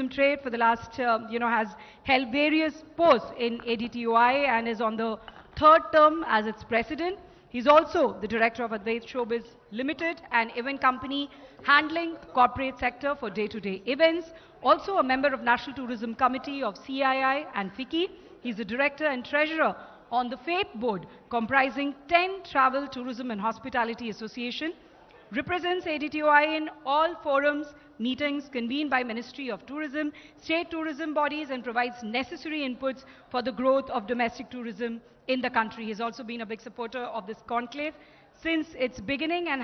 trade for the last, has held various posts in ADTOI and is on the third term as its president. He's also the director of Advait Showbiz Limited, an event company handling corporate sector for day-to-day events. Also a member of National Tourism Committee of CII and FICCI. He's the director and treasurer on the FATE board, comprising 10 travel, tourism and hospitality association. Represents ADTOI in all forums, meetings convened by Ministry of Tourism, state tourism bodies, and provides necessary inputs for the growth of domestic tourism in the country. He has also been a big supporter of this conclave since its beginning and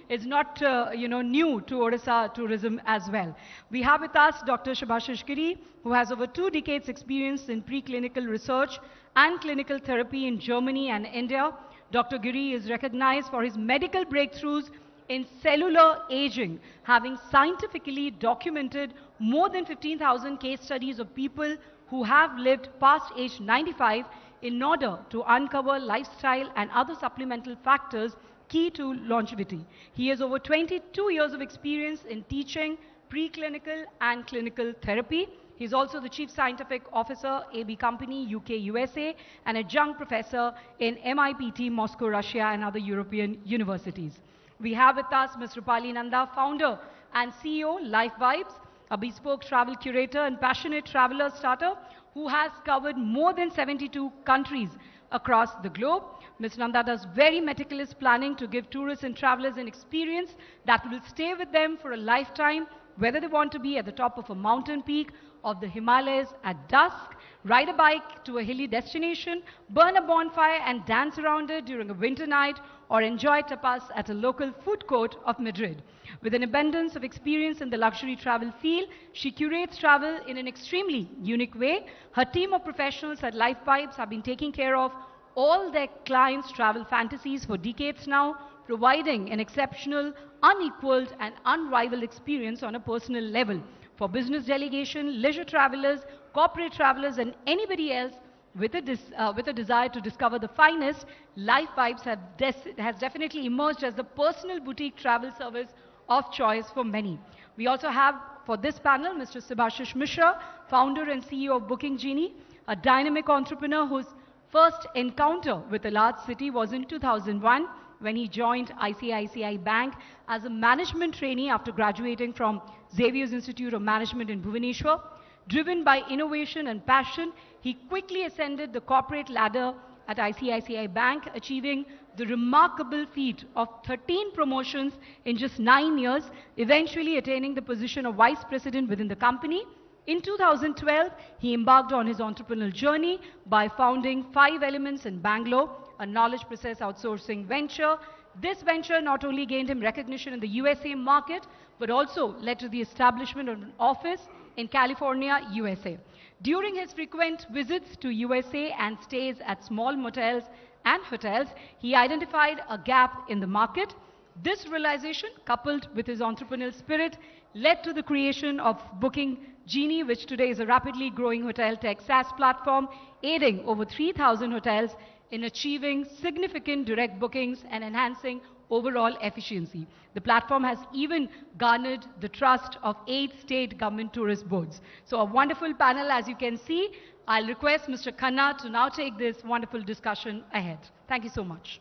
is not new to Odisha tourism as well. We have with us Dr. Subhashish Giri, who has over 2 decades experience in preclinical research and clinical therapy in Germany and India. Dr. Giri is recognized for his medical breakthroughs in cellular aging, having scientifically documented more than 15,000 case studies of people who have lived past age 95 in order to uncover lifestyle and other supplemental factors key to longevity. He has over 22 years of experience in teaching preclinical and clinical therapy. He's also the Chief Scientific Officer, AB Company, UK, USA, and adjunct professor in MIPT, Moscow, Russia, and other European universities. We have with us Ms. Rupali Nanda, founder and CEO, Life Vibes, a bespoke travel curator and passionate traveler starter who has covered more than 72 countries across the globe. Ms. Nanda does very meticulous planning to give tourists and travelers an experience that will stay with them for a lifetime, whether they want to be at the top of a mountain peak of the Himalayas at dusk, ride a bike to a hilly destination, burn a bonfire and dance around it during a winter night, or enjoy tapas at a local food court of Madrid. With an abundance of experience in the luxury travel field, she curates travel in an extremely unique way. Her team of professionals at Life Vibes have been taking care of all their clients' travel fantasies for decades now, providing an exceptional, unequaled and unrivaled experience on a personal level for business delegation, leisure travelers, corporate travelers, and anybody else with a desire to discover the finest. Life Vibes has definitely emerged as the personal boutique travel service of choice for many. We also have for this panel Mr. Subhashish Mishra, founder and CEO of Booking Genie, a dynamic entrepreneur whose first encounter with a large city was in 2001 when he joined ICICI Bank as a management trainee after graduating from Xavier's Institute of Management in Bhubaneswar. Driven by innovation and passion, he quickly ascended the corporate ladder at ICICI Bank, achieving the remarkable feat of 13 promotions in just 9 years, eventually attaining the position of vice president within the company. In 2012, he embarked on his entrepreneurial journey by founding 5 Elements in Bangalore, a knowledge process outsourcing venture. This venture not only gained him recognition in the USA market, but also led to the establishment of an office in California, USA. During his frequent visits to USA and stays at small motels and hotels, he identified a gap in the market. This realization, coupled with his entrepreneurial spirit, led to the creation of Booking Genie, which today is a rapidly growing hotel tech SaaS platform, aiding over 3,000 hotels in achieving significant direct bookings and enhancing overall efficiency. The platform has even garnered the trust of 8 state government tourist boards. So a wonderful panel, as you can see. I'll request Mr. Khanna to now take this wonderful discussion ahead. Thank you so much.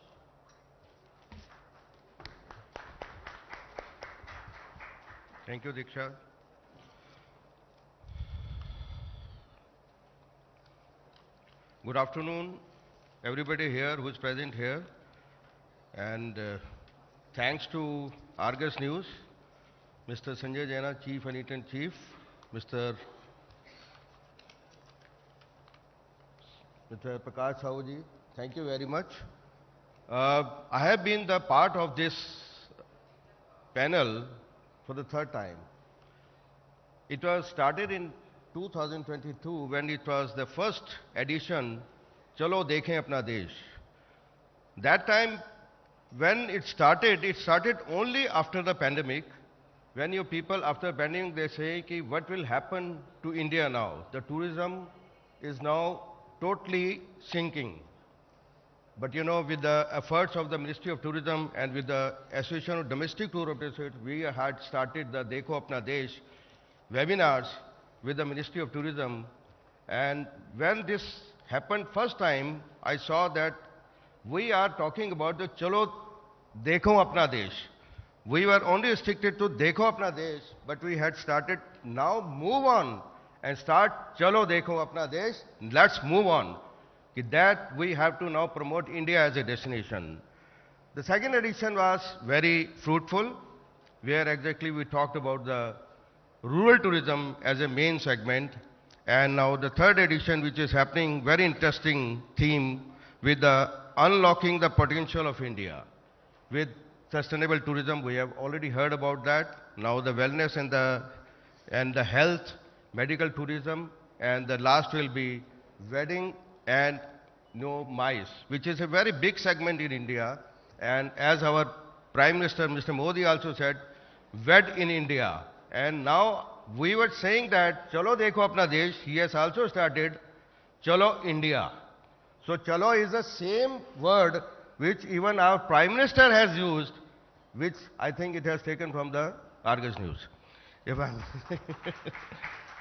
Thank you, Diksha. Good afternoon, everybody here who is present here. And thanks to Argus News, Mr. Sanjay Jaina, Chief Editor Chief, Mr. Prakash Sahuji, thank you very much. I have been the part of this panel for the 3rd time. It was started in 2022 when it was the first edition, Chalo Dekhein Apna Desh. That time when it started only after the pandemic. When you people after pandemic, they say, ki, what will happen to India now? The tourism is now totally sinking. But you know, with the efforts of the Ministry of Tourism and with the Association of Domestic Tour Operators, we had started the Dekhein Apna Desh, webinars with the Ministry of Tourism. And when this happened first time, I saw that we are talking about the Chalo Dekhein Apna Desh. We were only restricted to Dekho Apna Desh, but we had started now move on and start Chalo Dekhein Apna Desh. Let's move on. That we have to now promote India as a destination. The second edition was very fruitful, where exactly we talked about the rural tourism as a main segment. And now the third edition, which is happening, very interesting theme with the unlocking the potential of India. With sustainable tourism, we have already heard about that. Now the wellness and the health, medical tourism, and the last will be wedding and MICE, which is a very big segment in India. And as our Prime Minister, Mr. Modi also said, wed in India. And now we were saying that Chalo Dekho Apna Desh, he has also started Chalo India. So Chalo is the same word which even our Prime Minister has used, which I think it has taken from the Argus News. If I'm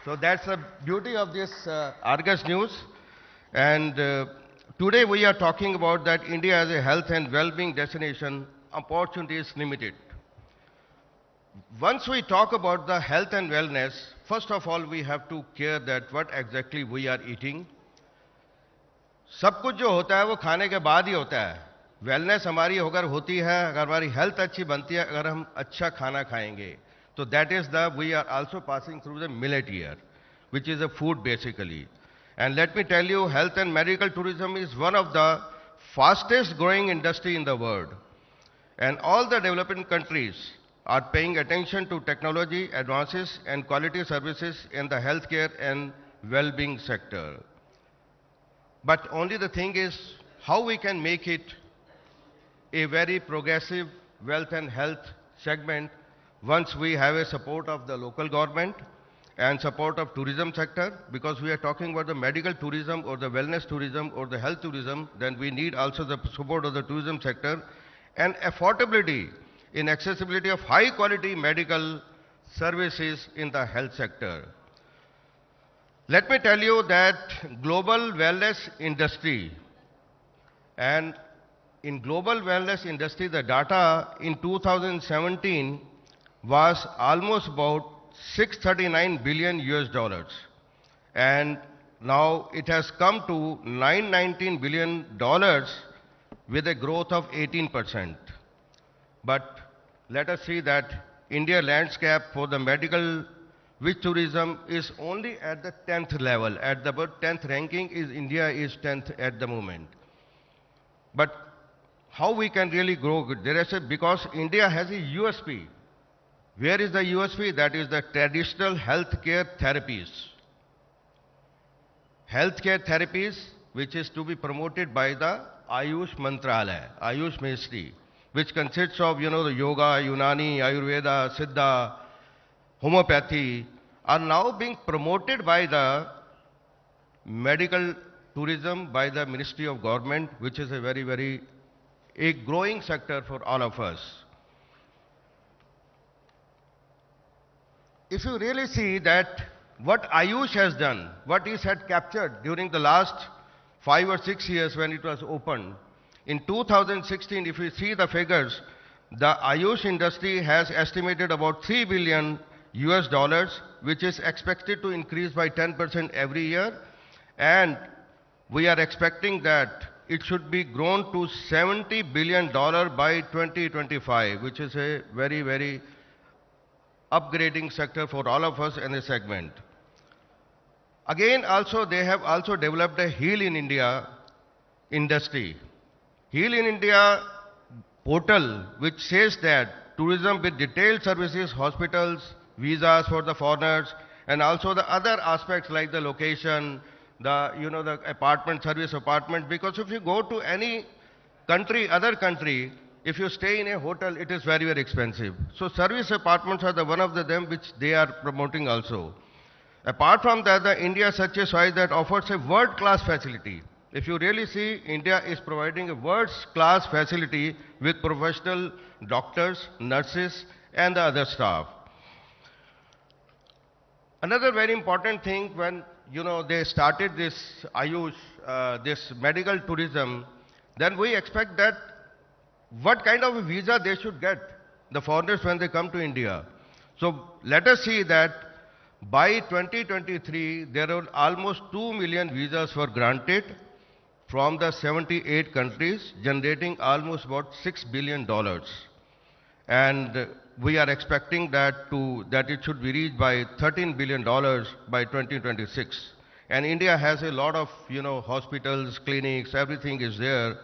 so that's the beauty of this Argus News. And today we are talking about that India as a health and well-being destination, opportunity is limited. Once we talk about the health and wellness, first of all we have to care that what exactly we are eating. सब कुछ जो होता है वो खाने के बाद ही होता है. वेलनेस हमारी अगर होती है, अगर हमारी हेल्थ अच्छी बनती है, अगर हम अच्छा खाना खाएंगे, तो that is the we are also passing through the millet year, which is a food basically. And let me tell you, health and medical tourism is one of the fastest growing industry in the world. And all the developing countries are paying attention to technology advances and quality services in the healthcare and well-being sector. But only the thing is how we can make it a very progressive wealth and health segment once we have a support of the local government and support of tourism sector, because we are talking about the medical tourism or the wellness tourism or the health tourism, then we need also the support of the tourism sector and affordability in accessibility of high quality medical services in the health sector. Let me tell you that global wellness industry, and in global wellness industry, the data in 2017 was almost about $639 billion US, and now it has come to $919 billion with a growth of 18%. But let us see that India landscape for the medical with tourism is only at the 10th level. At the 10th ranking is India is 10th at the moment. But how we can really grow? There is because India has a USP. Where is the USP? That is the traditional healthcare therapies. Healthcare therapies, which is to be promoted by the Ayush Mantralaya, Ayush Ministry, which consists of, the yoga, Unani, Ayurveda, Siddha, homeopathy, are now being promoted by the medical tourism by the Ministry of Government, which is a very, very a growing sector for all of us. If you really see that what Ayush has done, what it had captured during the last 5 or 6 years when it was opened, in 2016, if you see the figures, the Ayush industry has estimated about $3 billion US, which is expected to increase by 10% every year, and we are expecting that it should be grown to $70 billion by 2025, which is a very, very upgrading sector for all of us in this segment. Again, also they have also developed a Heal in India industry. Heal in India portal, which says that tourism with detailed services, hospitals, visas for the foreigners, and also the other aspects like the location, the apartment, service apartment. Because if you go to any country, other country, if you stay in a hotel, it is very, very expensive. So service apartments are the one of them which they are promoting also. Apart from that, the India such a size that offers a world-class facility. If you really see, India is providing a world-class facility with professional doctors, nurses, and the other staff. Another very important thing when they started this Ayush, this medical tourism, then we expect that what kind of a visa they should get, the foreigners when they come to India. So let us see that by 2023 there are almost 2 million visas were granted from the 78 countries, generating almost about $6 billion. And we are expecting that it should be reached by $13 billion by 2026. And India has a lot of hospitals, clinics, everything is there.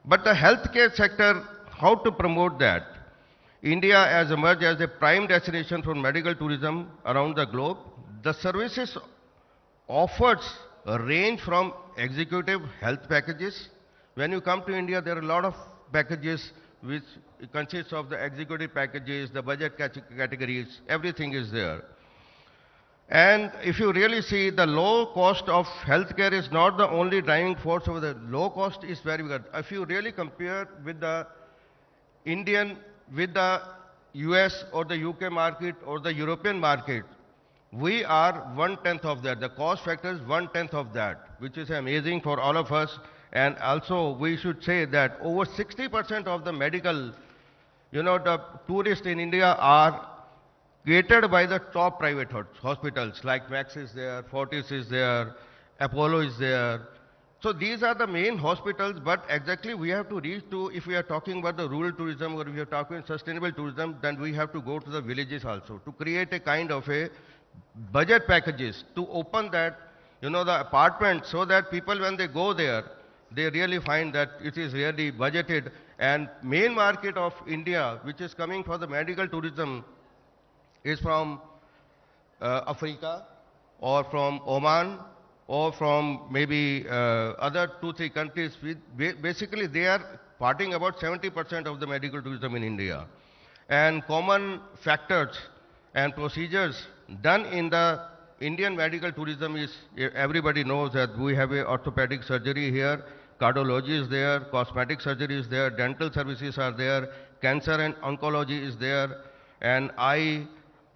But the healthcare sector, how to promote that? India has emerged as a prime destination for medical tourism around the globe. The services offered range from executive health packages. When you come to India, there are a lot of packages which consists of the executive packages, the budget categories, everything is there. And if you really see, the low cost of healthcare is not the only driving force over the low cost is very good. If you really compare with the Indian, with the US or the UK market or the European market, we are 1/10 of that. The cost factor is 1/10 of that, which is amazing for all of us. And also, we should say that over 60% of the medical, the tourists in India are catered by the top private hospitals, like Max is there, Fortis is there, Apollo is there. So these are the main hospitals, but exactly we have to reach to, if we are talking about the rural tourism or if we are talking sustainable tourism, then we have to go to the villages also to create a kind of a budget packages to open that, the apartments so that people when they go there, they really find that it is really budgeted. And main market of India, which is coming for the medical tourism, is from Africa or from Oman or from maybe other 2-3 countries. Basically, they are parting about 70% of the medical tourism in India. And common factors and procedures done in the Indian medical tourism is, everybody knows that we have a orthopedic surgery here, cardiology is there, cosmetic surgery is there, dental services are there, cancer and oncology is there, and eye,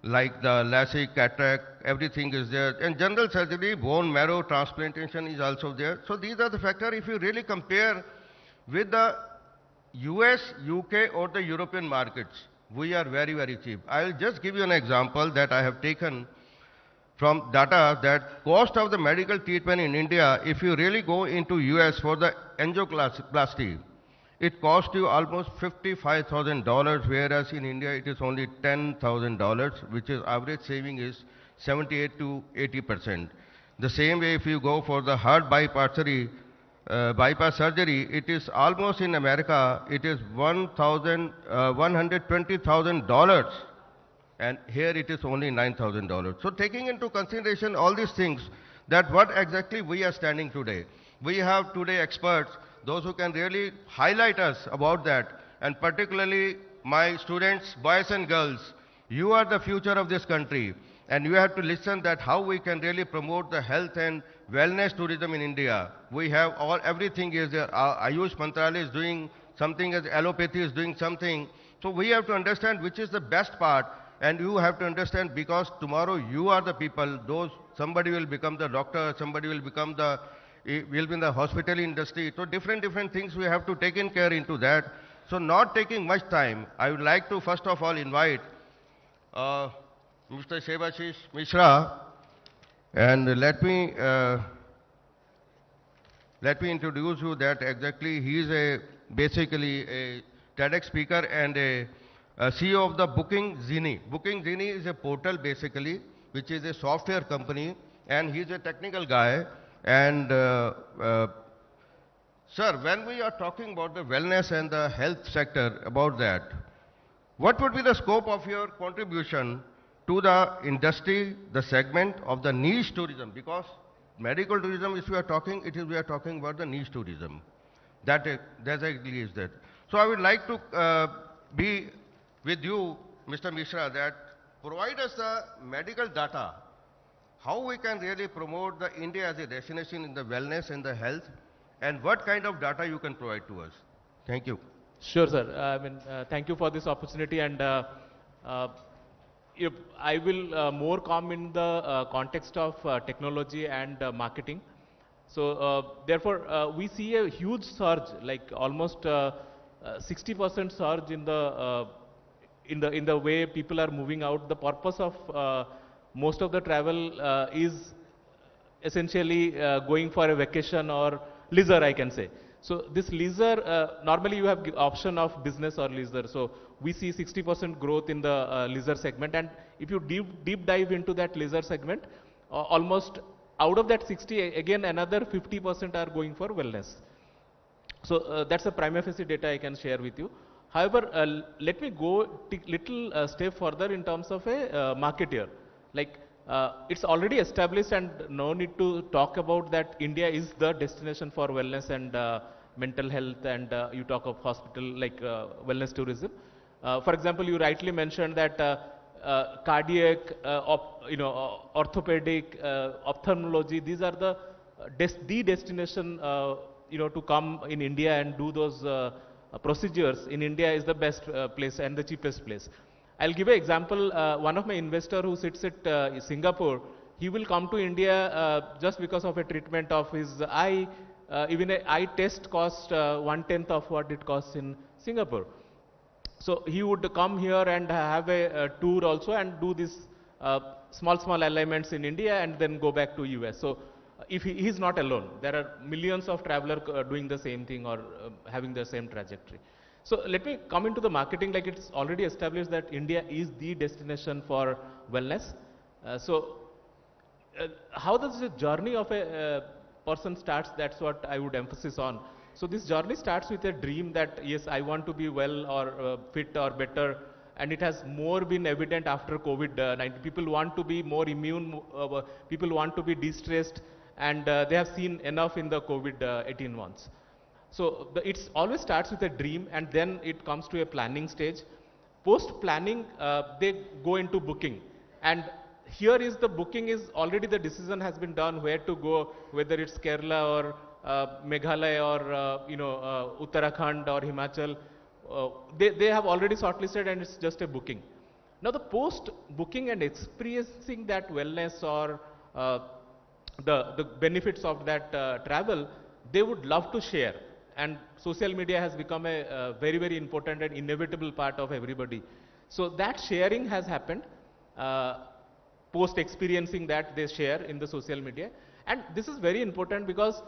like the LASIK, cataract, everything is there. And general surgery, bone marrow transplantation is also there. So these are the factors. If you really compare with the US, UK or the European markets, we are very, very cheap. I will just give you an example that I have taken from data that cost of the medical treatment in India, if you really go into US for the angioplasty, it costs you almost $55,000, whereas in India it is only $10,000, which is average saving is 78 to 80%. The same way if you go for the heart bypass surgery, it is almost in America, it is $120,000. And here it is only $9,000. So taking into consideration all these things, that what exactly we are standing today. We have today experts, those who can really highlight us about that. And particularly my students, boys and girls, you are the future of this country. And you have to listen that how we can really promote the health and wellness tourism in India. We have everything is there. Ayush Mantralaya is doing something, as allopathy is doing something. So we have to understand which is the best part. And you have to understand, because tomorrow you are the people, somebody will become the doctor, somebody will become will be in the hospital industry. So different things we have to take in care into that. So not taking much time, I would like to first of all invite Mr. Shebashish Mishra, and let me introduce you that exactly he is basically a TEDx speaker and a CEO of the Booking Genie. Booking Genie is a portal basically, which is a software company, and he's a technical guy. And sir, when we are talking about the wellness and the health sector, about that, what would be the scope of your contribution to the industry, the segment of the niche tourism? Because medical tourism, if we are talking, we are talking about the niche tourism. That exactly is that. So I would like to be with you, Mr. Mishra, that provide us the medical data, how we can really promote the India as a destination in the wellness and the health, and what kind of data you can provide to us. Thank you. Sure, sir. Thank you for this opportunity. And if I will more come in the context of technology and marketing. So therefore, we see a huge surge, like almost 60% surge in the way people are moving out. The purpose of most of the travel is essentially going for a vacation or leisure, I can say. So this leisure, normally you have option of business or leisure. So we see 60% growth in the leisure segment, and if you deep dive into that leisure segment, almost out of that 60, again another 50% are going for wellness. So that's a prima facie data I can share with you. However, let me go little step further in terms of a marketer. Like it's already established, and no need to talk about that. India is the destination for wellness and mental health, and you talk of hospital like wellness tourism. For example, you rightly mentioned that cardiac, orthopedic, ophthalmology. These are the destination to come in India and do those procedures in India is the best place and the cheapest place. I'll give an example. One of my investor who sits at Singapore, he will come to India just because of a treatment of his eye. Even an eye test costs 1/10 of what it costs in Singapore. So he would come here and have a tour also and do this small alignments in India and then go back to US. So if he's not alone, there are millions of travelers doing the same thing or having the same trajectory. So let me come into the marketing. Like it's already established that India is the destination for wellness. How does the journey of a person starts? That's what I would emphasize on. So this journey starts with a dream that yes, I want to be well or fit or better, and it has more been evident after COVID-19. People want to be more immune, people want to be de-stressed, and they have seen enough in the COVID-18 months. So it always starts with a dream, and then it comes to a planning stage. Post planning, they go into booking, and here is the booking is already the decision has been done where to go, whether it's Kerala or Meghalaya or Uttarakhand or Himachal. They have already shortlisted, and it's just a booking. Now the post booking and experiencing that wellness or the benefits of that travel, they would love to share. And social media has become a very important and inevitable part of everybody. So that sharing has happened. Post experiencing that, they share in the social media, and this is very important because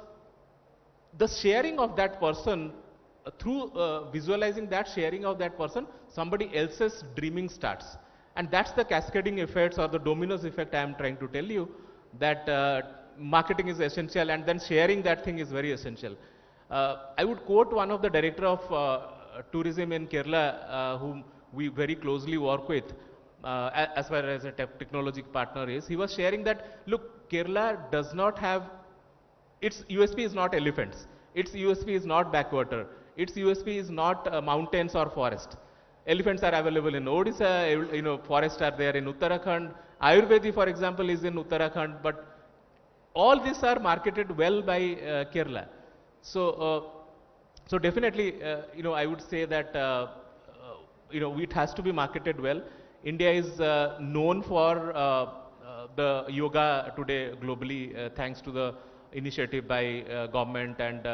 the sharing of that person through visualizing that sharing of that person, somebody else's dreaming starts, and that's the cascading effects or the dominoes effect I am trying to tell you, that marketing is essential, and then sharing that thing is very essential. I would quote one of the director of tourism in Kerala, whom we very closely work with, as far as a technology partner is. He was sharing that, look, Kerala does not have, its USP is not elephants, its USP is not backwater, its USP is not mountains or forest. Elephants are available in Odisha, forests are there in Uttarakhand. Ayurvedi, for example, is in Uttarakhand, but all these are marketed well by Kerala. So, so definitely, I would say that, it has to be marketed well. India is known for the yoga today globally, thanks to the initiative by government and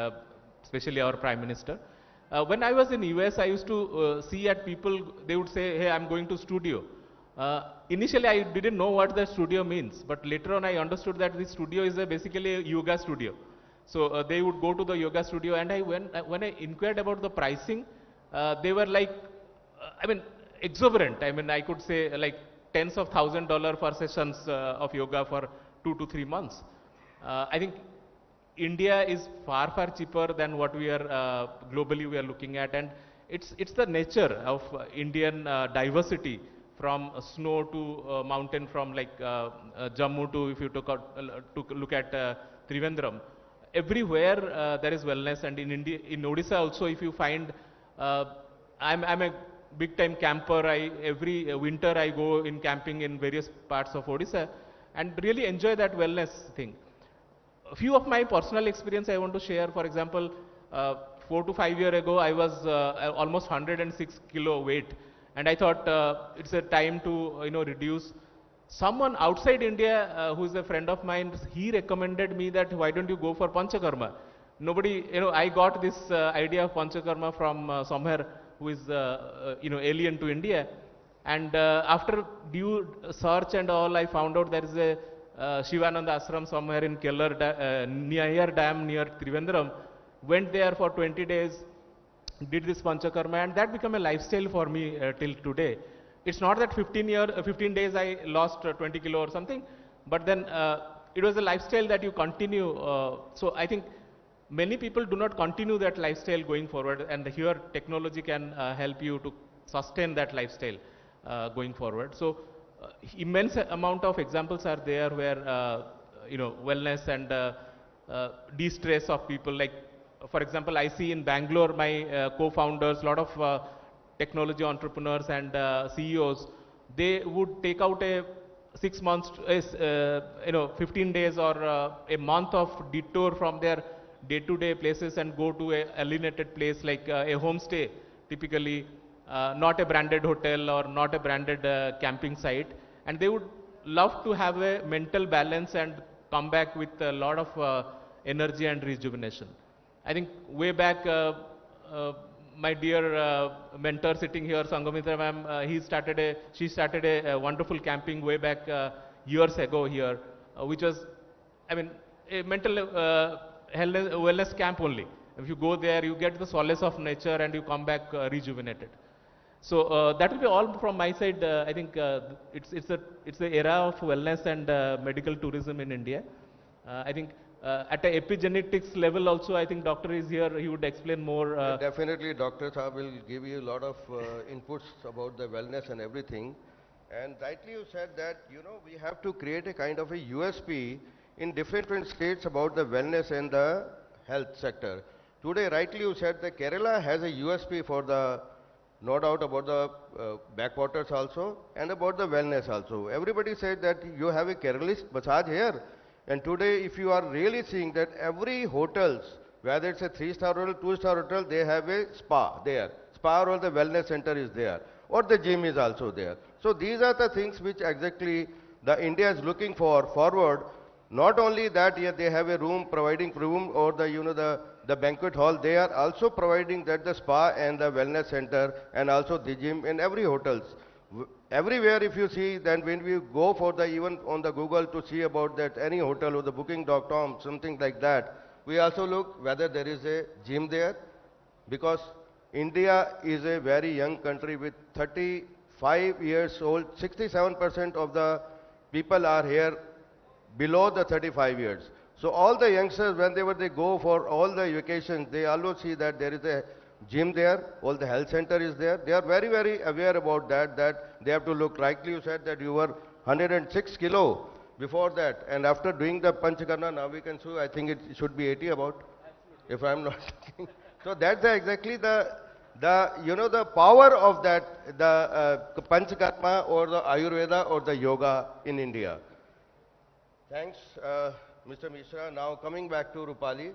especially our Prime Minister. When I was in US, I used to see at people, they would say, hey, I'm going to studio. Initially, I didn't know what the studio means, but later on I understood that the studio is basically a yoga studio. So they would go to the yoga studio, and when I inquired about the pricing, they were like, exorbitant. I could say like tens of $1,000 for sessions of yoga for 2 to 3 months. I think India is far cheaper than what we are globally we are looking at, and it's the nature of Indian diversity, from snow to mountain, from like Jammu to, if you to look at Trivandrum. Everywhere there is wellness, and in India, in Odisha also, if you find, I'm a big time camper. Every winter I go in camping in various parts of Odisha and really enjoy that wellness thing. A few of my personal experience I want to share. For example, 4 to 5 years ago, I was almost 106 kilo weight, And I thought it's a time to reduce. Someone outside India who is a friend of mine, he recommended me that why don't you go for Panchakarma? Nobody, I got this idea of Panchakarma from somewhere who is alien to India. And after due search and all, I found out there is a Shivananda ashram somewhere in Kellar, near Dam, near Trivandrum. Went there for 20 days, did this Panchakarma, and that became a lifestyle for me till today. It's not that 15 days I lost 20 kilo or something, but then it was a lifestyle that you continue. So I think many people do not continue that lifestyle going forward, and here technology can help you to sustain that lifestyle going forward. So immense amount of examples are there where wellness and de-stress of people. Like for example, I see in Bangalore my co-founders, lot of technology entrepreneurs and CEOs, they would take out a 6 months, 15 days or a month of detour from their day-to-day places and go to a alienated place like a homestay, typically not a branded hotel or not a branded camping site, and they would love to have a mental balance and come back with a lot of energy and rejuvenation. I think way back, my dear mentor sitting here, Sangamitra ma'am, she started a wonderful camping way back years ago here, which was, a mental wellness camp only. If you go there, you get the solace of nature and you come back rejuvenated. So that will be all from my side. I think it's the era of wellness and medical tourism in India. I think at a epigenetics level also, I think doctor is here, he would explain more. Definitely, Dr. Saab will give you a lot of inputs about the wellness and everything. And rightly you said that, we have to create a kind of a USP in different states about the wellness and the health sector. Today, rightly you said that Kerala has a USP for the, no doubt about the backwaters also and about the wellness also. Everybody said that you have a Keralist massage here. And today, if you are really seeing that every hotels, whether it's a 3-star hotel, 2-star hotel, they have a spa there. Spa or the wellness center is there. Or the gym is also there. So these are the things which exactly the India is looking for forward. Not only that, they have a room, providing room or the banquet hall, they are also providing that the spa and the wellness center and also the gym in every hotels. Everywhere if you see, then when we go for the, even on the Google to see about that any hotel or the booking.com, something like that, we also look whether there is a gym there, because India is a very young country with 35 years old, 67% of the people are here below the 35 years. So all the youngsters, whenever they go for all the vacations, they always see that there is a gym there, all the health center is there. They are very, very aware about that they have to look. Rightly you said that you were 106 kilo before that, and after doing the Panchakarma, now we can see, I think it should be 80 about, if I'm not mistaken. So that's exactly the power of that, the Panchakarma or the Ayurveda or the yoga in India. Thanks, Mr. Mishra. Now coming back to Rupali.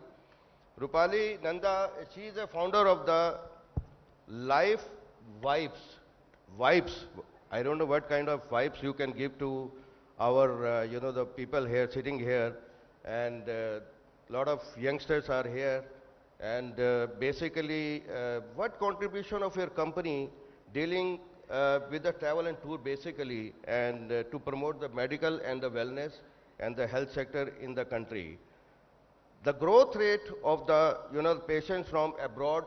Rupali Nanda, she is a founder of the Life Vibes. Vibes. I don't know what kind of vibes you can give to our, the people here, sitting here. And a lot of youngsters are here. And basically, what contribution of your company dealing with the travel and tour basically, and to promote the medical and the wellness and the health sector in the country? The growth rate of the patients from abroad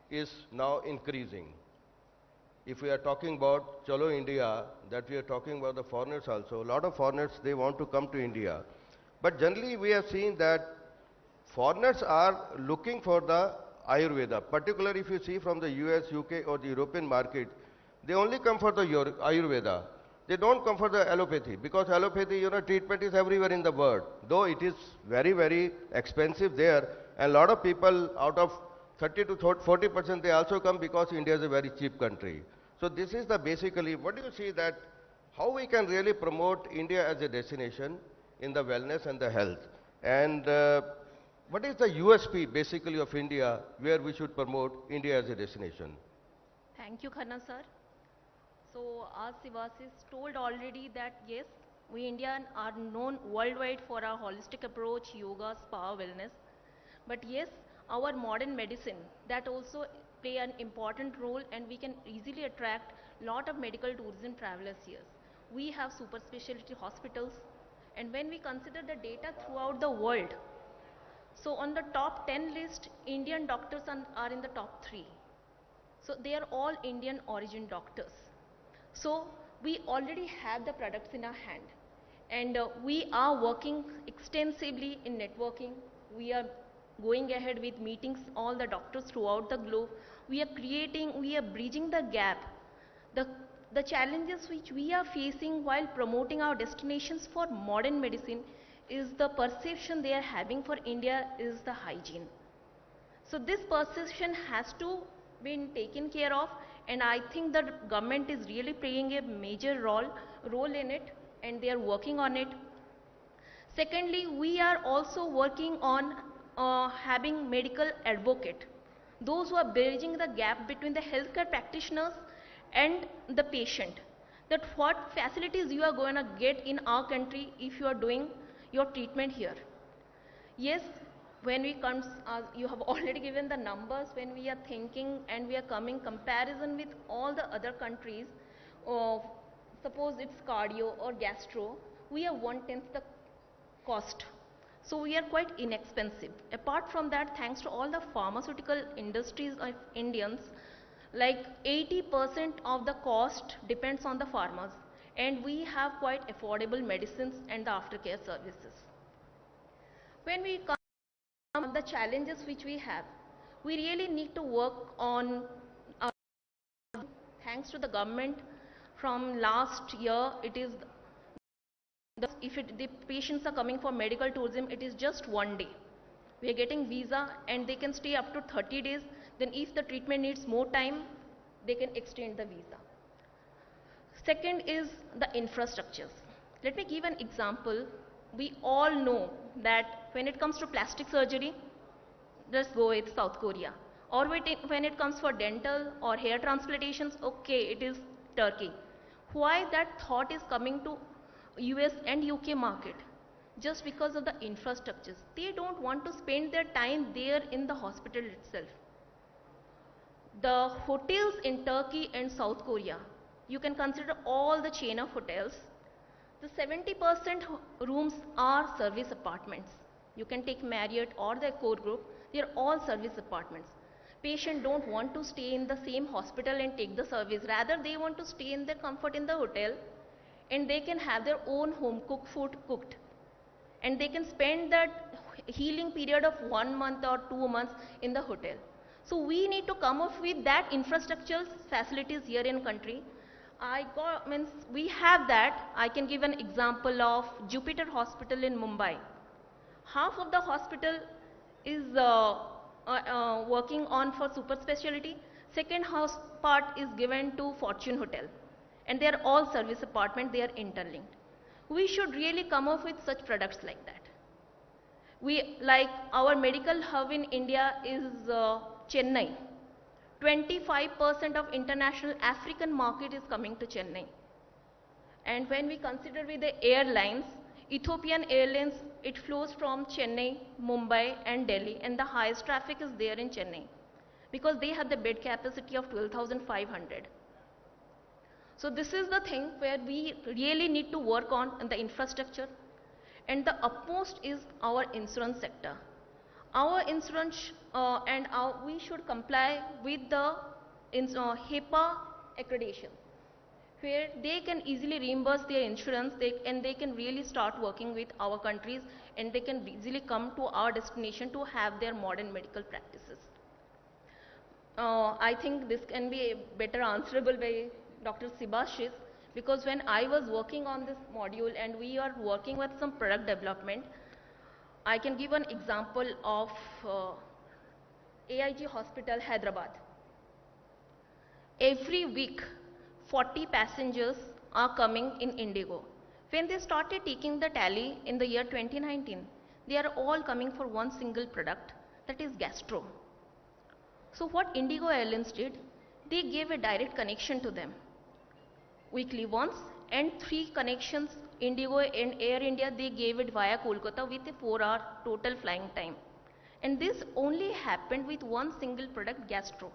is now increasing. If we are talking about Chalo India, that we are talking about the foreigners also, a lot of foreigners, they want to come to India. But generally we have seen that foreigners are looking for the Ayurveda, particularly if you see from the US, UK or the European market, they only come for the Ayurveda. They don't come for the allopathy, because allopathy, treatment is everywhere in the world. Though it is very, very expensive there, and a lot of people out of 30 to 40%, they also come because India is a very cheap country. So this is the basically, what do you see that, how we can really promote India as a destination in the wellness and the health? And what is the USP basically of India where we should promote India as a destination? Thank you, Khanna sir. So as Sivasis told already that yes, we Indians are known worldwide for our holistic approach, yoga, spa, wellness. But yes, our modern medicine that also play an important role and we can easily attract lot of medical tourism travelers here. We have super specialty hospitals and when we consider the data throughout the world, so on the top 10 list, Indian doctors are in the top 3. So they are all Indian origin doctors. So we already have the products in our hand and we are working extensively in networking. We are going ahead with meetings, all the doctors throughout the globe. We are bridging the gap. The challenges which we are facing while promoting our destinations for modern medicine is the perception they are having for India is the hygiene. So this perception has to be taken care of and I think the government is really playing a major role in it and they are working on it. Secondly, we are also working on having medical advocate, those who are bridging the gap between the healthcare practitioners and the patient, that what facilities you are going to get in our country if you are doing your treatment here. Yes, when we come, you have already given the numbers, when we are thinking and we are coming comparison with all the other countries, suppose it's cardio or gastro, we are 1/10 the cost. So we are quite inexpensive. Apart from that, thanks to all the pharmaceutical industries of Indians, like 80% of the cost depends on the farmers and we have quite affordable medicines and the aftercare services. When we come to the challenges which we have, we really need to work on, thanks to the government from last year, it is if the patients are coming for medical tourism, it is just 1 day. We are getting visa and they can stay up to 30 days. Then if the treatment needs more time, they can extend the visa. Second is the infrastructures. Let me give an example. We all know that when it comes to plastic surgery, let's go with South Korea. Or when it comes for dental or hair transplantations, okay, it is Turkey. Why that thought is coming to US and UK market? Just because of the infrastructures. They don't want to spend their time there in the hospital itself. The hotels in Turkey and South Korea, you can consider all the chain of hotels. The 70% rooms are service apartments. You can take Marriott or the core group, they are all service apartments. Patients don't want to stay in the same hospital and take the service. Rather, they want to stay in their comfort in the hotel and they can have their own home cooked food cooked. And they can spend that healing period of 1 month or 2 months in the hotel. So we need to come up with that infrastructure facilities here in country. We have that. I can give an example of Jupiter Hospital in Mumbai. Half of the hospital is working on for super specialty. Second house part is given to Fortune Hotel. And they are all service apartment, they are interlinked. We should really come up with such products like that. Like our medical hub in India is Chennai. 25% of international African market is coming to Chennai. And when we consider with the airlines, Ethiopian Airlines, it flows from Chennai, Mumbai and Delhi and the highest traffic is there in Chennai because they have the bed capacity of 12,500. So this is the thing where we really need to work on the infrastructure. And the upmost is our insurance sector. Our insurance we should comply with the HIPAA accreditation, where they can easily reimburse their insurance and they can really start working with our countries and they can easily come to our destination to have their modern medical practices. I think this can be better answerable by Dr. Sibashis, because when I was working on this module and we are working with some product development, I can give an example of AIG Hospital, Hyderabad. Every week, 40 passengers are coming in Indigo. When they started taking the tally in the year 2019, they are all coming for one single product, that is gastro. So what Indigo Airlines did, they gave a direct connection to them. weekly once, and 3 connections, Indigo and Air India, they gave it via Kolkata with a 4-hour total flying time. And this only happened with one single product, gastro.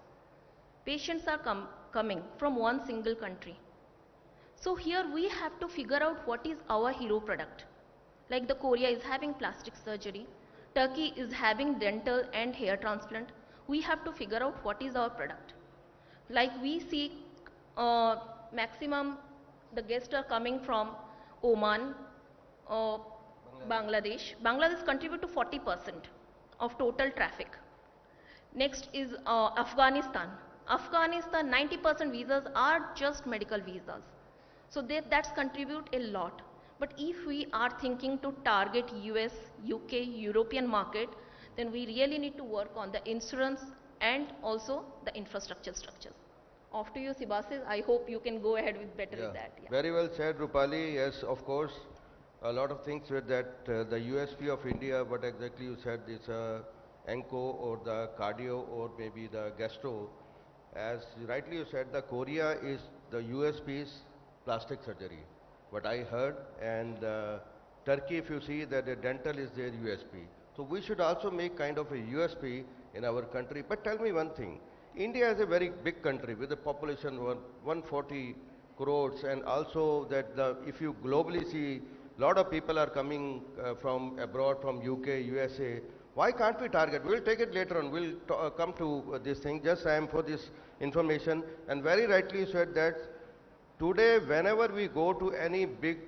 Patients are coming from one single country. So here we have to figure out what is our hero product. Like the Korea is having plastic surgery, Turkey is having dental and hair transplant. We have to figure out what is our product. Like we see maximum the guests are coming from Oman, Bangladesh. Bangladesh contribute to 40% of total traffic. Next is Afghanistan. Afghanistan, 90% visas are just medical visas. So that's contribute a lot. But if we are thinking to target US, UK, European market, then we really need to work on the insurance and also the infrastructure structures. Off to you, Sibasis. I hope you can go ahead with better with that. Yeah. Very well said, Rupali. Yes, of course, a lot of things with that. The USP of India, what exactly you said, is Enco or the cardio or maybe the gastro. As rightly you said, the Korea is the USP is plastic surgery. What I heard, and Turkey, if you see that the dental is their USP. So we should also make kind of a USP in our country. But tell me one thing. India is a very big country with a population of 140 crores, and also that if you globally see, a lot of people are coming from abroad, from UK, USA. Why can't we target? We'll take it later on. We'll come to this thing. Just I am for this information. And very rightly you said that today, whenever we go to any big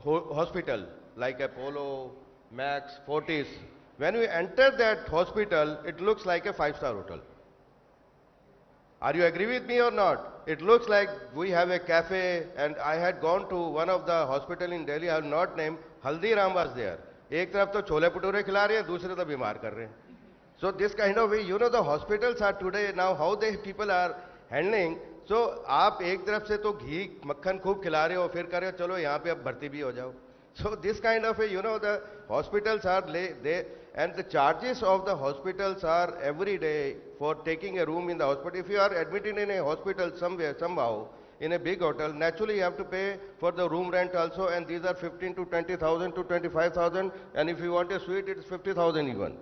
hospital like Apollo, Max, Fortis, when we enter that hospital, it looks like a 5-star hotel. Are you agree with me or not? It looks like we have a cafe, and I had gone to one of the hospital in Delhi, I will not name, Haldiram was there. एक तरफ तो छोले भटूरे खिला रहे हैं, दूसरे तो बीमार कर रहे हैं. So this kind of way, you know, the hospitals are today now how they people are handling. So आप एक तरफ से तो घी मक्खन खूब खिला रहे हो, फिर कर रहे हो चलो यहाँ पे अब भर्ती भी हो जाओ. So this kind of a, you know, the hospitals are they, and the charges of the hospitals are every day for taking a room in the hospital. If you are admitted in a hospital somewhere, somehow, in a big hotel, naturally you have to pay for the room rent also, and these are 15 to 20,000 to 25,000, and if you want a suite, it's 50,000 even.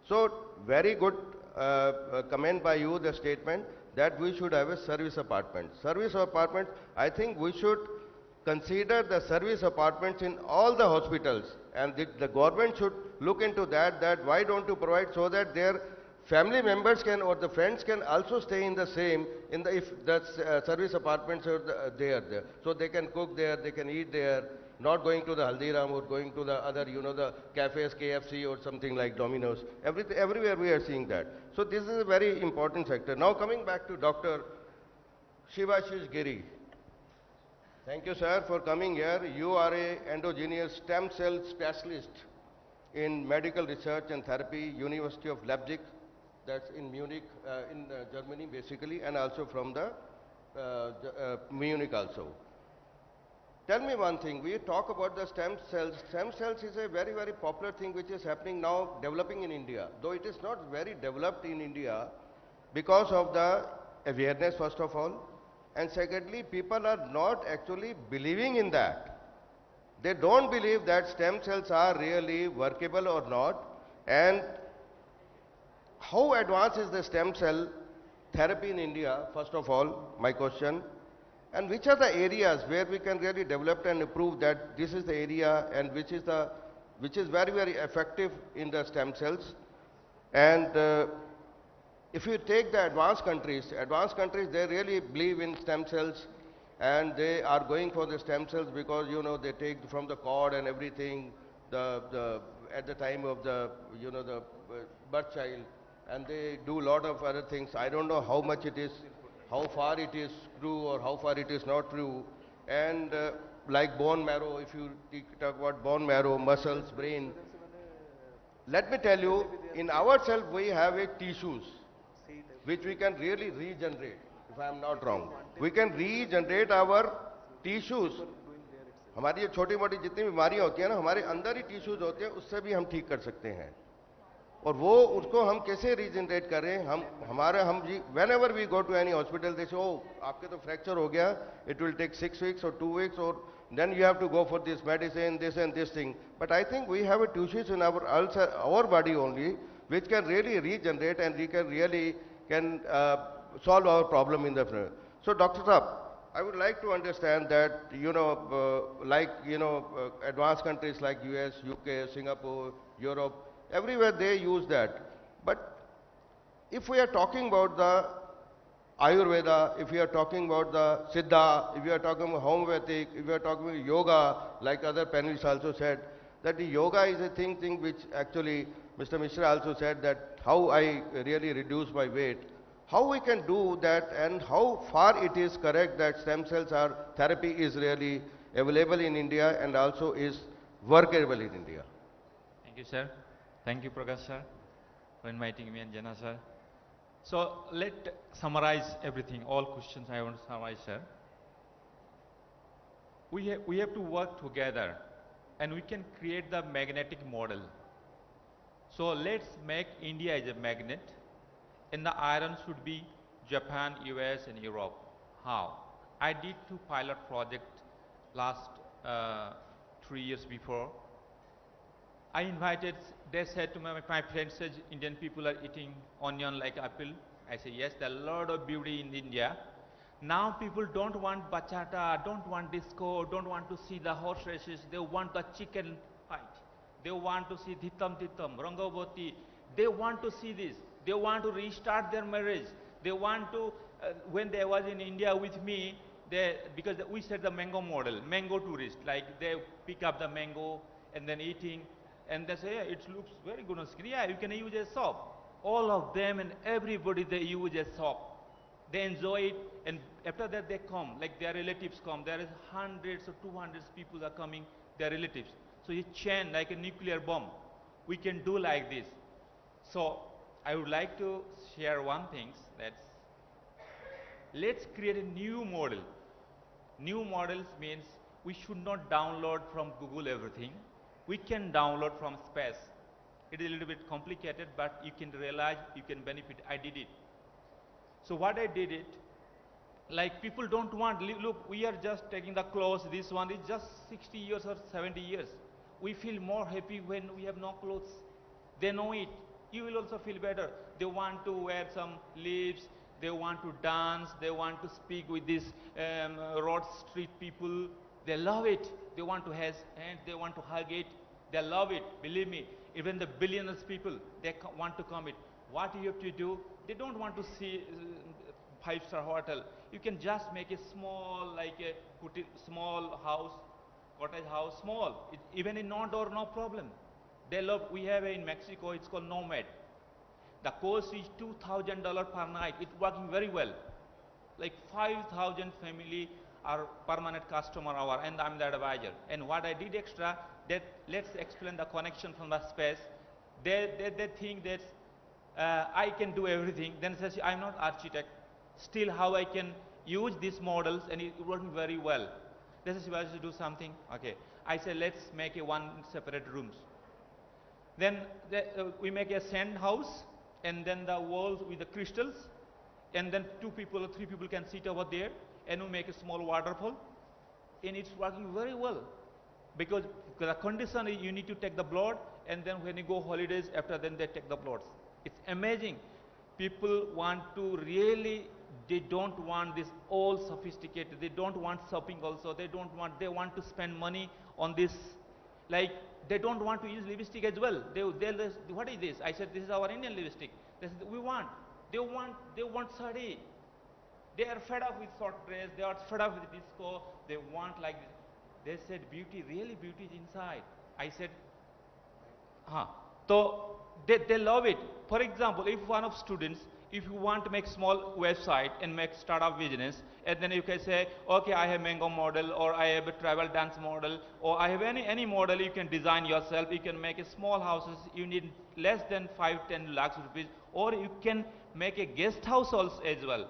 So very good comment by you, the statement that we should have a service apartment. Service apartment, I think we should consider the service apartments in all the hospitals, and the government should look into that why don't you provide so that their family members can or the friends can also stay in the same, if the service apartments are there. So they can cook there, they can eat there, not going to the Haldiram or going to the other, you know, the cafes, KFC or something like Domino's. Everywhere we are seeing that. So this is a very important sector. Now coming back to Dr. Shivashish Giri. Thank you, sir, for coming here. You are a endogenous stem cell specialist in medical research and therapy, University of Leipzig, that's in Munich, in Germany basically, and also from the Munich also. Tell me one thing, we talk about the stem cells. Stem cells is a very, very popular thing which is happening now, developing in India. Though it is not very developed in India because of the awareness, first of all. And secondly, people are not actually believing in that. They don't believe that stem cells are really workable or not. And how advanced is the stem cell therapy in India, first of all, my question. And which are the areas where we can really develop and improve that this is the area and which is very, very effective in the stem cells. And if you take the advanced countries, they really believe in stem cells, and they are going for the stem cells because, you know, they take from the cord and everything, at the time of the, you know, the birth child, and they do a lot of other things. I don't know how much it is, how far it is true or how far it is not true. And like bone marrow, if you talk about bone marrow, muscles, brain, let me tell you, in ourselves we have a tissues which we can really regenerate, if I am not wrong. We can regenerate our tissues. हमारी ये छोटी मोटी जितनी बीमारियां होती हैं ना, हमारे अंदर ही टिश्यूज होते हैं, उससे भी हम ठीक कर सकते हैं. और वो उसको हम कैसे रीजनरेट करें. हम whenever we go to any hospital, they say, oh, आपके तो fracture हो गया, it will take 6 weeks or 2 weeks, or then you have to go for this medicine, this and this thing. But I think we have a tissues in our body only, which can really regenerate, and we can really solve our problem in the future. So Dr. Saab, I would like to understand that, advanced countries like US, UK, Singapore, Europe, everywhere they use that. But if we are talking about the Ayurveda, if we are talking about the Siddha, if we are talking about homeopathic, if we are talking about yoga, like other panelists also said, that the yoga is a thing which actually Mr. Mishra also said that how I really reduce my weight. How we can do that, and how far it is correct that stem cells therapy is really available in India and also is workable in India. Thank you, sir. Thank you, Prakash sir, for inviting me, and Jana sir. So let's summarize everything, all questions I want to summarize, sir. We have to work together, and we can create the magnetic model. So let's make India as a magnet, and the iron should be Japan, US and Europe. How? I did 2 pilot projects last 3 years before. I invited, they said to my friends, said Indian people are eating onion like apple. I say yes, there are a lot of beauty in India. Now people don't want bachata, don't want disco, don't want to see the horse races, they want the chicken fight. They want to see Dhitam Dhitam, Rangavati. They want to see this. They want to restart their marriage. They want to, when they was in India with me, because we set the mango model, mango tourist, like they pick up the mango and then eating, and they say, yeah, it looks very good on screen. Yeah, you can use a soap. All of them and everybody, they use a soap. They enjoy it, and after that they come, like their relatives come. There is hundreds or 200 people are coming, their relatives. So it's chain like a nuclear bomb. We can do like this. So I would like to share one thing, that's let's create a new model. New models means we should not download from Google everything. We can download from space. It is a little bit complicated, but you can realize you can benefit. I did it. So what I did it, like people don't want, look, we are just taking the clothes, this one is just 60 years or 70 years. We feel more happy when we have no clothes. They know it. You will also feel better. They want to wear some leaves, they want to dance, they want to speak with these road street people. They love it. They want to have hands, they want to hug it. They love it. Believe me, even the billionaires people, they want to come it. What you have to do, they don't want to see 5-star hotel. You can just make a small, like a small house, cottage house, small. Even in non-door, no problem. They love, we have in Mexico, it's called Nomad. The cost is $2,000 per night. It's working very well. Like 5,000 family are permanent customer our, and I'm the advisor. And what I did extra, that let's explain the connection from the space. They think that I can do everything. Then says, I'm not architect. Still how I can use these models, and it's working very well. This is why I should do something. Okay. I say, let's make a 1 separate rooms. Then we make a sand house, and then the walls with the crystals, and then 2 people or 3 people can sit over there, and we make a small waterfall, and it's working very well. Because the condition is you need to take the blood, and then when you go holidays, after then they take the bloods. It's amazing. People want to really, they don't want this all sophisticated. They don't want shopping also. They want to spend money on this. Like, they don't want to use lipstick as well. What is this? I said, this is our Indian lipstick. They said, we want. They want sari. They are fed up with short dress. They are fed up with disco. They want like this. They said, beauty, really beauty is inside. I said, huh. So they love it. For example, if one of students, if you want to make small website and make startup business, and then you can say, okay, I have mango model, or I have a travel dance model, or I have any model you can design yourself. You can make a small houses. You need less than 5-10 lakhs rupees, or you can make a guest house also as well.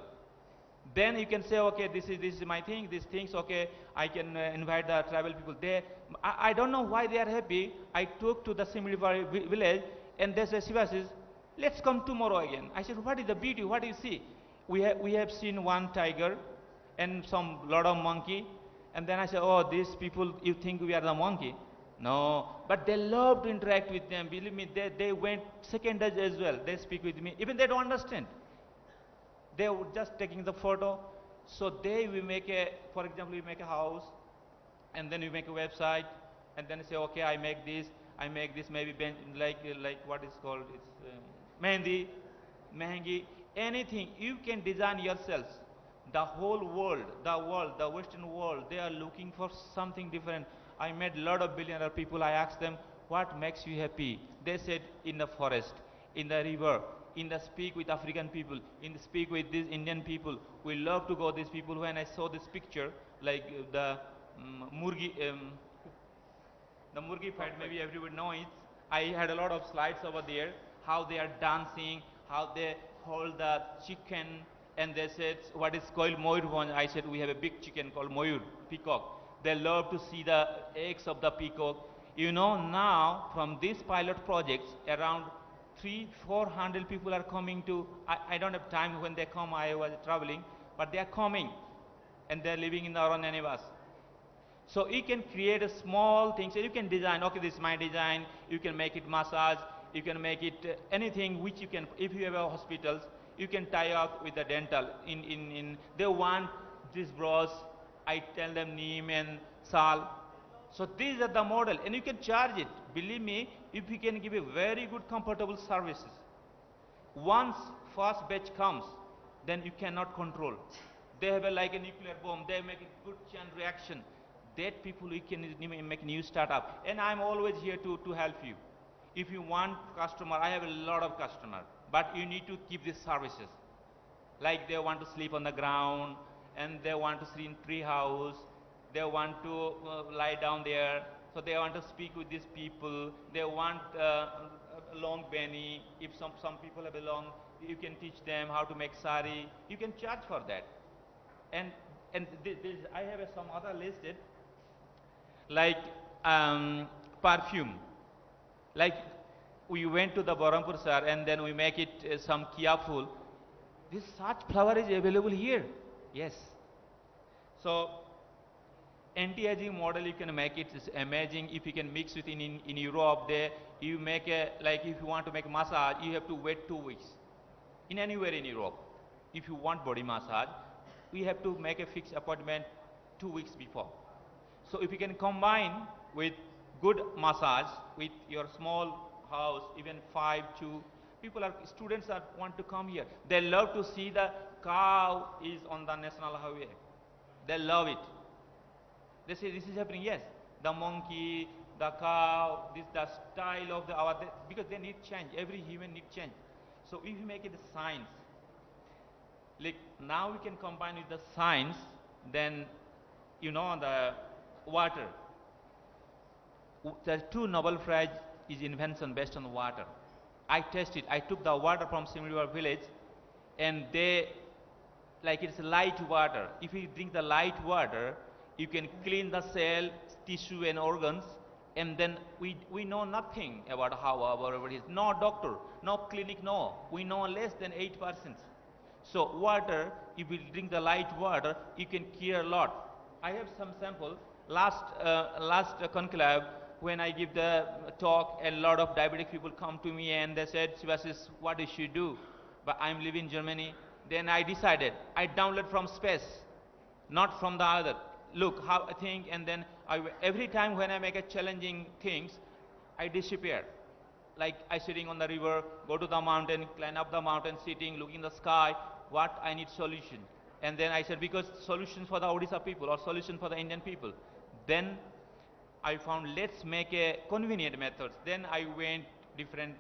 Then you can say, okay, this is my thing, these things, okay, I can invite the travel people there. I don't know why they are happy. I took to the Similipari village, And they said, Sivasis, let's come tomorrow again. I said, what is the beauty? What do you see? We have seen one tiger and some lot of monkey. And then I said, oh, these people, you think we are the monkey? No, but they love to interact with them. Believe me, they went second as well. They speak with me. Even they don't understand. They were just taking the photo. So we make for example, we make a house, and then we make a website, and then say, okay, I make this, maybe like what is called, it's mehendi, anything you can design yourselves. The whole world, the Western world, they are looking for something different. I met a lot of billionaire people. I asked them, what makes you happy? They said, in the forest, in the river, in the speak with African people, in the speak with these Indian people. We love to go these people. When I saw this picture, like the Murgi fight, maybe everybody knows it. I had a lot of slides over there, how they are dancing, how they hold the chicken, and they said, what is called Moyur. I said, we have a big chicken called Moyur, peacock. They love to see the eggs of the peacock. You know, now from these pilot projects, around 300-400 people are coming to, I don't have time when they come, I was traveling, but they are coming, and they are living in the Aranyanivas. So you can create a small thing, so you can design, okay, this is my design, you can make it massage, you can make it anything which you can, if you have a hospitals, you can tie up with the dental. They want this bros, I tell them neem and sal. So these are the model, and you can charge it. Believe me, if you can give a very good, comfortable services, once first batch comes, then you cannot control. They have like a nuclear bomb. They make a good chain reaction. That people, we can make new startup, and I'm always here to help you. If you want customer, I have a lot of customer, but you need to keep these services. Like they want to sleep on the ground, and they want to sleep in tree house, they want to lie down there, so they want to speak with these people, they want a long beni. If some people have a long, you can teach them how to make sari, you can charge for that. And I have some other listed, like perfume. Like we went to the Barampur sir, and then we make it some kia full. This such flower is available here. Yes. So anti-aging model, you can make it. It's amazing. If you can mix it in Europe, there you make a, like if you want to make massage, you have to wait 2 weeks. In anywhere in Europe, if you want body massage, we have to make a fixed appointment 2 weeks before. So if you can combine with good massage with your small house, even 5 to students want to come here. They love to see the cow is on the national highway. They love it. They say this is happening. Yes, the monkey, the cow, the style of because they need change. Every human needs change. So if you make it a science, like now we can combine with the science, then you know the water. There are 2 Nobel Prize is invention based on water. I tested. I took the water from Simriwar village, and they, like it's light water. If you drink the light water, you can clean the cell, tissue and organs, and then we know nothing about how our it is. No doctor, no clinic, no. We know less than 8%. So water, if you drink the light water, you can cure a lot. I have some sample. Last conclave, when I give the talk, a lot of diabetic people come to me and they said, Sivasis, what did she do? But I'm living in Germany. Then I decided, I download from space, not from the other. Look how I think, and then every time when I make a challenging things, I disappear. Like I sitting on the river, go to the mountain, climb up the mountain, sitting, looking the sky, what I need solution. And then I said, because solutions for the Odisha people or solution for the Indian people. Then I found, let's make a convenient methods. Then I went different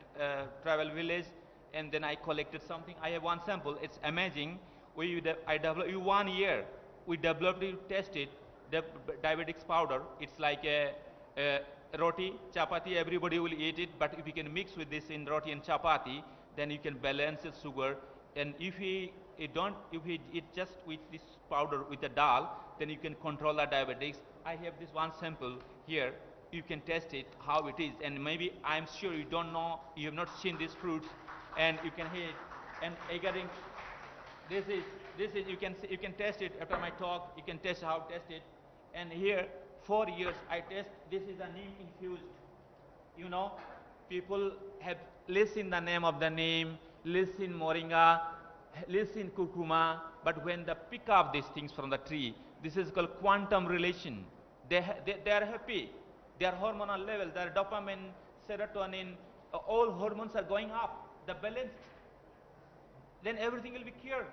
travel village, and then I collected something. I have one sample. It's amazing. I developed 1 year. We developed it, tested the diabetics powder. It's like a roti, chapati. Everybody will eat it, but if you can mix with this in roti and chapati, then you can balance the sugar. And if you eat just with this powder with the dal, then you can control the diabetics. I have this one sample here. you can test it, how it is. And maybe I'm sure you don't know, you have not seen these fruits, and you can hear it. And again, this is you can test it after my talk. You can test how to test it. And here, 4 years I test. This is a neem infused. You know, people have listened the name of the neem, listen moringa, listen kurkuma, but when they pick up these things from the tree, this is called quantum relation. They are happy. Their hormonal level, their dopamine, serotonin, all hormones are going up. The balance, then everything will be cured.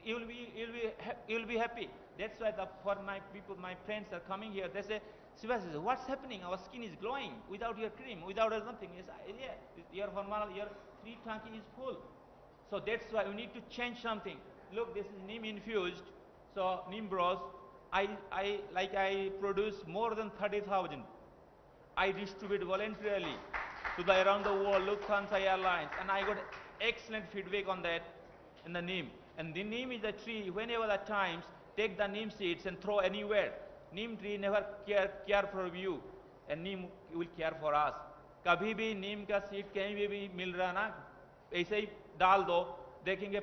You'll be happy. That's why for my people, my friends are coming here. They say, Shiva, what's happening? Our skin is glowing without your cream, without nothing. Yes, yeah, your hormonal, your free tanki is full. So that's why we need to change something. Look, this is neem infused. So neem bros, I produce more than 30,000. I distribute voluntarily to the around the world, Lufthansa Airlines, and I got excellent feedback on that in the neem. And the neem is a tree. Whenever the times, take the neem seeds and throw anywhere. Neem tree never care for you, and neem will care for us. कभी भी नीम का seed कहीं भी मिल रहा ना, ऐसे ही डाल दो, देखेंगे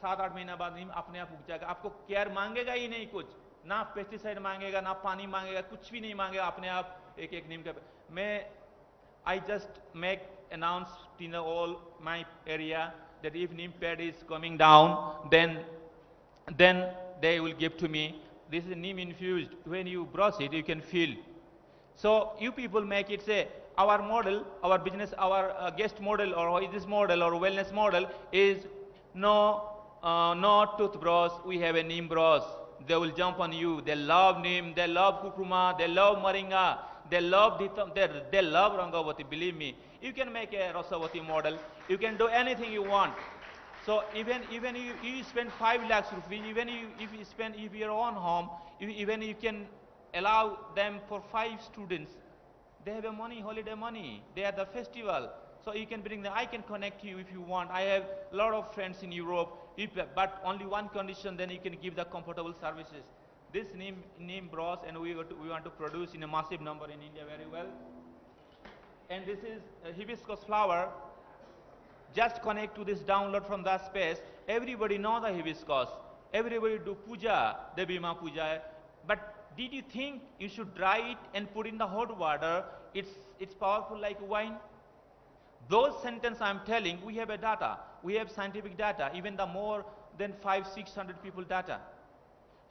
7-8 महीना बाद नीम अपने आप उग जाएगा. आपको केयर मांगेगा ही नहीं कुछ, ना पेस्टिसाइड मांगेगा, ना पानी मांगेगा, कुछ भी नहीं मांगेगा, अपने आप एक नीम का. मैं I just make announce in all my area that if neem pad is coming down, then they will give to me. This is neem infused. When you brush it, you can feel. So you people make it say, our model, our business, our guest model, or this model, or wellness model is no toothbrush. We have a neem brush. They will jump on you. They love neem. They love kurkuma. They love moringa. They love they love Rangavati. Believe me, you can make a Rasavati model. You can do anything you want. So even you spend 5 lakhs rupees, if your own home, even you can allow them for 5 students. They have a money, holiday money. They are the festival. So you can bring them. I can connect you if you want. I have a lot of friends in Europe, but only one condition, then you can give the comfortable services. This neem bros, and we want to produce in a massive number in India very well. And this is a hibiscus flower. Just connect to this download from that space. Everybody know the hibiscus. Everybody do puja, Devi Ma puja. But did you think you should dry it and put in the hot water? It's powerful like wine. Those sentences I'm telling, we have a data. We have scientific data, even the more than 500-600 people data.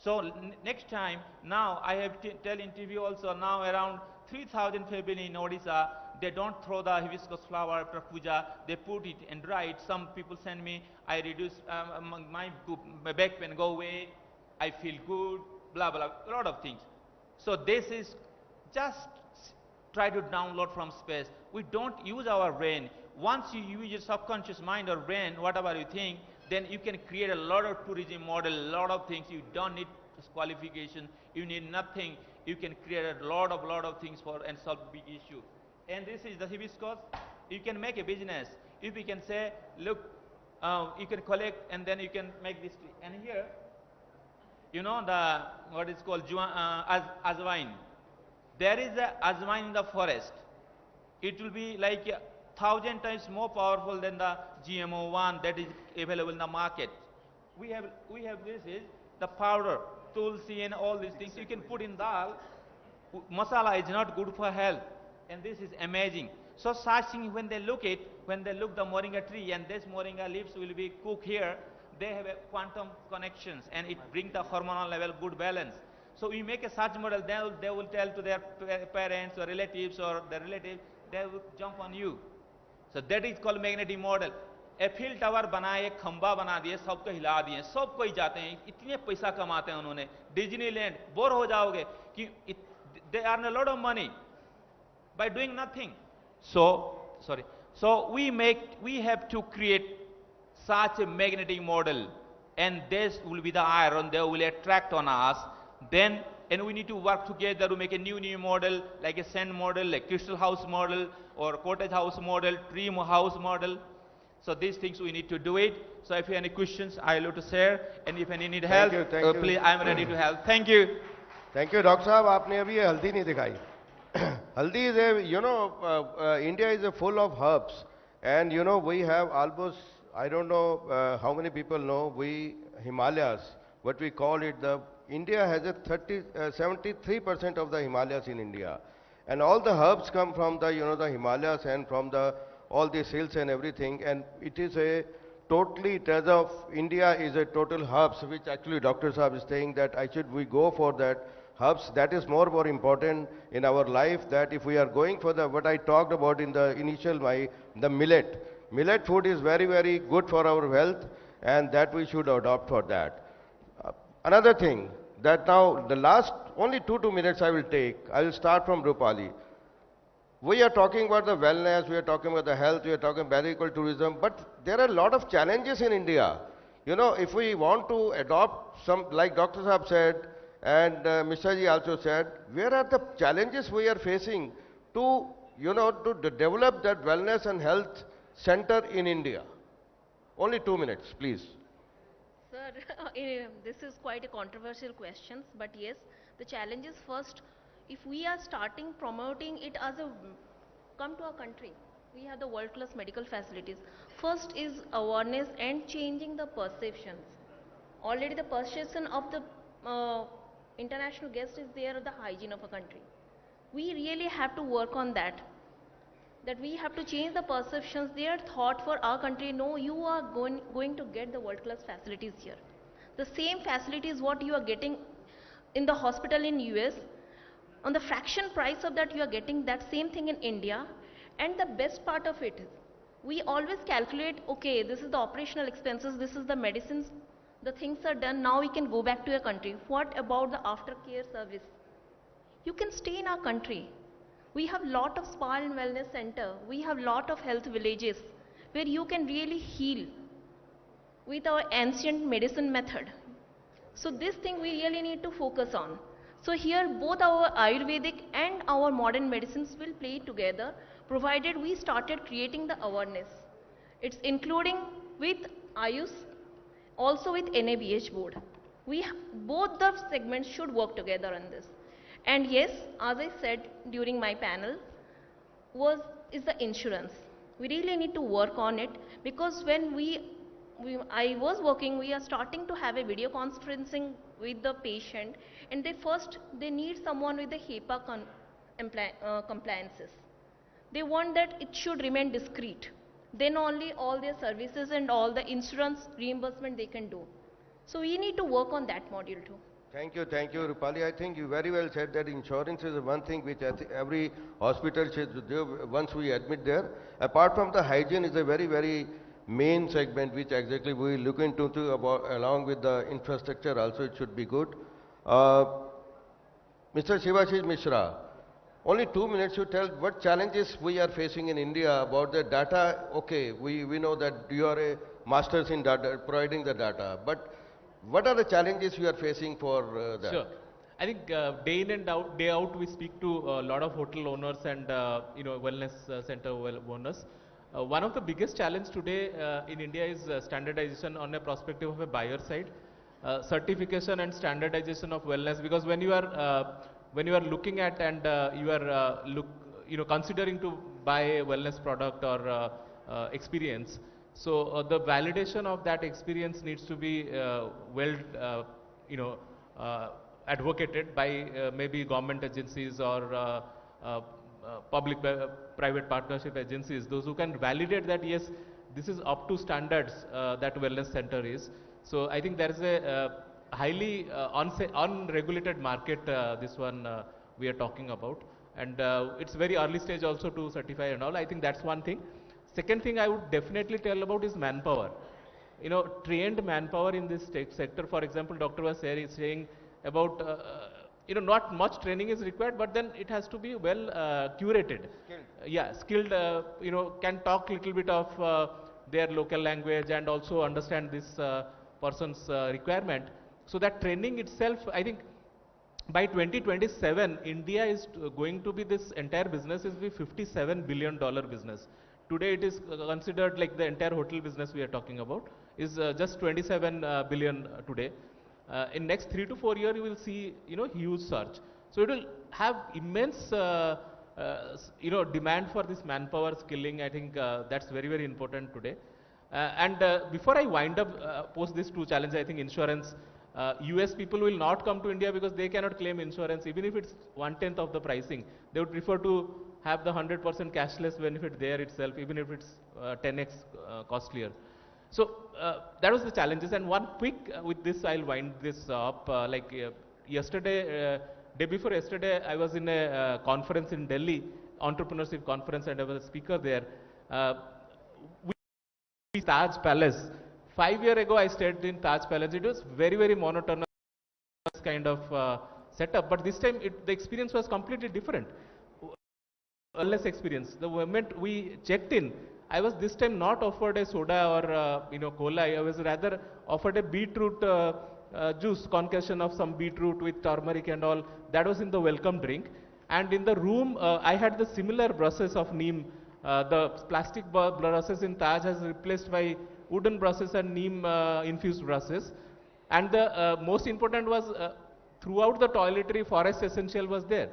So next time, now I have tell interview also, now around 3,000 people in Odisha, they don't throw the hibiscus flower after puja, they put it and dry it. Some people send me, I reduce my back pain go away, I feel good, blah, blah, a lot of things. So this is just try to download from space. We don't use our brain. Once you use your subconscious mind or brain, whatever you think, then you can create a lot of tourism model, a lot of things. You don't need qualification. You need nothing. You can create a lot of things for and solve big issue. And this is the hibiscus. You can make a business. If you can say, look, you can collect and then you can make this. And here, you know what is called azwain. There is a azwain in the forest. It will be like 1,000 times more powerful than the GMO one that is available in the market. We have this is the powder, tulsi and all these things you can put in dal. Masala is not good for health, and this is amazing. So such thing when they look the moringa tree, and this moringa leaves will be cooked here, they have a quantum connections, and it brings the hormonal level good balance. So we make a such model, they will tell to their parents or relatives or their relatives, they will jump on you. So that is called magnetic model. Eiffel tower बनाए, खंबा बना दिए, सबको हिला दिए, सब कोई जाते हैं, इतने पैसा कमाते हैं उन्होंने. डिज्नीलैंड बोर हो जाओगे कि they earn a lot of money by doing nothing. So we have to create such a magnetic model, and this will be the iron they will attract on us. Then and we need to work together to make a new model, like a sand model, like crystal house model, or cottage house model, tree house model. So these things we need to do it. So if you have any questions, I love to share. And if any need help, Thank you. please, I am ready to help. Thank you. Thank you, Dr. साहब. आपने अभी ये हल्दी नहीं दिखाई. Haldi is a, India is a full of herbs. And, we have almost, I don't know how many people know, Himalayas, what we call it, India has a 73% of the Himalayas in India. And all the herbs come from the, the Himalayas and from all these hills and everything. And it is a totally, as of India is a total herbs, which actually Dr. Saab is saying that we go for that herbs. That is more important in our life, that if we are going for what I talked about in the initial, the millet. Millet food is very, very good for our health, and that we should adopt for that. Another thing, that now the last only 2 minutes I will take, I will start from Rupali. We are talking about the wellness, we are talking about the health, we are talking about medical tourism, but there are a lot of challenges in India. If we want to adopt some, like Dr. Saab said, and Mr. Ji also said, where are the challenges we are facing to, to develop that wellness and health center in India? Only 2 minutes, please. Sir, this is quite a controversial question, but yes, the challenge is first, if we are starting promoting it as a, come to our country, we have the world-class medical facilities. First is awareness and changing the perceptions. Already the perception of the international guest is there of the hygiene of a country. We really have to work on that. That we have to change the perceptions, their thought for our country. No, you are going to get the world-class facilities here. The same facilities what you are getting in the hospital in US, on the fraction price of that you are getting that same thing in India. And the best part of it is, we always calculate, okay, this is the operational expenses, this is the medicines, the things are done, now we can go back to your country. What about the aftercare service? You can stay in our country. We have lot of spa and wellness center. We have lot of health villages where you can really heal with our ancient medicine method. So this thing we really need to focus on. So here both our Ayurvedic and our modern medicines will play together, provided we started creating the awareness. It's including with Ayush, also with NABH board. Both the segments should work together on this. And yes, as I said during my panel, is the insurance. We really need to work on it, because when I was working, we are starting to have a video conferencing with the patient, and they need someone with the HIPAA compliances. They want that it should remain discreet. Then only all their services and all the insurance reimbursement they can do. So we need to work on that module too. Thank you, Rupali. I think you very well said that insurance is one thing which I think every hospital should do once we admit there. Apart from the hygiene is a very, very main segment which exactly we look into along with the infrastructure also it should be good. Mr. Shivashish Mishra, only 2 minutes to tell what challenges we are facing in India about the data. Okay, we know that you are a masters in data, providing the data, but what are the challenges you are facing for that? Sure. I think day in and day out, we speak to a lot of hotel owners and wellness center owners. One of the biggest challenge today in India is standardization on a perspective of a buyer side, certification and standardization of wellness. Because when you are looking at and you are considering to buy a wellness product or experience. So the validation of that experience needs to be advocated by maybe government agencies or public-private partnership agencies, those who can validate that yes, this is up to standards that wellness center is. So I think there is a highly unregulated market, this one we are talking about, and it's very early stage also to certify and all. I think that's one thing. Second thing I would definitely tell about is manpower. Trained manpower in this sector. For example, Dr. was saying about, not much training is required, but then it has to be well curated. Skilled, can talk little bit of their local language and also understand this person's requirement. So that training itself, I think, by 2027, India is going to be, this entire business is be $57 billion business. Today it is considered like the entire hotel business we are talking about is just 27 billion today. In next 3 to 4 years you will see huge surge. So it will have immense demand for this manpower skilling, I think that's very, very important today. Before I wind up, post these two challenges, I think insurance, US people will not come to India because they cannot claim insurance, even if it's 1/10 of the pricing. They would prefer to have the 100% cashless benefit there itself, even if it's 10x costlier. So that was the challenges. And one quick, with this I'll wind this up. Yesterday, day before yesterday, I was in a conference in Delhi, entrepreneurship conference, and I was a speaker there. Taj Palace. 5 years ago, I stayed in Taj Palace. It was very, very monotonous kind of setup, but this time the experience was completely different. Wellness experience. The moment we checked in, I was this time not offered a soda or cola. I was rather offered a beetroot juice, concoction of some beetroot with turmeric and all. That was in the welcome drink. And in the room, I had the similar brushes of neem. The plastic brushes in Taj has replaced by wooden brushes and neem infused brushes. And the most important was throughout the toiletry, forest essential was there.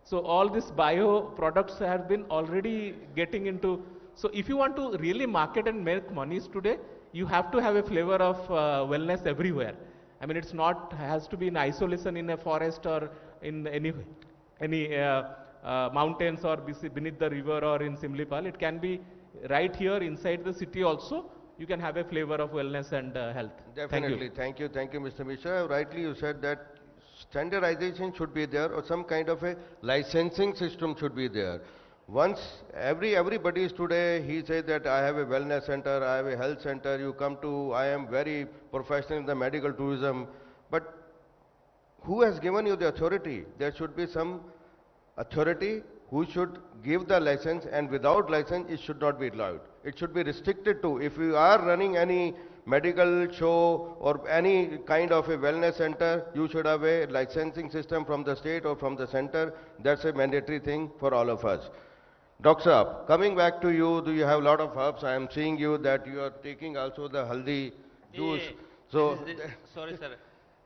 So all these bio products have been already getting into. So if you want to really market and make monies today, you have to have a flavor of wellness everywhere. I mean, it's not has to be in isolation in a forest or in any mountains or beneath the river or in Simlipal. It can be right here inside the city also. You can have a flavor of wellness and health. Definitely. Thank you, Mr. Mishra. Rightly you said that standardization should be there, or some kind of a licensing system should be there. Once everybody is today, he says that I have a wellness center, I have a health center, you come to, I am very professional in the medical tourism, but who has given you the authority? There should be some authority who should give the license, and without license it should not be allowed. It should be restricted to, if you are running any medical show or any kind of a wellness center, you should have a licensing system from the state or from the center. That's a mandatory thing for all of us. Dr. Saab, coming back to you, do you have a lot of herbs? I am seeing you that you are taking also the haldi juice. So, sorry sir,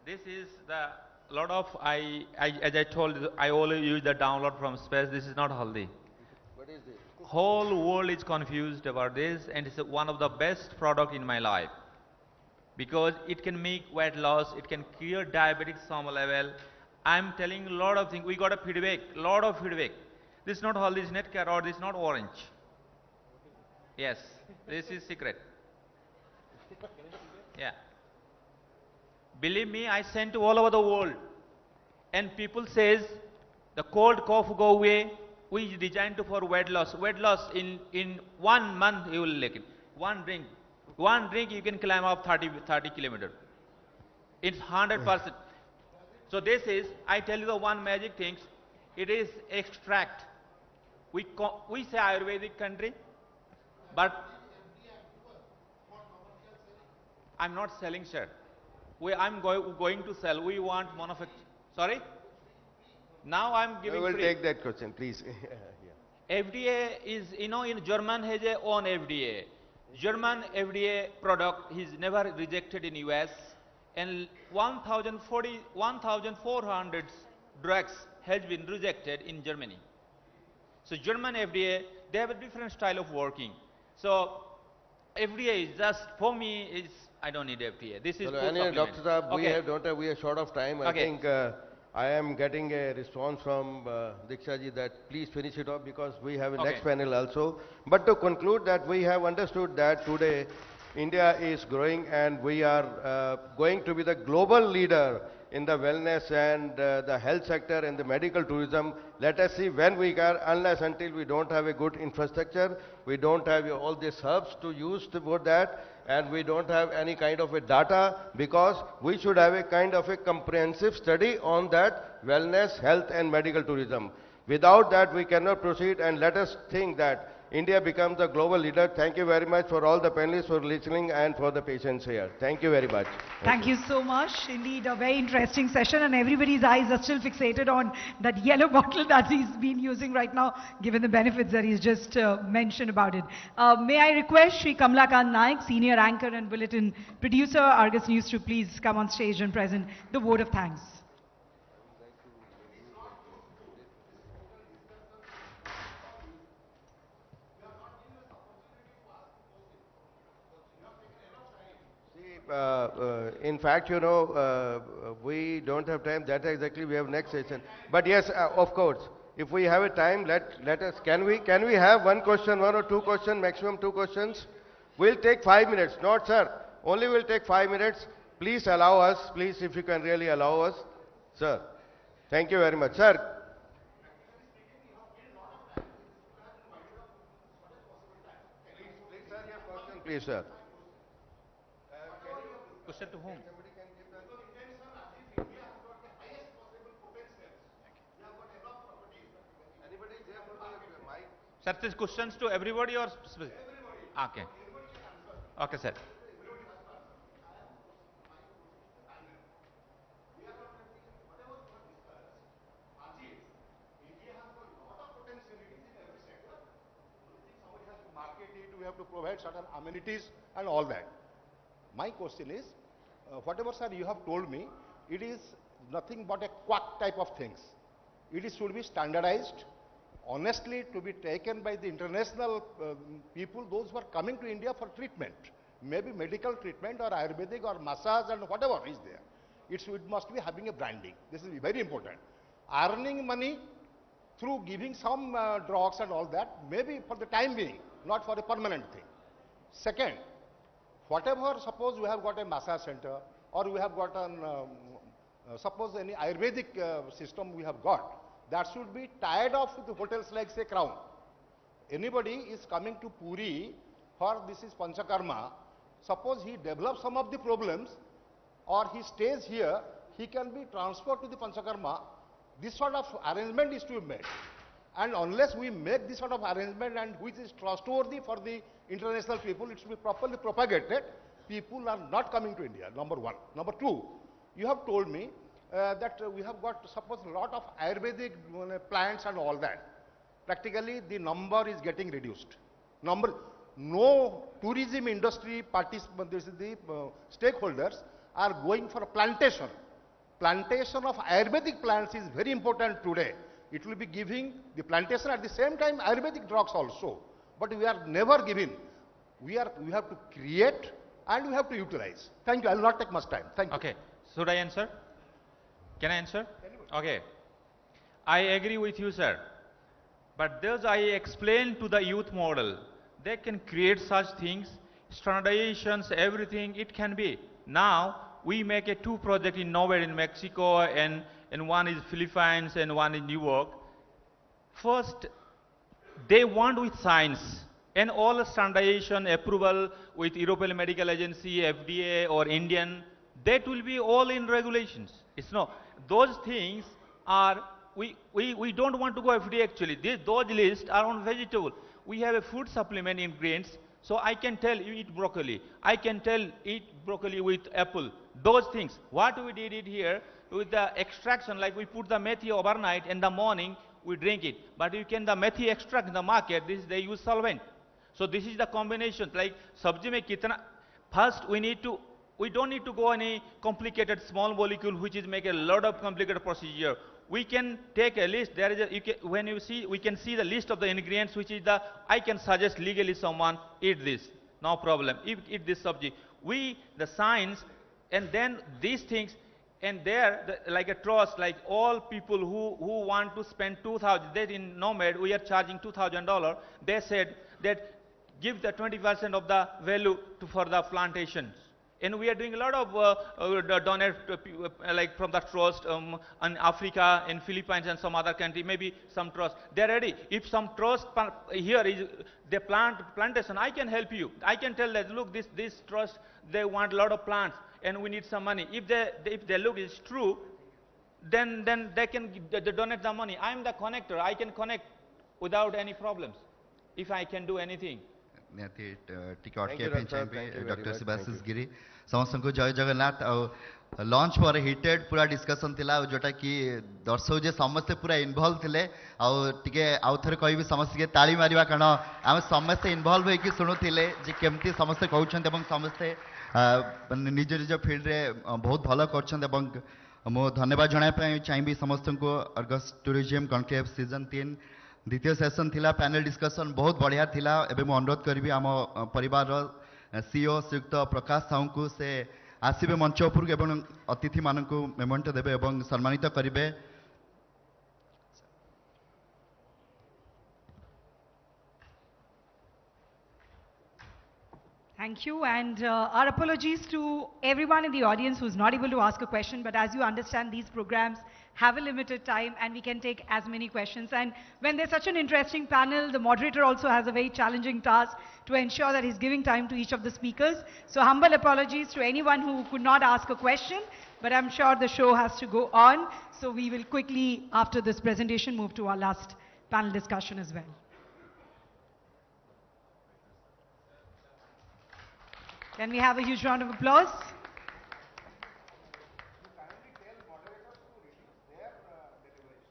this is the lot of, as I told you, I only use the download from space. This is not haldi. what is this? Whole world is confused about this, and it's one of the best product in my life. Because it can make weight loss, it can clear diabetes some level. I'm telling a lot of things. We got a feedback, lot of feedback. This is not haldi, this is not carrot, this is not orange. Yes, this is secret. Yeah. Believe me, I sent to all over the world. And people says, the cold cough go away. We designed for weight loss. Weight loss in 1 month you will like it. One drink you can climb up 30 kilometers. It's 100%. So this is, I tell you the one magic things, it is extract. We say Ayurvedic country, but I'm not selling, sir. I'm going to sell. We want manufacture. Sorry? Now I'm giving I will free. take that question, please. Yeah. FDA is, in German has a own FDA. German FDA product is never rejected in US, and 1,400 drugs has been rejected in Germany. So German FDA, they have a different style of working. So FDA is just, for me, is I don't need FDA. This is Anyway, Dr. Saab, okay. we are short of time. Okay. I think I am getting a response from Diksha ji that please finish it off because we have a next panel also. But to conclude that we have understood that today India is growing and we are going to be the global leader in the wellness and the health sector and the medical tourism. Let us see when we can, unless until we don't have a good infrastructure, we don't have all these hubs to use for that, and we don't have any kind of a data, because we should have a kind of a comprehensive study on that wellness, health and medical tourism. Without that we cannot proceed, and let us think that India becomes the global leader. Thank you very much for all the panelists for listening and for the patience here. Thank you very much. Thank you so much. Indeed, a very interesting session, and everybody's eyes are still fixated on that yellow bottle that he's been using right now, given the benefits that he's just mentioned about it. May I request Shri Kamalakant Naik, Senior Anchor and Bulletin Producer, Argus News, to please come on stage and present the vote of thanks. In fact, you know, we don't have time. That exactly we have next session. But yes, of course, if we have a time, let us. Can we have one question, one or two questions, maximum two questions? We'll take 5 minutes. Not sir. Only will take 5 minutes. Please allow us. Please, if you can really allow us, sir. Thank you very much, sir. Please, sir, your question, please, sir. Question to whom? Sir, these questions to everybody or specific? Okay. Okay, sir. Market it, we have to provide certain amenities and all that. My question is, whatever sir you have told me, it is nothing but a quack type of things. Should be standardized, honestly to be taken by the international people, those who are coming to India for treatment, maybe medical treatment or Ayurvedic or massage and whatever is there. It must be having a branding. This is very important. Earning money through giving some drugs and all that, maybe for the time being, not for a permanent thing. Second, whatever, suppose we have got a massage center or we have got an, suppose any Ayurvedic system we have got, that should be tied off with the hotels like say Crown. Anybody is coming to Puri for this is Panchakarma, suppose he develops some of the problems or he stays here, he can be transferred to the Panchakarma. This sort of arrangement is to be made. And unless we make this sort of arrangement and which is trustworthy for the international people, it should be properly propagated. People are not coming to India, number one. Number two, you have told me that we have got, suppose, a lot of Ayurvedic plants and all that. Practically, the number is getting reduced. No tourism industry participants, the stakeholders are going for a plantation. Plantation of Ayurvedic plants is very important today. It will be giving the plantation at the same time Ayurvedic drugs also. But we are never giving. We have to create and we have to utilize. Thank you. I will not take much time. Thank you. Okay. Should I answer? Can I answer? Okay. I agree with you, sir. But thus I explained to the youth model, they can create such things, standardizations, everything, it can be. Now, we make a two project in nowhere in Mexico and one is Philippines and one in New York. First, they want with science and all standardization approval with European Medical Agency, FDA or Indian, that will be all in regulations. It's no, those things are, we don't want to go FDA actually. Those lists are on vegetable. We have a food supplement ingredients, so I can tell you eat broccoli. I can tell eat broccoli with apple. Those things. What we did it here with the extraction, like we put the methi overnight, in the morning we drink it. But you can the methi extract in the market, they use solvent. So this is the combination. Like sabji mein kitna, first we don't need to go any complicated small molecule which is make a lot of complicated procedure. We can take a list. There is a, when you see, we can see the list of the ingredients which is the, I can suggest legally someone eat this, no problem, eat this sabji. The science, and then these things, and there, like a trust, like all people who want to spend 2,000, they in Nomad, we are charging $2,000, they said that give the 20% of the value for the plantations. And we are doing a lot of donate like from the trust in Africa, in Philippines and some other country, maybe some trust. They're ready. If some trust here is they plantation, I can help you. I can tell that look, this trust, they want a lot of plants and we need some money. If they look is true, then they can donate the money. I'm the connector. I can connect without any problems if I can do anything. Doctor Subhashish Giri समस्त को जय Jagannath launch पर heated पूरा discussion थिला जोटा कि दर्शक जे समस्त पूरा इन्वॉल्व थिले आउ थरे कहबी समस्त के ताली मारिबा कारण आम समस्त इन्वॉल्व होइकी सुनुथिले जे केमती समस्त कहउछन एवं समस्त निज निज फील्ड रे बहुत भलो करछन एवं मो धन्यवाद जणाय पय चाहबी समस्त को अर्गस टूरिज्म कॉन्क्लेव सीजन 3 द्वितीय सेशन थिला पैनल डिस्कशन बहुत बढ़िया थिला एबे मो अनुरोध करबी आम परिवार सीओ श्रीयुक्त प्रकाश साहू को से आसबे मंच उपरକୁ ଏବଂ अतिथि मानकु मेमेंटो देबे ଏବଂ सम्मानित करिवे। Thank you, and our apologies to everyone in the audience who's not able to ask a question, but as you understand, these programs have a limited time and we can take as many questions. And when there's such an interesting panel, the moderator also has a very challenging task to ensure that he's giving time to each of the speakers. So humble apologies to anyone who could not ask a question, but I'm sure the show has to go on. So we will quickly, after this presentation, move to our last panel discussion as well. Can we have a huge round of applause?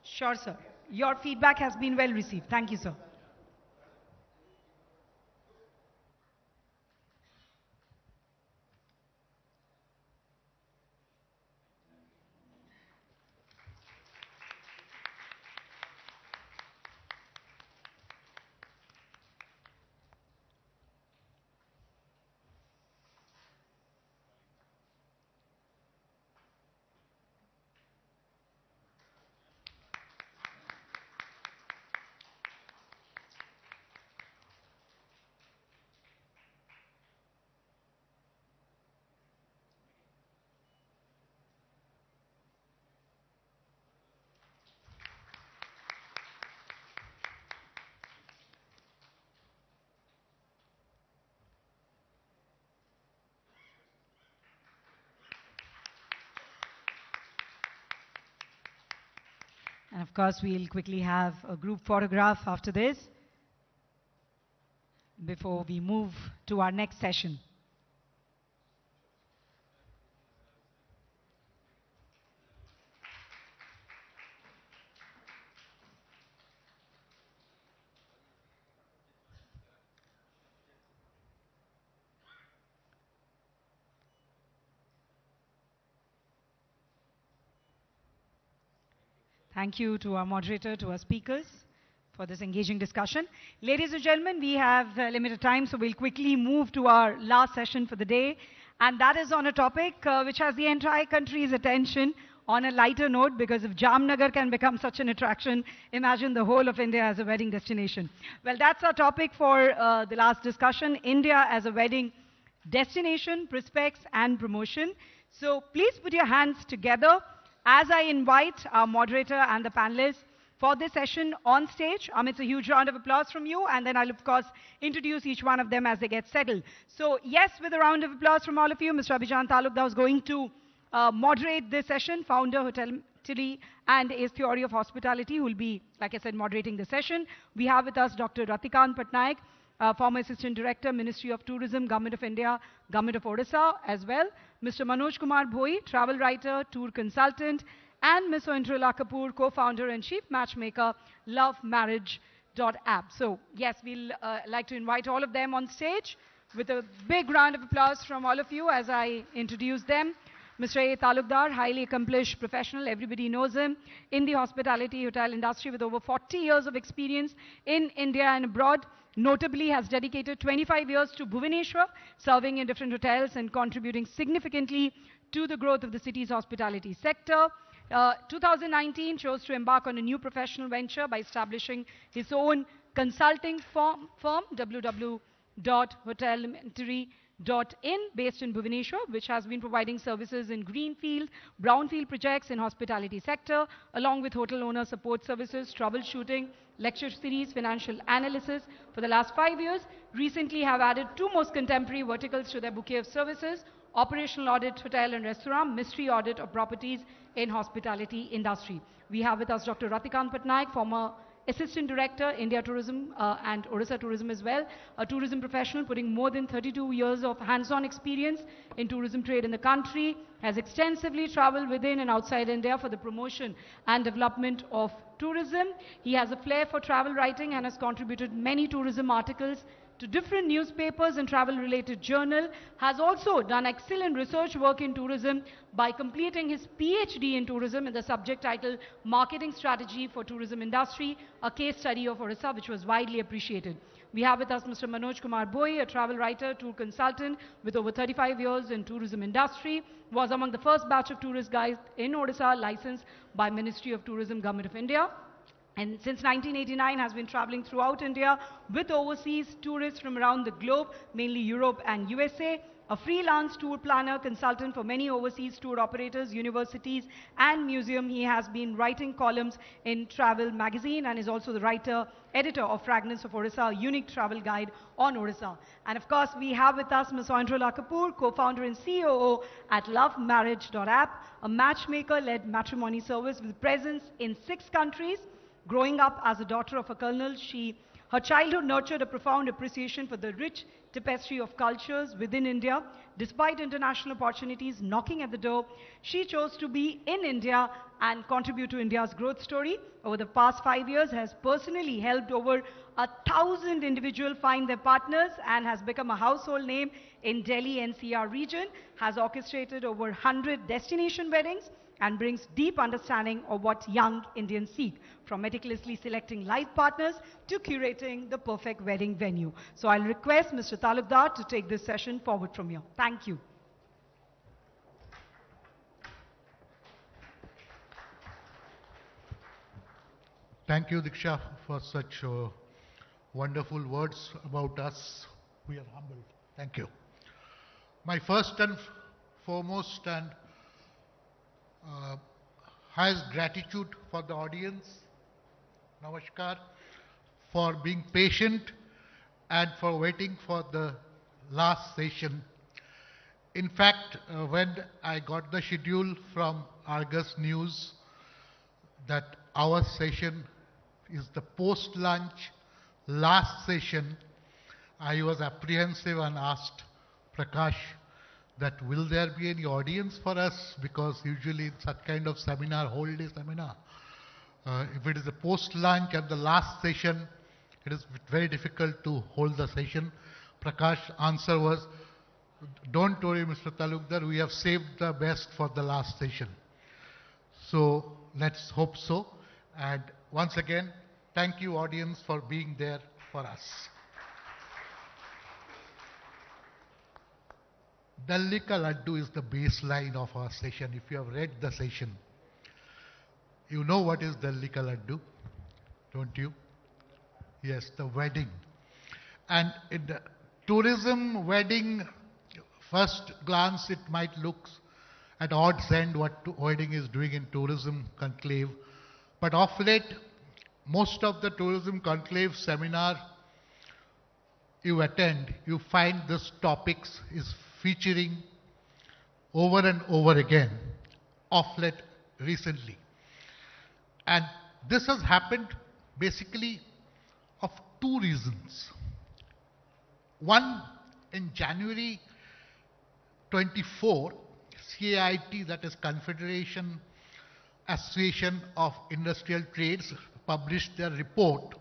Sure, sir. Your feedback has been well received. Thank you, sir. And of course, we'll quickly have a group photograph after this before we move to our next session. Thank you to our moderator, to our speakers for this engaging discussion. Ladies and gentlemen, we have limited time, so we'll quickly move to our last session for the day. And that is on a topic which has the entire country's attention on a lighter note, because if Jamnagar can become such an attraction, imagine the whole of India as a wedding destination. Well, that's our topic for the last discussion, India as a wedding destination, prospects and promotion. So please put your hands together as I invite our moderator and the panelists for this session on stage. It's a huge round of applause from you, and then I'll of course introduce each one of them as they get settled. So yes, with a round of applause from all of you, Mr. Abhijan Talukdar is going to moderate this session, founder Hotel TV and his theory of hospitality, who will be, like I said, moderating the session. We have with us Dr. Dekhein Apna Desh, former Assistant Director, Ministry of Tourism, Government of India, Government of Odisha as well. Mr. Manoj Kumar Bhoi, travel writer, tour consultant, and Ms. Oindrila Kapoor, co-founder and chief matchmaker, lovemarriage.app. So yes, we'll like to invite all of them on stage with a big round of applause from all of you as I introduce them. Mr. A. Talukdar, highly accomplished professional, everybody knows him, in the hospitality hotel industry with over 40 years of experience in India and abroad. Notably has dedicated 25 years to Bhubaneswar, serving in different hotels and contributing significantly to the growth of the city's hospitality sector. 2019 chose to embark on a new professional venture by establishing his own consulting firm, www.hotelinventory.in, based in Bhubaneswar, which has been providing services in greenfield, brownfield projects in hospitality sector, along with hotel owner support services, troubleshooting, lecture series, financial analysis for the last 5 years. Recently have added 2 most contemporary verticals to their bouquet of services: operational audit, hotel and restaurant, mystery audit of properties in hospitality industry. We have with us Dr. Dekhein Apna Desh, former Assistant Director, India Tourism and Odisha Tourism as well, a tourism professional putting more than 32 years of hands-on experience in tourism trade in the country, has extensively traveled within and outside India for the promotion and development of tourism. He has a flair for travel writing and has contributed many tourism articles to different newspapers and travel-related journal, has also done excellent research work in tourism by completing his PhD in tourism in the subject title Marketing Strategy for Tourism Industry, a case study of Odisha, which was widely appreciated. We have with us Mr. Manoj Kumar Boi, a travel writer, tour consultant with over 35 years in tourism industry, was among the first batch of tourist guides in Odisha licensed by Ministry of Tourism, Government of India. And since 1989 has been traveling throughout India with overseas tourists from around the globe, mainly Europe and USA. A freelance tour planner, consultant for many overseas tour operators, universities and museum. He has been writing columns in Travel magazine and is also the writer, editor of Fragments of Odisha, a unique travel guide on Odisha. And of course, we have with us Ms. Oindrola Kapoor, co-founder and COO at lovemarriage.app, a matchmaker-led matrimony service with presence in 6 countries. Growing up as a daughter of a colonel, her childhood nurtured a profound appreciation for the rich tapestry of cultures within India. Despite international opportunities knocking at the door, she chose to be in India and contribute to India's growth story. Over the past 5 years, has personally helped over 1,000 individuals find their partners and has become a household name in Delhi NCR region, has orchestrated over 100 destination weddings, and brings deep understanding of what young Indians seek, from meticulously selecting life partners to curating the perfect wedding venue. So I'll request Mr. Talukdar to take this session forward from here. Thank you. Thank you, Diksha, for such wonderful words about us. We are humbled. Thank you. My first and foremost and highest gratitude for the audience, Namaskar, for being patient and for waiting for the last session. In fact, when I got the schedule from Argus News that our session is the post-lunch last session, I was apprehensive and asked Prakash that will there be any audience for us, because usually in such kind of seminar, whole day seminar, if it is a post-lunch and the last session, it is very difficult to hold the session. Prakash's answer was, don't worry, Mr. Talukdar, we have saved the best for the last session. So let's hope so. And once again, thank you audience for being there for us. Delhi Ka Laddu is the baseline of our session. If you have read the session, you know what is Delhi Ka Laddu, don't you? Yes, the wedding. And in the tourism wedding, first glance it might look at odds end what wedding is doing in tourism conclave. But of late, most of the tourism conclave seminar you attend, you find this topics is featuring over and over again, of late recently. And this has happened basically of 2 reasons. One, in January 24, CAIT, that is Confederation Association of Industrial Trades, published their report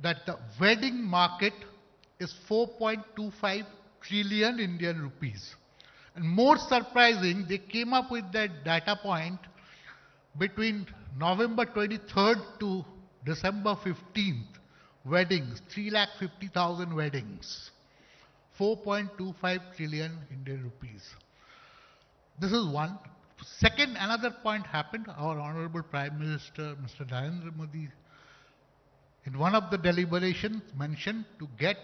that the wedding market is 4.25 trillion Indian rupees. And more surprising, they came up with that data point between November 23rd to December 15th, weddings, 350,000 weddings, 4.25 trillion Indian rupees. This is one. Second, another point happened. Our Honorable Prime Minister, Mr. Narendra Modi, in one of the deliberations mentioned to get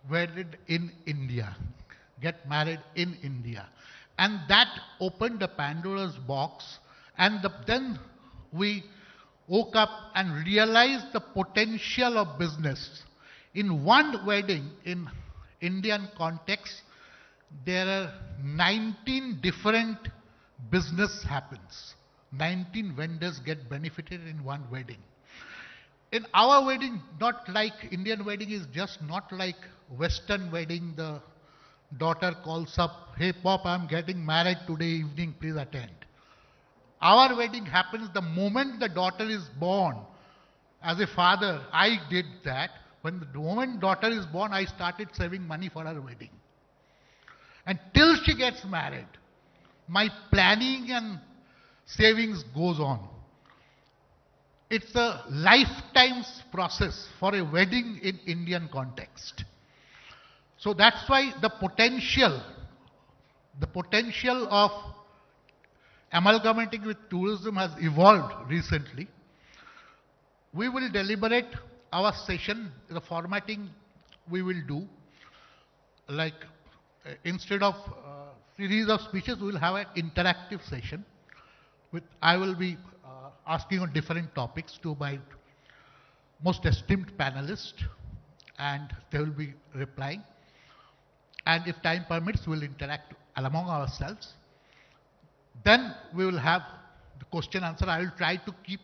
wedded in India, get married in India. And that opened the Pandora's box, and then we woke up and realized the potential of business. In one wedding, in Indian context, there are 19 different business happens. 19 vendors get benefited in one wedding. In our wedding, not like Indian wedding is just not like Western wedding. The daughter calls up, hey Pop, I'm getting married today evening, please attend. Our wedding happens the moment the daughter is born. As a father, I did that. When the moment daughter is born, I started saving money for her wedding. And till she gets married, my planning and savings goes on. it's a lifetime's process for a wedding in Indian context. So that's why the potential of amalgamating with tourism has evolved recently. We will deliberate our session, the formatting we will do, like instead of series of speeches, we will have an interactive session. I will be asking on different topics to my most esteemed panelists, and they will be replying. And if time permits, we will interact among ourselves. Then we will have the question answer. I will try to keep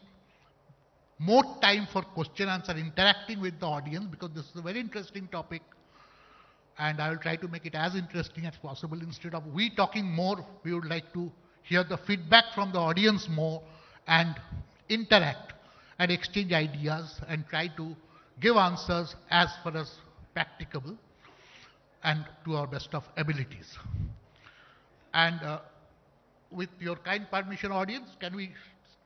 more time for question answer, interacting with the audience, because this is a very interesting topic. And I will try to make it as interesting as possible. Instead of we talking more, we would like to hear the feedback from the audience more and interact and exchange ideas and try to give answers as far as practicable and to our best of abilities. And with your kind permission, audience, can we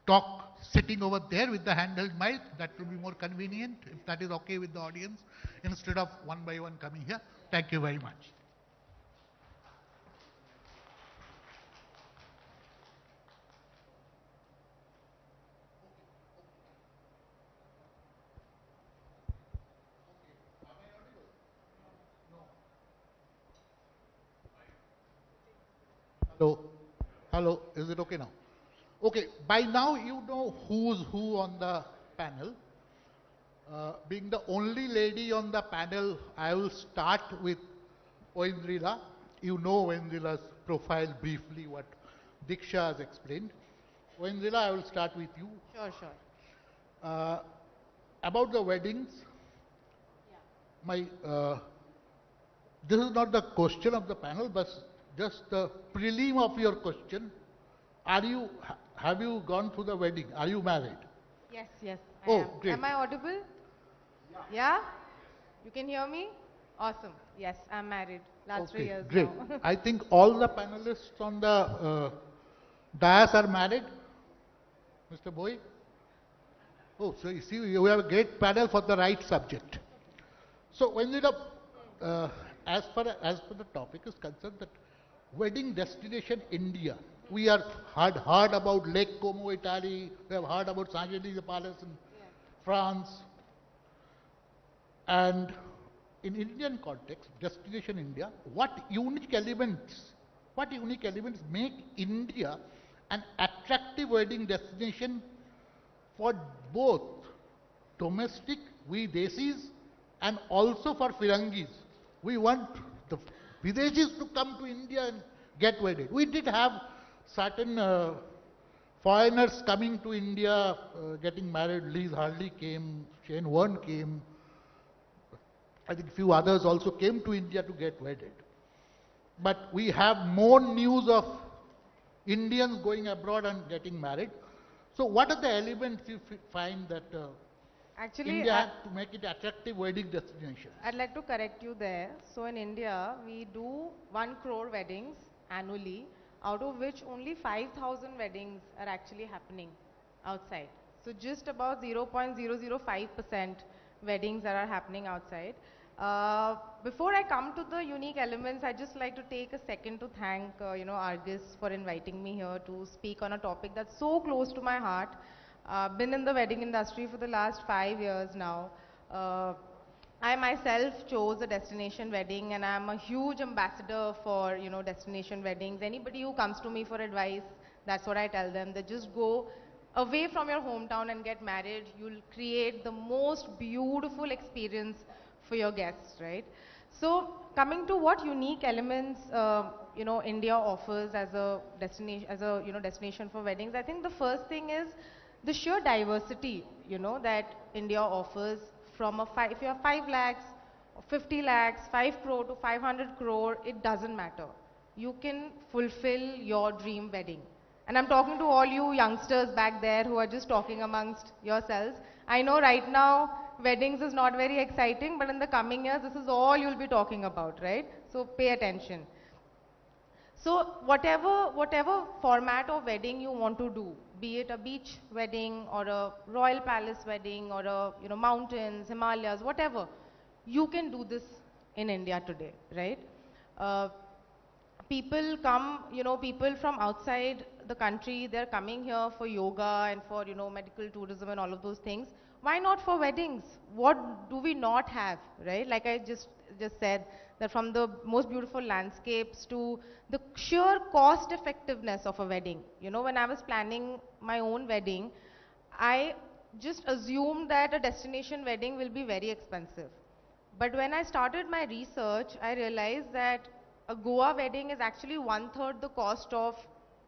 talk sitting over there with the handheld mic? That will be more convenient, if that is okay with the audience, instead of one by one coming here. Thank you very much. Hello. Hello. Is it okay now? Okay. By now you know who's who on the panel. Being the only lady on the panel, I will start with Oindrila. You know Oindrila's profile briefly, what Diksha has explained. Oindrila, I will start with you. Sure, sure. About the weddings, my this is not the question of the panel, but just the prelim of your question. Have you gone through the wedding? Are you married? Yes, yes. Oh, am. great. Am I audible? Yeah? You can hear me? Awesome. Yes, I'm married. Last 3 years great. now. I think all the panelists on the dais are married. Mr. Boy? Oh, so you see, we have a great panel for the right subject. So when it as far as the topic is concerned, that wedding destination India, we have heard about Lake Como, Italy. We have heard about Saint-Élysée Palace in France. And in Indian context, destination India, what unique elements make India an attractive wedding destination for both domestic, we Desis, and also for Firangis? We want the Videshis to come to India and get wedded. We did have certain foreigners coming to India, getting married. Liz Harley came, Shane Warne came. I think a few others also came to India to get wedded. But we have more news of Indians going abroad and getting married. So what are the elements you find that Actually, India has to make it attractive wedding destination? I'd like to correct you there. So in India, we do 1 crore weddings annually, out of which only 5,000 weddings are actually happening outside. So just about 0.005% weddings that are happening outside. Before I come to the unique elements, I'd just like to take a second to thank Argus for inviting me here to speak on a topic that's so close to my heart. Been in the wedding industry for the last 5 years now. I myself chose a destination wedding, and I'm a huge ambassador for destination weddings. Anybody who comes to me for advice, that's what I tell them, that just go away from your hometown and get married. You'll create the most beautiful experience for your guests, right? So coming to what unique elements India offers as a destination for weddings, I think the first thing is the sheer diversity that India offers. From if you have 5 lakhs, 50 lakhs, 5 crore to 500 crore, it doesn't matter. You can fulfill your dream wedding. And I'm talking to all you youngsters back there who are just talking amongst yourselves. I know right now weddings is not very exciting, but in the coming years, this is all you'll be talking about, right? So pay attention. So whatever format of wedding you want to do, be it a beach wedding or a royal palace wedding or a mountains, Himalayas, whatever, you can do this in India today, right? Uh, People come, people from outside the country, they're coming here for yoga and for, medical tourism and all of those things. Why not for weddings? What do we not have, right? Like I just said, that from the most beautiful landscapes to the sheer cost effectiveness of a wedding. When I was planning my own wedding, I just assumed that a destination wedding will be very expensive. But when I started my research, I realized that a Goa wedding is actually 1/3 the cost of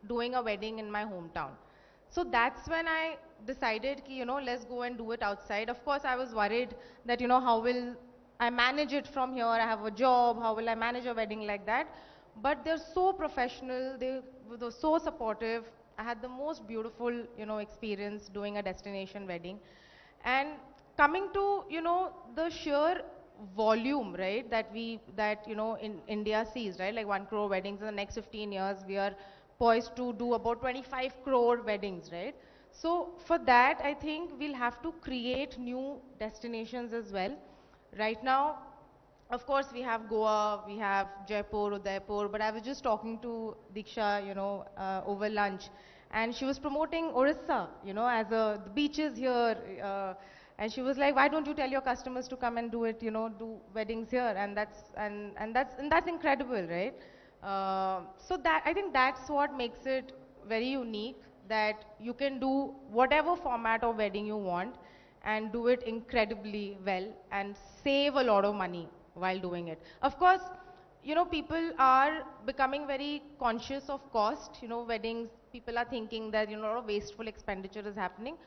doing a wedding in my hometown. So that's when I decided, let's go and do it outside. Of course, I was worried that, how will I manage it from here? I have a job. How will I manage a wedding like that? But they're so professional. They were so supportive. I had the most beautiful, experience doing a destination wedding. And coming to, the sheer volume, right, that in India sees, right, like 1 crore weddings in the next 15 years, we are poised to do about 25 crore weddings, right? So for that, I think we'll have to create new destinations as well. Right now, of course, we have Goa, we have Jaipur, Udaipur, but I was just talking to Diksha, over lunch, and she was promoting Orissa, as the beaches here, and she was like, why don't you tell your customers to come and do it, do weddings here? And that's incredible, right? So that, I think that's what makes it very unique, that you can do whatever format of wedding you want and do it incredibly well and save a lot of money while doing it. Of course, people are becoming very conscious of cost. Weddings, people are thinking that, a lot of wasteful expenditure is happening.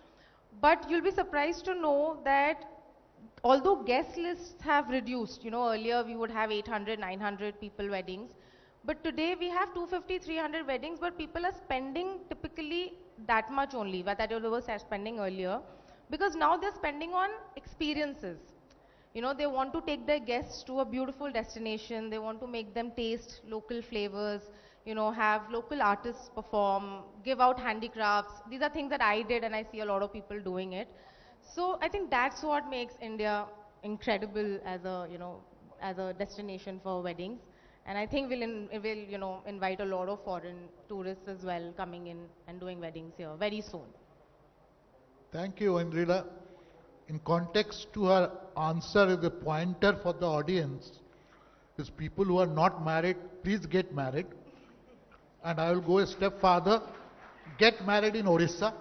But you'll be surprised to know that although guest lists have reduced, earlier we would have 800, 900 people weddings, but today we have 250, 300 weddings, but people are spending typically that much only, that they were spending earlier, because now they're spending on experiences. They want to take their guests to a beautiful destination, they want to make them taste local flavors, have local artists perform, give out handicrafts. These are things that I did and I see a lot of people doing it. So I think that's what makes India incredible as a destination for weddings. And I think we'll invite a lot of foreign tourists as well coming in and doing weddings here very soon. Thank you, Andrila. In context to her answer, the pointer for the audience is people who are not married, please get married. And I will go a step further, get married in Odisha.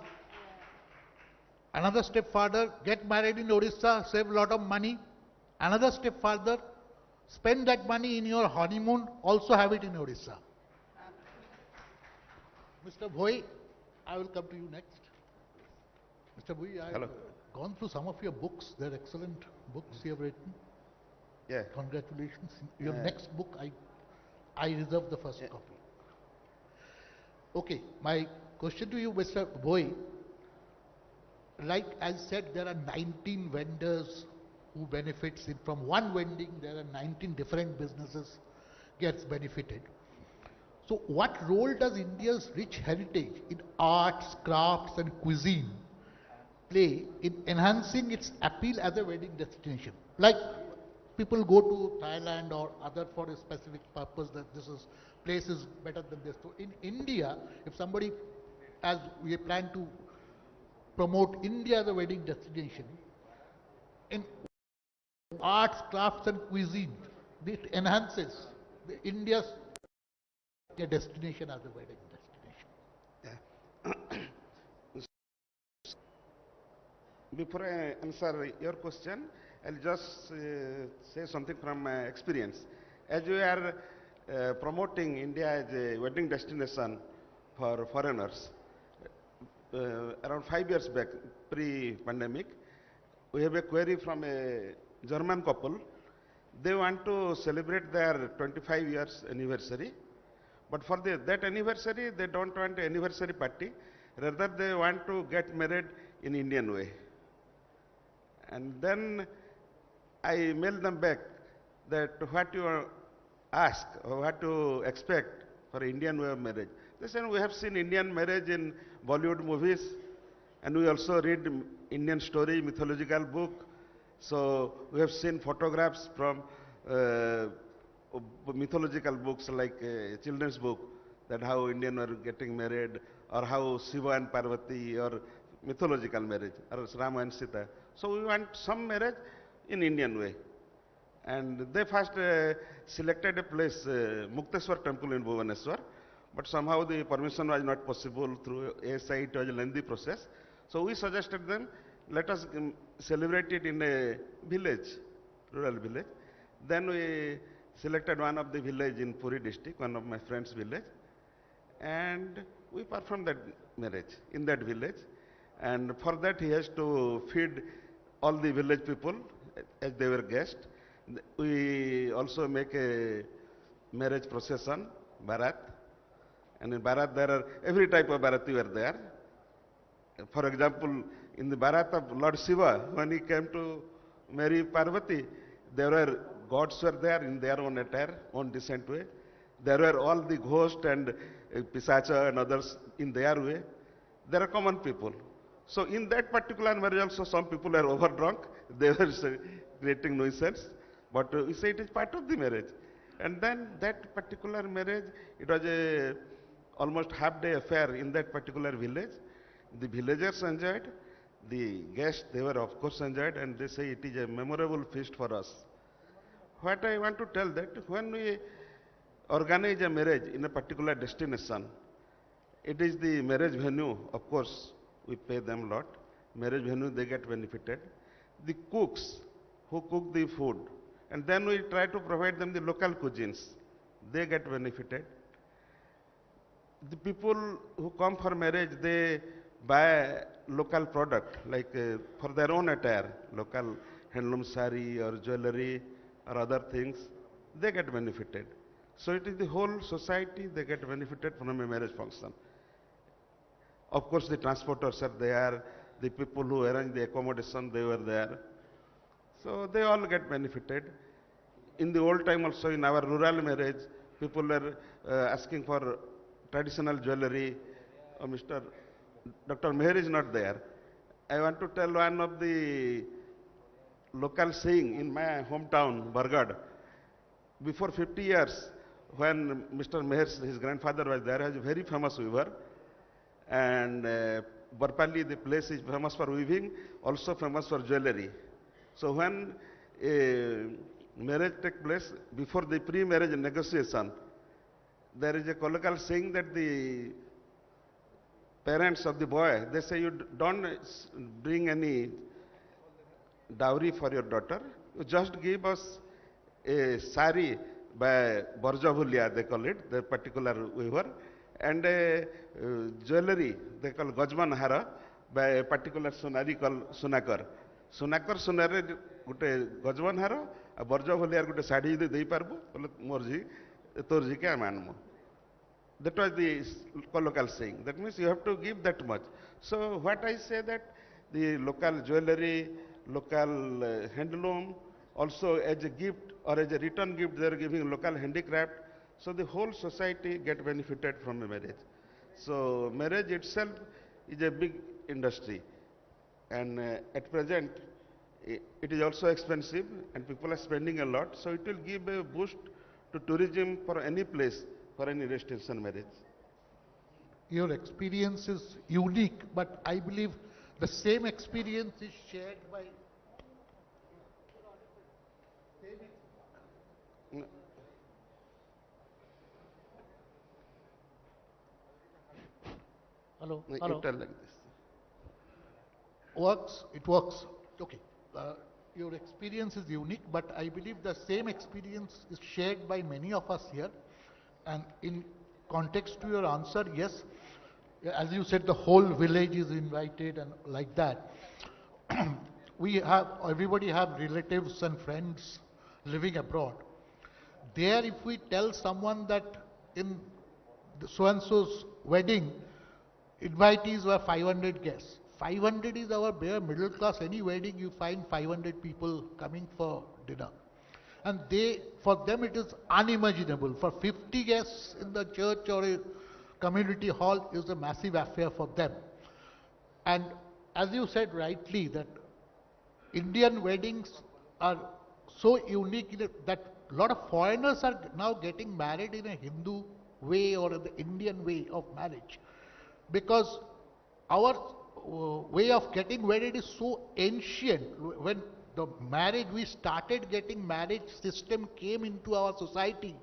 Another step further, get married in Odisha, save a lot of money. Another step further, spend that money in your honeymoon, also have it in Odisha. Mr. Bhoi, I will come to you next. Mr. Bhoi, I have gone through some of your books. They're excellent books you have written. Yeah. Congratulations. Your next book, I reserve the first copy. Okay, my question to you, Mr. Bhoi, like I said, there are 19 vendors who benefits from one vending. There are 19 different businesses gets benefited. So what role does India's rich heritage in arts, crafts and cuisine play in enhancing its appeal as a wedding destination? Like people go to Thailand or other for a specific purpose, that this place is better than this. So in India, if somebody, as we plan to promote India as a wedding destination, in arts, crafts and cuisine, it enhances India's destination as a wedding destination. Before I answer your question, I'll just say something from my experience. As we are promoting India as a wedding destination for foreigners, around 5 years back, pre-pandemic, we have a query from a German couple. They want to celebrate their 25 years anniversary, but for that anniversary, they don't want an anniversary party. Rather, they want to get married in Indian way. And then I mailed them back that what you ask or what to expect for Indian way of marriage. They said, we have seen Indian marriage in Bollywood movies, and we also read Indian story, mythological book. So we have seen photographs from mythological books like children's book, that how Indian were getting married, or how Shiva and Parvati, or mythological marriage, or Rama and Sita. So we want some marriage in Indian way. And they first selected a place, Mukteswar temple in Bhubaneswar, but somehow the permission was not possible through ASI. It was a lengthy process. So we suggested them, let us celebrate it in a village, rural village. Then we selected one of the village in Puri district, one of my friend's village, and we performed that marriage in that village. And for that he has to feed all the village people as they were guests. We also make a marriage procession, Bharat. And in Bharat there are every type of Bharati were there. For example, in the Bharat of Lord Shiva, when he came to marry Parvati, there were gods were there in their own attire, own decent way. There were all the ghosts and Pisacha and others in their way. There are common people. So in that particular marriage also some people are overdrunk. They were creating nuisance. But we say it is part of the marriage. And then that particular marriage, it was a almost half-day affair in that particular village. The villagers enjoyed, the guests, they were of course enjoyed, and they say it is a memorable feast for us. What I want to tell that when we organize a marriage in a particular destination, it is the marriage venue, of course, we pay them a lot. Marriage venue, they get benefited. The cooks who cook the food, and then we try to provide them the local cuisines, they get benefited. The people who come for marriage, they buy local product, like for their own attire, local handloom sari or jewelry or other things, they get benefited. So it is the whole society, they get benefited from a marriage function. Of course, the transporters are there, the people who arrange the accommodation, they were there. So they all get benefited. In the old time also, in our rural marriage, people are asking for traditional jewelry. Dr. Meher is not there. I want to tell one of the local saying in my hometown, Bargad. Before 50 years, when Mr. Meher, his grandfather was there, he was a very famous weaver. And Barpali, the place is famous for weaving, also famous for jewelry. So when a marriage takes place, before the pre-marriage negotiation, there is a colloquial saying that the parents of the boy, they say, you don't bring any dowry for your daughter, you just give us a sari by Borjabhulia, they call it, the particular weaver, and a jewelry, they call Gajman Hara, by a particular Sunari called Sunakar. Sunakar Sunare gute Gajman Hara, a Borjabhulia gute sadi dei parbo, morji, torji ke amanmo. That was the colloquial saying. That means you have to give that much. So what I say that the local jewelry, local handloom, also as a gift or as a return gift, they are giving local handicraft. So the whole society get benefited from a marriage. So marriage itself is a big industry. And at present, it is also expensive and people are spending a lot. So it will give a boost to tourism for any place, for any destination marriage. Your experience is unique, but I believe the same experience is shared by... Hello, hello. You tell like this. Works, it works. Okay. Your experience is unique, but I believe the same experience is shared by many of us here. And in context to your answer, yes, as you said, the whole village is invited and like that. Everybody have relatives and friends living abroad. There, if we tell someone that in so-and-so's wedding, invitees were 500 guests. 500 is our bare middle class. Any wedding you find 500 people coming for dinner. And for them it is unimaginable. For 50 guests in the church or a community hall is a massive affair for them. And as you said rightly, that Indian weddings are so unique that a lot of foreigners are now getting married in a Hindu way or the Indian way of marriage. Because our way of getting married is so ancient. When the marriage, we started getting marriage system came into our society,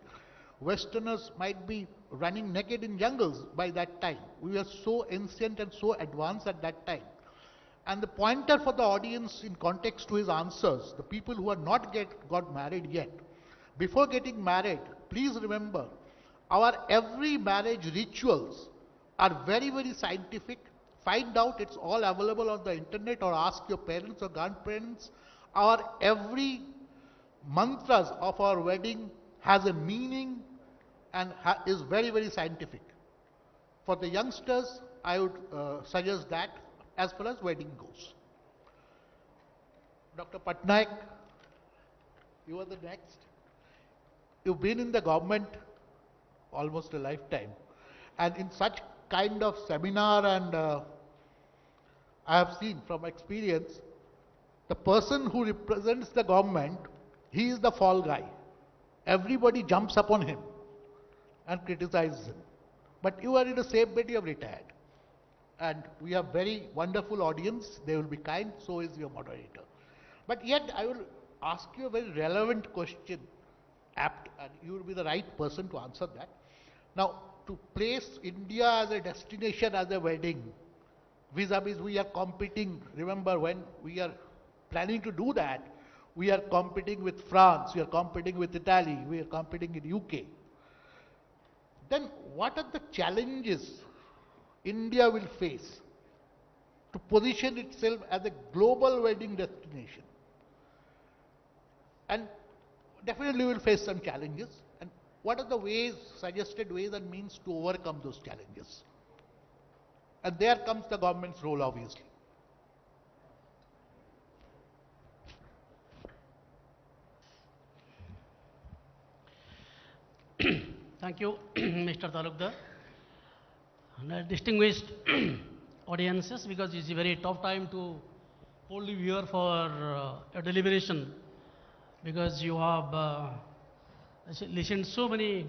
Westerners might be running naked in jungles by that time. We were so ancient and so advanced at that time. And the pointer for the audience in context to his answers, the people who are not got married yet, before getting married, please remember, our every marriage rituals are very, very scientific. Find out, it's all available on the internet, or ask your parents or grandparents. Our every mantras of our wedding has a meaning and is very, very scientific. For the youngsters, I would suggest that as far as wedding goes. Dr. Patnaik, you are the next. You've been in the government almost a lifetime, and in such kind of seminar, and I have seen from experience, the person who represents the government, he is the fall guy. Everybody jumps upon him and criticizes him. But you are in a safe bed, you have retired. And we have very wonderful audience, they will be kind, so is your moderator. But yet I will ask you a very relevant question, apt, and you will be the right person to answer that. Now, to place India as a destination, as a wedding, vis-a-vis we are competing, remember when we are planning to do that, we are competing with France, we are competing with Italy, we are competing in UK. Then what are the challenges India will face to position itself as a global wedding destination? And definitely we will face some challenges. And what are the ways, suggested ways and means to overcome those challenges? And there comes the government's role, obviously. Thank you, Mr. Talukdar. Distinguished audiences, because it's a very tough time to hold you here for a deliberation, because you have listened so many,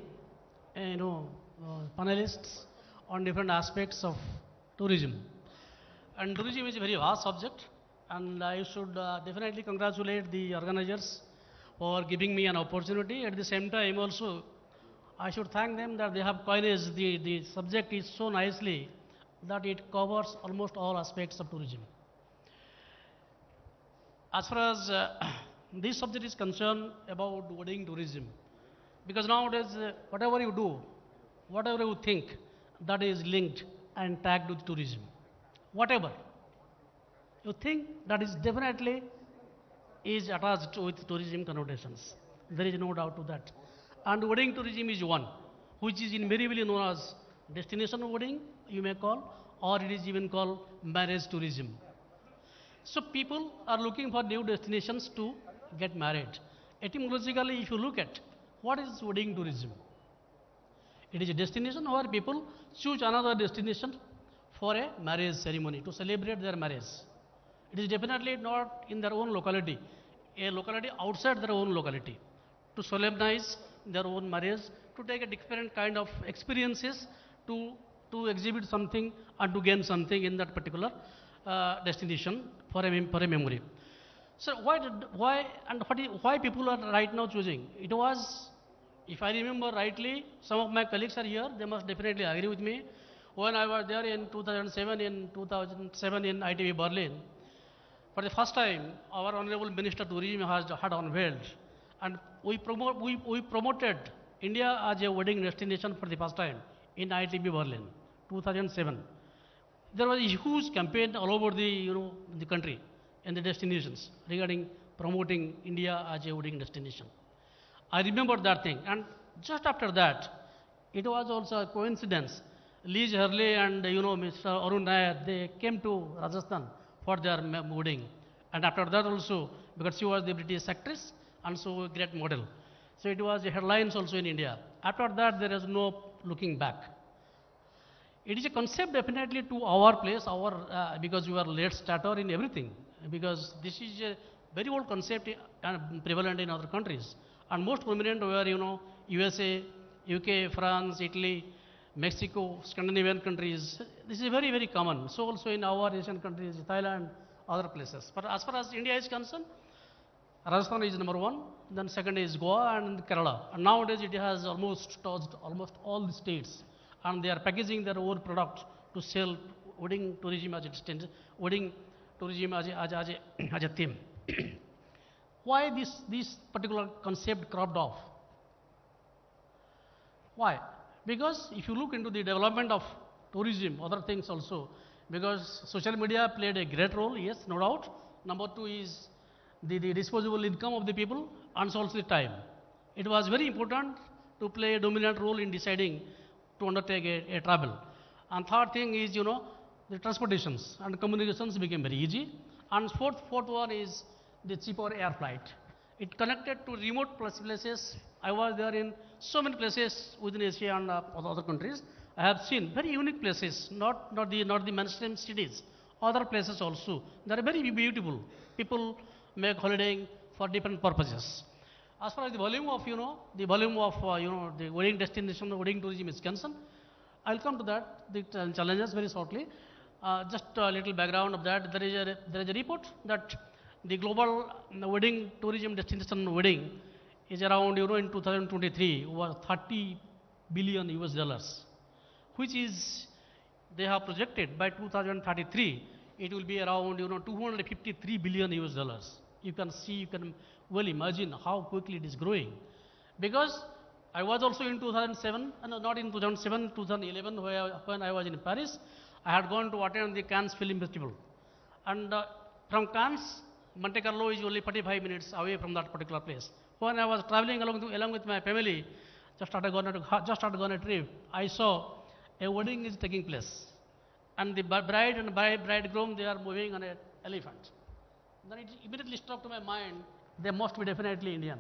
panelists on different aspects of tourism. And tourism is a very vast subject, and I should definitely congratulate the organizers for giving me an opportunity. At the same time also, I should thank them that they have coined the subject is so nicely that it covers almost all aspects of tourism. As far as this subject is concerned about wedding tourism, because nowadays whatever you do, whatever you think, that is linked and tagged with tourism. Whatever you think, that is definitely is attached with tourism connotations. There is no doubt to that. And wedding tourism is one, which is invariably known as destination wedding, you may call, or it is even called marriage tourism. So people are looking for new destinations to get married. Etymologically, if you look at what is wedding tourism, it is a destination where people choose another destination for a marriage ceremony, to celebrate their marriage. It is definitely not in their own locality, a locality outside their own locality, to solemnize their own marriage, to take a different kind of experiences, to exhibit something and to gain something in that particular destination for a memory. So why people are right now choosing? It was, if I remember rightly, some of my colleagues are here, they must definitely agree with me. When I was there in 2007 in ITV Berlin, for the first time, our Honorable Minister Tourism had unveiled, and we promoted India as a wedding destination for the first time in ITV Berlin, 2007. There was a huge campaign all over the country and the destinations regarding promoting India as a wedding destination. I remember that thing, and just after that, it was also a coincidence. Liz Hurley and Mr. Arun Nair, they came to Rajasthan for their wedding, and after that also, because she was the British actress, and so a great model. So it was headlines also in India. After that, there is no looking back. It is a concept definitely to our place, because we are late starter in everything. Because this is a very old concept and prevalent in other countries. And most prominent were, USA, UK, France, Italy, Mexico, Scandinavian countries. This is very, very common. So also in our Asian countries, Thailand, other places. But as far as India is concerned, Rajasthan is number one, then second is Goa and Kerala. And nowadays it has almost touched almost all the states. And they are packaging their own product to sell wedding tourism as a wedding tourism as a theme. Why this particular concept cropped off? Why? Because if you look into the development of tourism, other things also, because social media played a great role, yes, no doubt. Number two is the disposable income of the people, and also the time. It was very important to play a dominant role in deciding to undertake a travel. And third thing is, the transportations and communications became very easy. And fourth one is the cheaper air flight. It connected to remote places. I was there in so many places within Asia and other countries. I have seen very unique places, not the mainstream cities, other places also. They are very beautiful. People make holidaying for different purposes. As far as the volume of, the wedding destination, the wedding tourism is concerned, I'll come to that, the challenges very shortly. Just a little background of that. There is a report that the global wedding tourism destination wedding is around, in 2023 was $30 billion US, which is, they have projected by 2033, it will be around, $253 billion US. You can see, you can well imagine how quickly it is growing. Because I was also in 2007, not in 2007, 2011, when I was in Paris, I had gone to attend the Cannes Film Festival. And from Cannes, Monte Carlo is only 45 minutes away from that particular place. When I was traveling along with my family, just had gone a trip, I saw a wedding is taking place. And the bride and bridegroom, they are moving on an elephant. Then it immediately struck to my mind, they must be definitely Indian.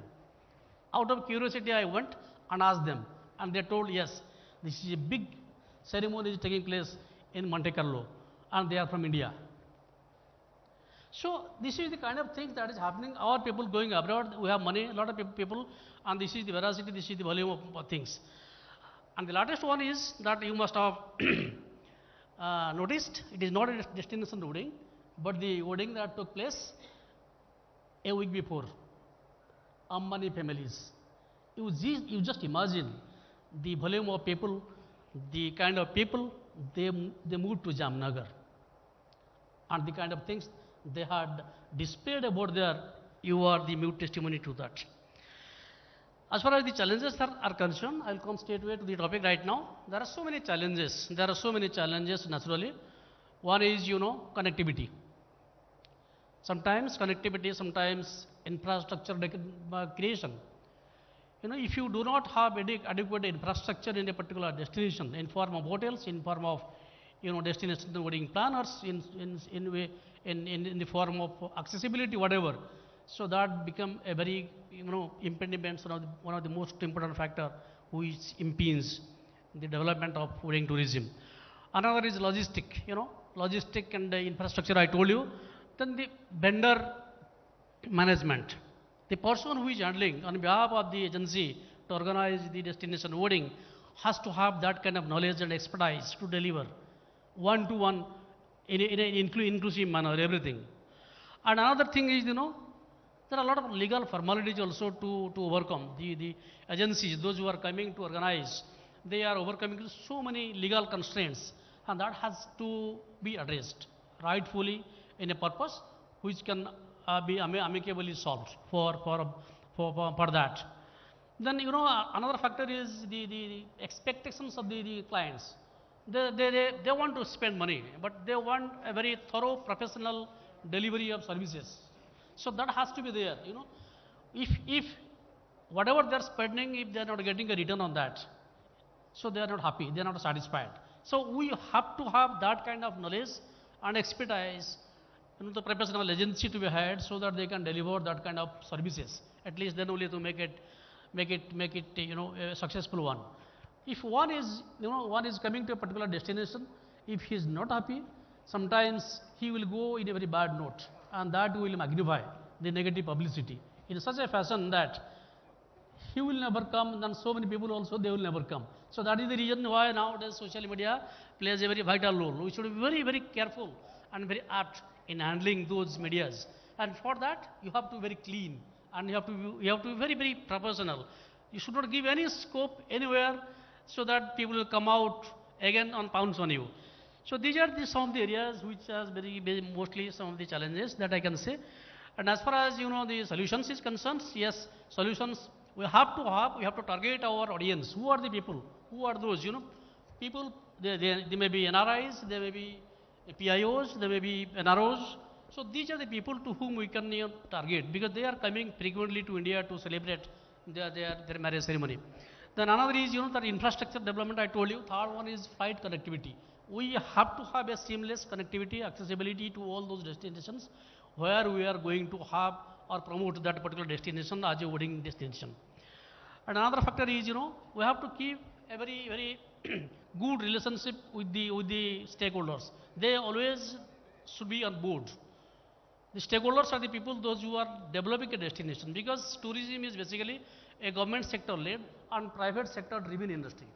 Out of curiosity, I went and asked them. And they told, yes, this is a big ceremony is taking place in Monte Carlo. And they are from India. So this is the kind of thing that is happening. Our people going abroad, we have money, a lot of people, and this is the veracity, this is the volume of things. And the latest one is that you must have noticed, it is not a destination wedding, but the wedding that took place a week before. Ambani families. You just imagine the volume of people, the kind of people, they moved to Jamnagar. And the kind of things they had displayed about there, you are the mute testimony to that. As far as the challenges are concerned, I will come straight away to the topic right now. There are so many challenges. Naturally. One is, connectivity. Sometimes connectivity, sometimes infrastructure creation. If you do not have adequate infrastructure in a particular destination, in form of hotels, in form of, destination wedding planners, in the form of accessibility, whatever. So that become a very, impediment, one of the most important factor which impedes the development of wedding tourism. Another is logistic, logistic and infrastructure I told you. Then the vendor management. The person who is handling on behalf of the agency to organize the destination wedding has to have that kind of knowledge and expertise to deliver one-to-one in an inclusive manner, everything. And another thing is, there are a lot of legal formalities also to overcome. The agencies, those who are coming to organize, they are overcoming so many legal constraints, and that has to be addressed rightfully in a purpose which can be amicably solved for that. Then, another factor is the expectations of the clients. They want to spend money, but they want a very thorough professional delivery of services. So that has to be there, If whatever they're spending, if they're not getting a return on that, so they are not happy, they are not satisfied. So we have to have that kind of knowledge and expertise, the professional agency to be hired so that they can deliver that kind of services At least then only to make it a successful one. If one is coming to a particular destination, if he is not happy, sometimes he will go in a very bad note, and that will magnify the negative publicity in such a fashion that he will never come, then so many people also they will never come. So that is the reason why nowadays social media plays a very vital role. We should be very, very careful and very apt in handling those medias. And for that, you have to be very clean, and you have to be very, very professional. You should not give any scope anywhere so that people will come out again and pounce on you. So these are some of the areas which are very mostly some of the challenges that I can say. And as far as the solutions is concerned, yes, solutions we have to target our audience. Who are the people? Who are those? People, they may be NRIs, they may be PIOs, they may be NROs. So these are the people to whom we can target, because they are coming frequently to India to celebrate their marriage ceremony. Then another is that infrastructure development I told you. Third one is fight connectivity. We have to have a seamless connectivity, accessibility to all those destinations where we are going to have or promote that particular destination as a wedding destination. And another factor is, we have to keep a very, very good relationship with the stakeholders. They always should be on board. The stakeholders are the people, those who are developing a destination, because tourism is basically a government sector led and private sector driven industry.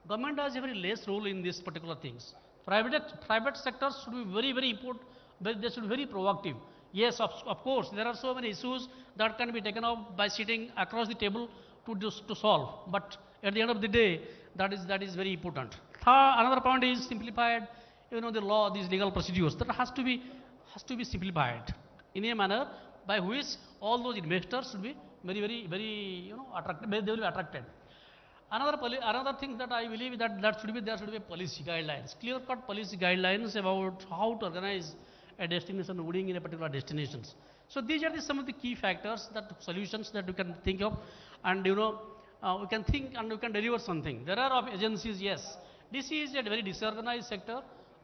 Government has a very less role in these particular things. Private sectors should be very, very important, but they should be very proactive. Yes, of course, there are so many issues that can be taken up by sitting across the table to solve. But at the end of the day, that is very important. Another point is simplified, the law, these legal procedures. That has to be simplified in a manner by which all those investors should be very, very, very, attracted. They will be attracted. Another thing that I believe that there should be policy guidelines, clear-cut policy guidelines about how to organize a destination wedding in a particular destinations. So these are some of the key factors, solutions that we can think of, and we can think and we can deliver something. There are agencies, yes. This is a very disorganized sector.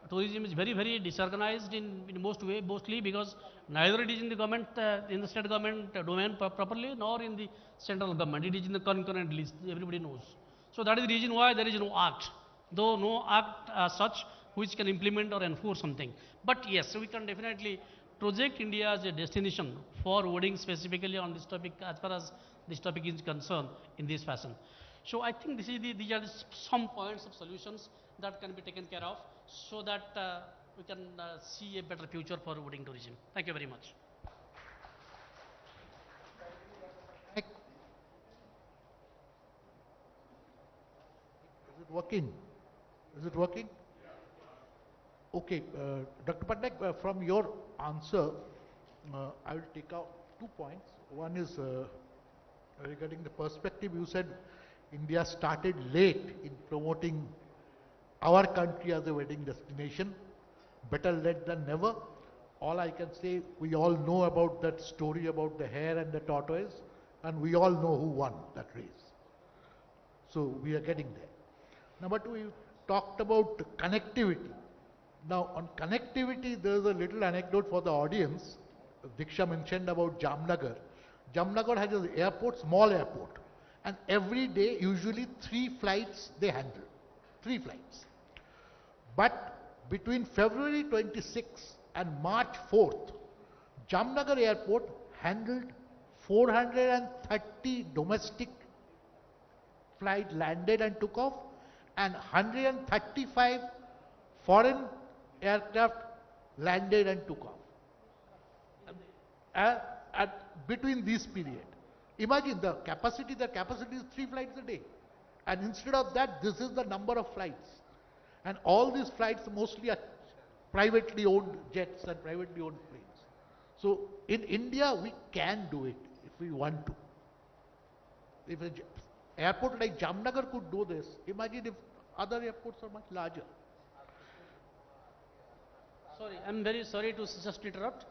Tourism is very, very disorganized in mostly because neither it is in the government, in the state government domain properly, nor in the central government. It is in the concurrent list. Everybody knows. So that is the reason why there is no act, though no act as such which can implement or enforce something. But yes, we can definitely project India as a destination for wedding specifically on this topic, as far as this topic is concerned, in this fashion. So I think these are some points of solutions that can be taken care of, so that we can see a better future for wedding tourism. Thank you very much. Is it working? Is it working? Okay, Dr. Patnaik, from your answer, I will take out 2 points. One is regarding the perspective. You said India started late in promoting our country as a wedding destination. Better late than never. All I can say, we all know about that story about the hare and the tortoise, and we all know who won that race. So we are getting there. Now, but we talked about connectivity. Now, on connectivity, there is a little anecdote for the audience. Diksha mentioned about Jamnagar. Jamnagar has an airport, small airport, and every day, usually 3 flights they handle. 3 flights. But between February 26 and March 4th, Jamnagar airport handled 430 domestic flights landed and took off, and 135 foreign aircraft landed and took off. Between this period, imagine the capacity is 3 flights a day. And instead of that, this is the number of flights. And all these flights mostly are privately owned jets and privately owned planes. So in India, we can do it if we want to. If an airport like Jamnagar could do this, imagine if other airports are much larger. Sorry, I'm very sorry to just interrupt.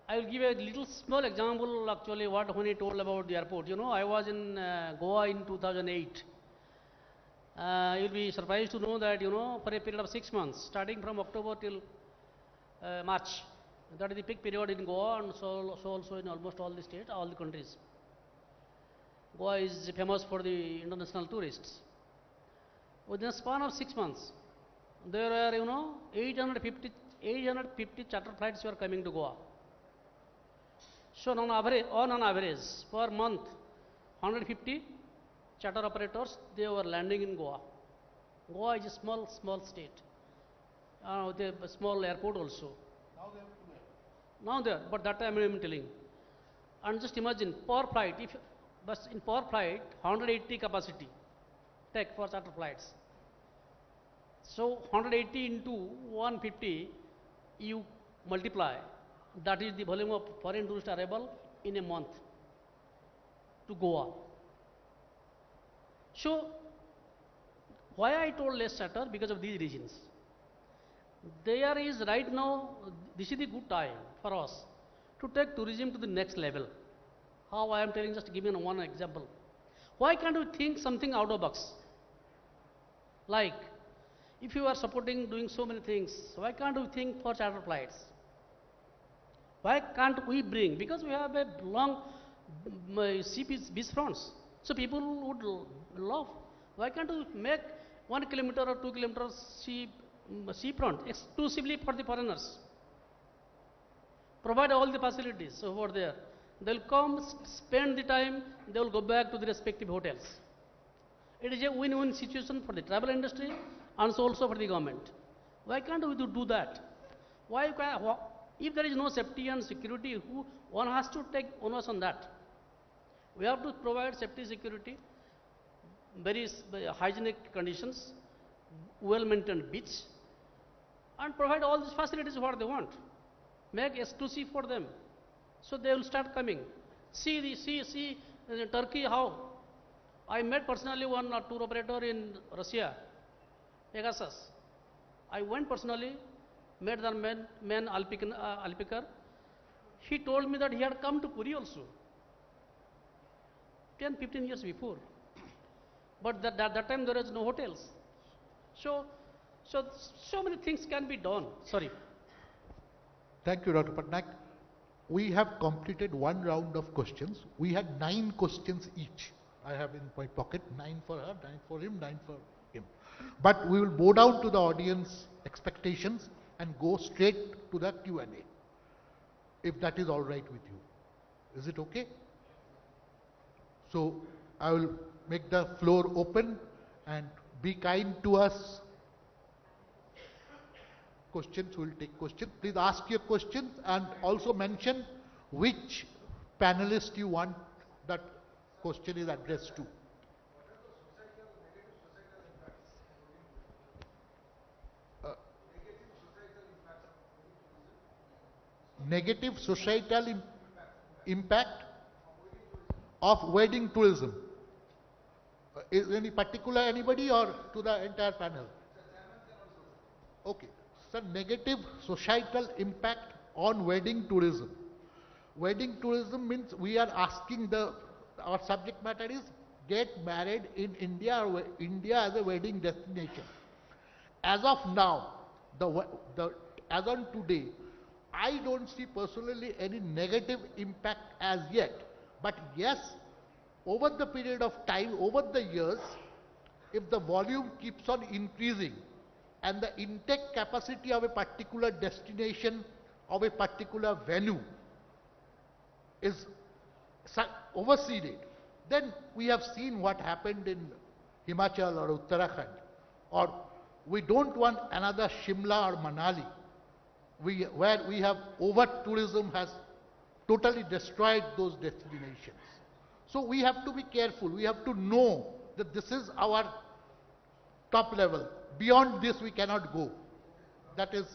I will give a little small example actually when he told about the airport. I was in Goa in 2008. You'll be surprised to know that, for a period of 6 months, starting from October till March, That is the peak period in Goa and so also in almost all the states, all the countries. Goa is famous for the international tourists. Within a span of 6 months, there are 850 charter flights were coming to Goa. So on an average, per month, 150 charter operators, they were landing in Goa. Goa is a small state. With a small airport also. Now there, but that time I am telling. And just imagine, per flight, in per flight, 180 capacity, take for charter flights. So 180 into 150, you multiply, that is the volume of foreign tourist arrival in a month to Goa. So, why I told less charter? Because of these reasons. There is right now, this is the good time for us to take tourism to the next level. How I am telling, just giving one example. Why can't we think something out of box? Like, if you are supporting doing so many things, why can't we think for charter flights? Why can't we bring, because we have a long beach fronts, so people would love. Why can't we make 1 kilometer or 2 kilometers seafront exclusively for the foreigners? Provide all the facilities over there. They'll come, spend the time, they will go back to the respective hotels. It is a win-win situation for the travel industry and also for the government. Why can't we do that? If there is no safety and security, one has to take onus on that. We have to provide safety, security, very hygienic conditions, well-maintained beach, and provide all these facilities what they want. Make exclusive for them, so they will start coming. See Turkey how. I met personally one tour operator in Russia, Pegasus. I went personally, met the man Alpikar. He told me that he had come to Puri also, 10-15 years before. But that time there was no hotels. So many things can be done. Sorry. Thank you, Dr. Patnaik. We have completed one round of questions. We had 9 questions each. I have in my pocket 9 for her, 9 for him, 9 for him. But we will bow down to the audience expectations and go straight to the Q&A, if that is all right with you. Is it okay? So I will make the floor open and be kind to us. Questions, we will take questions. Please ask your questions and also mention which panelist you want that question is addressed to. Negative societal impact of wedding tourism. Is any particular anybody or to the entire panel? Okay. So negative societal impact on wedding tourism. Wedding tourism means we are asking our subject matter is get married in India or India as a wedding destination. As of now, as on today, I don't see personally any negative impact as yet. But yes, over the period of time, over the years, if the volume keeps on increasing and the intake capacity of a particular destination, of a particular venue is overseeded, then we have seen what happened in Himachal or Uttarakhand. Or we don't want another Shimla or Manali, where we have over-tourism has totally destroyed those destinations. So we have to be careful. We have to know that this is our top level. Beyond this we cannot go. That is.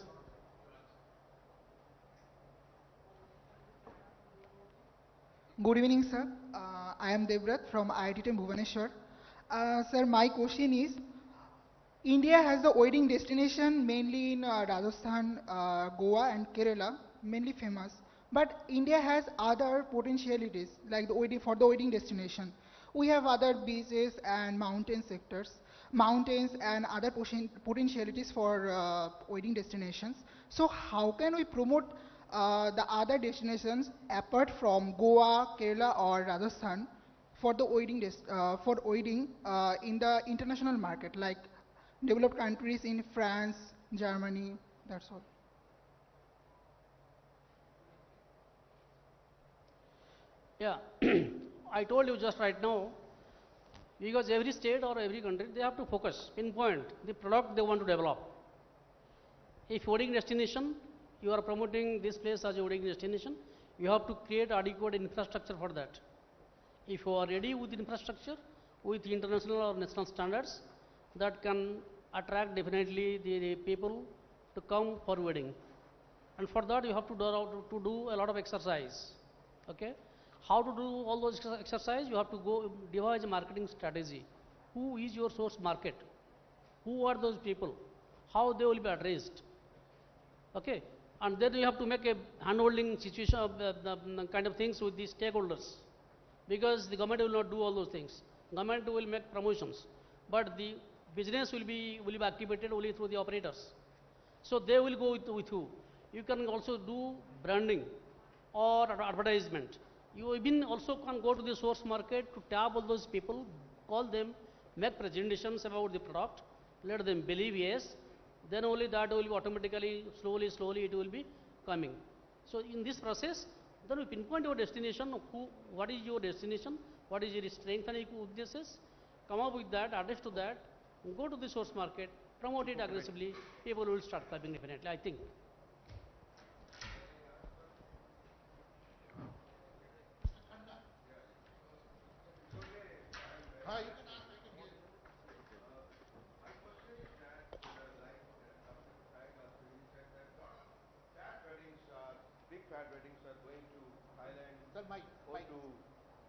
Good evening, sir. I am Devrat from Airtel TV Bhubaneswar. Sir, my question is, India has the wedding destination mainly in Rajasthan, Goa and Kerala, mainly famous. But India has other potentialities like for the wedding destination. We have other beaches and mountain sectors, mountains and other potentialities for wedding destinations. So how can we promote the other destinations apart from Goa, Kerala, or Rajasthan for the wedding in the international market, like developed countries in France, Germany. That's all. Yeah, I told you just right now, because every state or every country, they have to focus, pinpoint the product they want to develop. If wedding destination, you are promoting this place as a wedding destination, you have to create adequate infrastructure for that. If you are ready with infrastructure, with international or national standards, that can attract definitely the people to come for wedding. And for that, you have to do a lot of exercise. Okay? How to do all those exercise? You have to go devise a marketing strategy. Who is your source market? Who are those people? How they will be addressed? Okay, and then you have to make a handholding situation of the kind of things with the stakeholders, because the government will not do all those things. Government will make promotions, but the business will be activated only through the operators. So they will go with you. You can also do branding or advertisement. You even also can go to the source market to tap all those people, call them, make presentations about the product, let them believe yes, then only that will be automatically, slowly it will be coming. So in this process, then we pinpoint your destination, what is your destination, what is your strength and weaknesses, come up with that, address to that, go to the source market, promote it aggressively, people will start coming definitely, I think. Hi.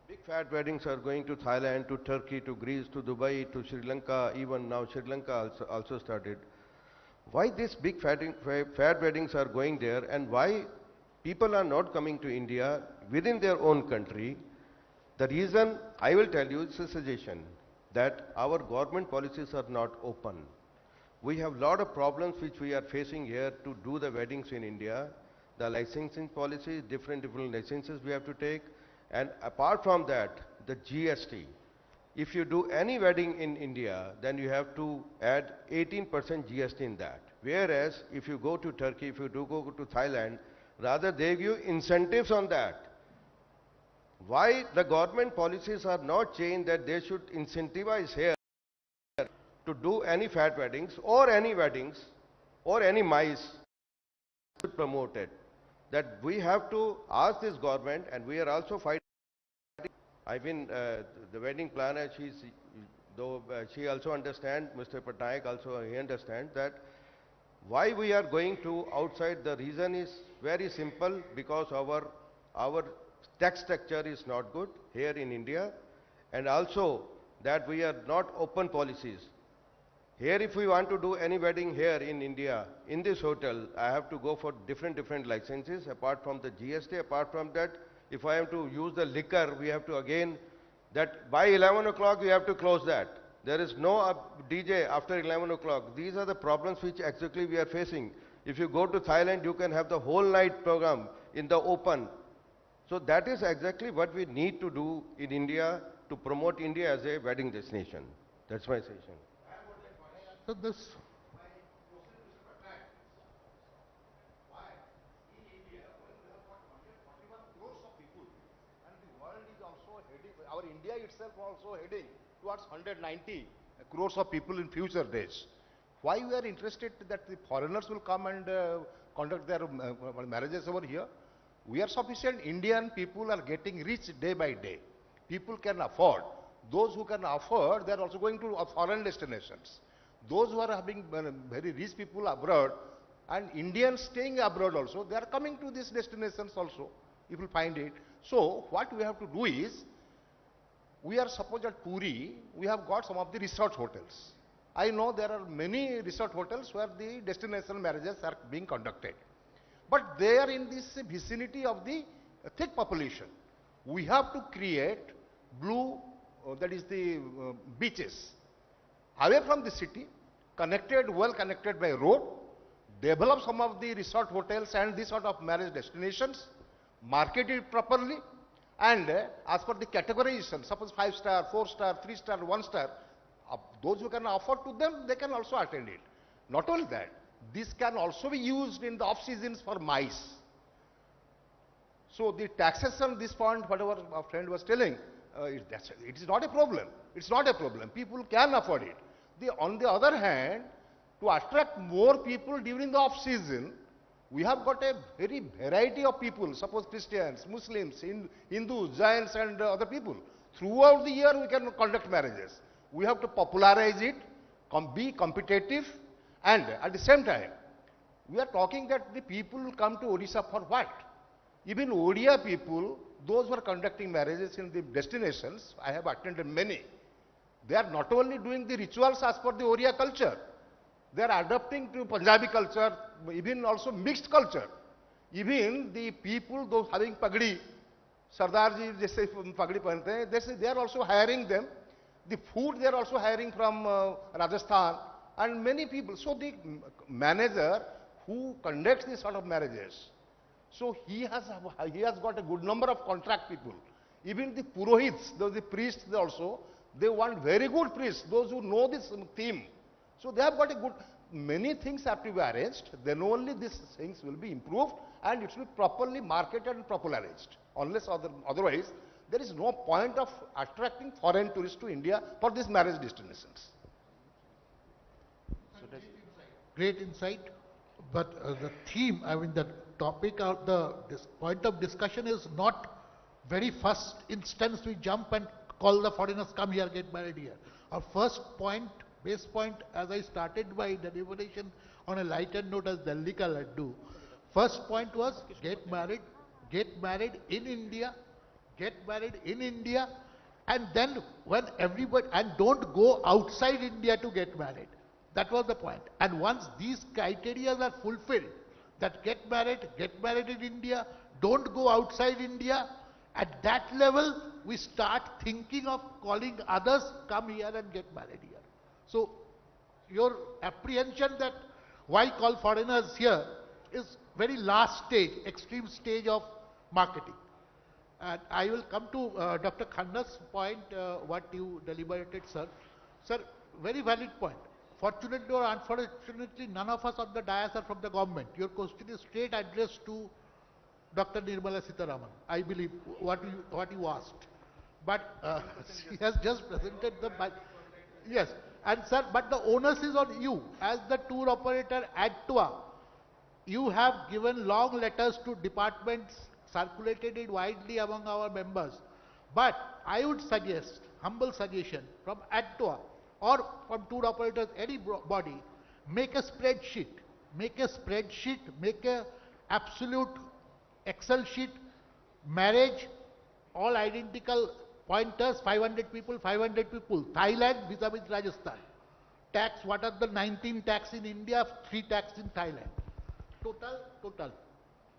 Big fat weddings are going to Thailand, to Turkey, to Greece, to Dubai, to Sri Lanka, even now Sri Lanka also started. Why these big fat weddings are going there, and why people are not coming to India within their own country? The reason I will tell you is a suggestion that our government policies are not open. We have a lot of problems which we are facing here to do the weddings in India. The licensing policies, different licenses we have to take. And apart from that, the GST. If you do any wedding in India, then you have to add 18% GST in that. Whereas, if you go to Turkey, if you do go to Thailand, rather they give you incentives on that. Why the government policies are not changed that they should incentivize here to do any fat weddings or any mice should promote it. That we have to ask this government, and we are also fighting. I've been the wedding planner, she also understands, Mr. Patnaik also he understands that why we are going to outside. The reason is very simple, because our tax structure is not good here in India, and also that we are not open policies. Here if we want to do any wedding here in India, in this hotel, I have to go for different licenses apart from the GST. Apart from that, if I have to use the liquor, we have to again, that by 11 o'clock we have to close that. There is no DJ after 11 o'clock. These are the problems which exactly we are facing. If you go to Thailand, you can have the whole night program in the open. So that is exactly what we need to do in India to promote India as a wedding destination. That's my suggestion. So this. Our India itself also heading towards 190 crores of people in future days. Why we are interested that the foreigners will come and conduct their marriages over here? We are sufficient. Indian people are getting rich day by day. People can afford. Those who can afford, they are also going to foreign destinations. Those who are having very rich people abroad and Indians staying abroad also, they are coming to these destinations also, if you find it. So what we have to do is, we are suppose at Puri, we have got some of the resort hotels. I know there are many resort hotels where the destination marriages are being conducted. But they are in this vicinity of the thick population. We have to create blue, that is the beaches, away from the city, connected, well connected by road, develop some of the resort hotels and these sort of marriage destinations, market it properly, and as per the categorization, suppose 5-star, 4-star, 3-star, 1-star, those who can afford to them, they can also attend it. Not only that, this can also be used in the off seasons for mice. So the taxation, this point, whatever our friend was telling, it is not a problem. It's not a problem. People can afford it. On the other hand, to attract more people during the off season, we have got a very variety of people, suppose Christians, Muslims, Hindus, Jains and other people. Throughout the year we can conduct marriages. We have to popularize it, be competitive, and at the same time, we are talking that the people come to Odisha for what? Even Odia people, those who are conducting marriages in the destinations, I have attended many, they are not only doing the rituals as per the Odia culture, they are adapting to Punjabi culture, even also mixed culture. Even the people, those having pagdi, Sardarji, jaise pagdi pehante hain, they are also hiring them. The food they are also hiring from Rajasthan and many people. So the manager who conducts these sort of marriages, so he has got a good number of contract people. Even the purohits, the priests they want very good priests, those who know this theme. So they have got a good, many things have to be arranged, then only these things will be improved and it will be properly marketed and popularized. Unless otherwise, there is no point of attracting foreign tourists to India for these marriage destinations. Great insight, but the theme, I mean the topic of this point of discussion is not very first instance we jump and call the foreigners come here, get married here. Our first point, base point, as I started my deliberation on a lighter note as Delhi ka laddu. First point was get married in India, and then when everybody, and don't go outside India to get married. That was the point. And once these criteria are fulfilled, that get married in India, don't go outside India, at that level, we start thinking of calling others, come here and get married here. So, your apprehension that why call foreigners here is very last stage, extreme stage of marketing. And I will come to Dr. Khanna's point, what you deliberated, sir. Sir, very valid point. Fortunately or unfortunately, none of us on the dais are from the government. Your question is straight addressed to Dr. Nirmala Sitharaman, I believe, what you asked. But she has just presented the... Yes, and sir, but the onus is on you. As the tour operator at TUA, you have given long letters to departments, circulated it widely among our members. But I would suggest, humble suggestion, from ADTOA or from tour operators, anybody, make a spreadsheet, make a absolute Excel sheet, marriage, all identical pointers, 500 people, Thailand vis-a-vis Rajasthan. Tax, what are the 19 tax in India, 3 tax in Thailand. Total.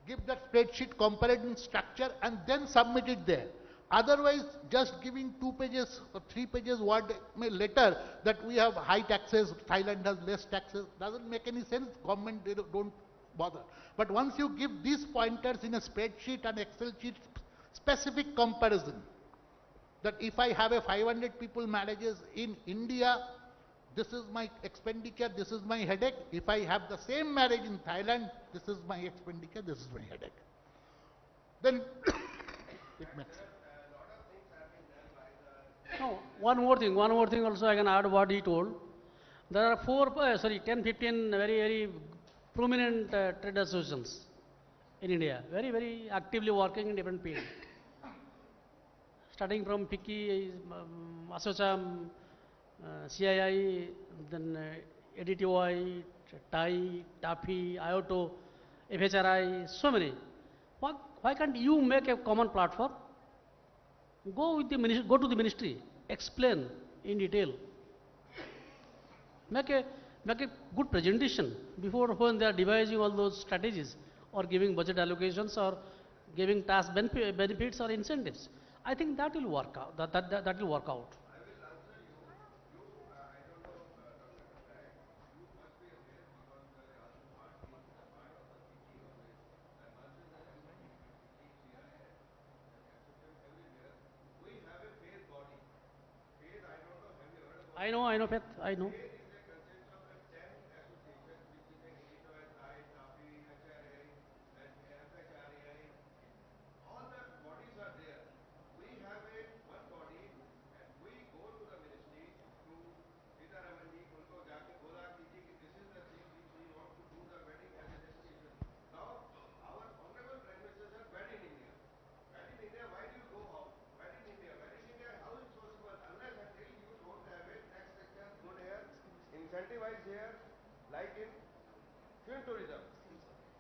Give that spreadsheet, compare it in structure and then submit it there. Otherwise, just giving 2 pages or 3 pages word letter that we have high taxes, Thailand has less taxes, doesn't make any sense. Government, they don't bother. But once you give these pointers in a spreadsheet and Excel sheet, specific comparison, that if I have a 500 people marriages in India, this is my expenditure, this is my headache. If I have the same marriage in Thailand, this is my expenditure, this is my headache. Then it makes sense. No, one more thing also I can add what he told. There are 10, 15 very prominent trade associations in India, very actively working in different fields. Starting from FICCI, ASSOCHAM, CII, then ADTOI, TAI, TAFI, IOTO, FHRI, so many. Why can't you make a common platform? Go to the ministry, explain in detail. Make a good presentation before when they are devising all those strategies or giving budget allocations or giving task benefits or incentives. I think that will work out. That will work out. I know, Pet, I know. Incentivized here, like in film tourism.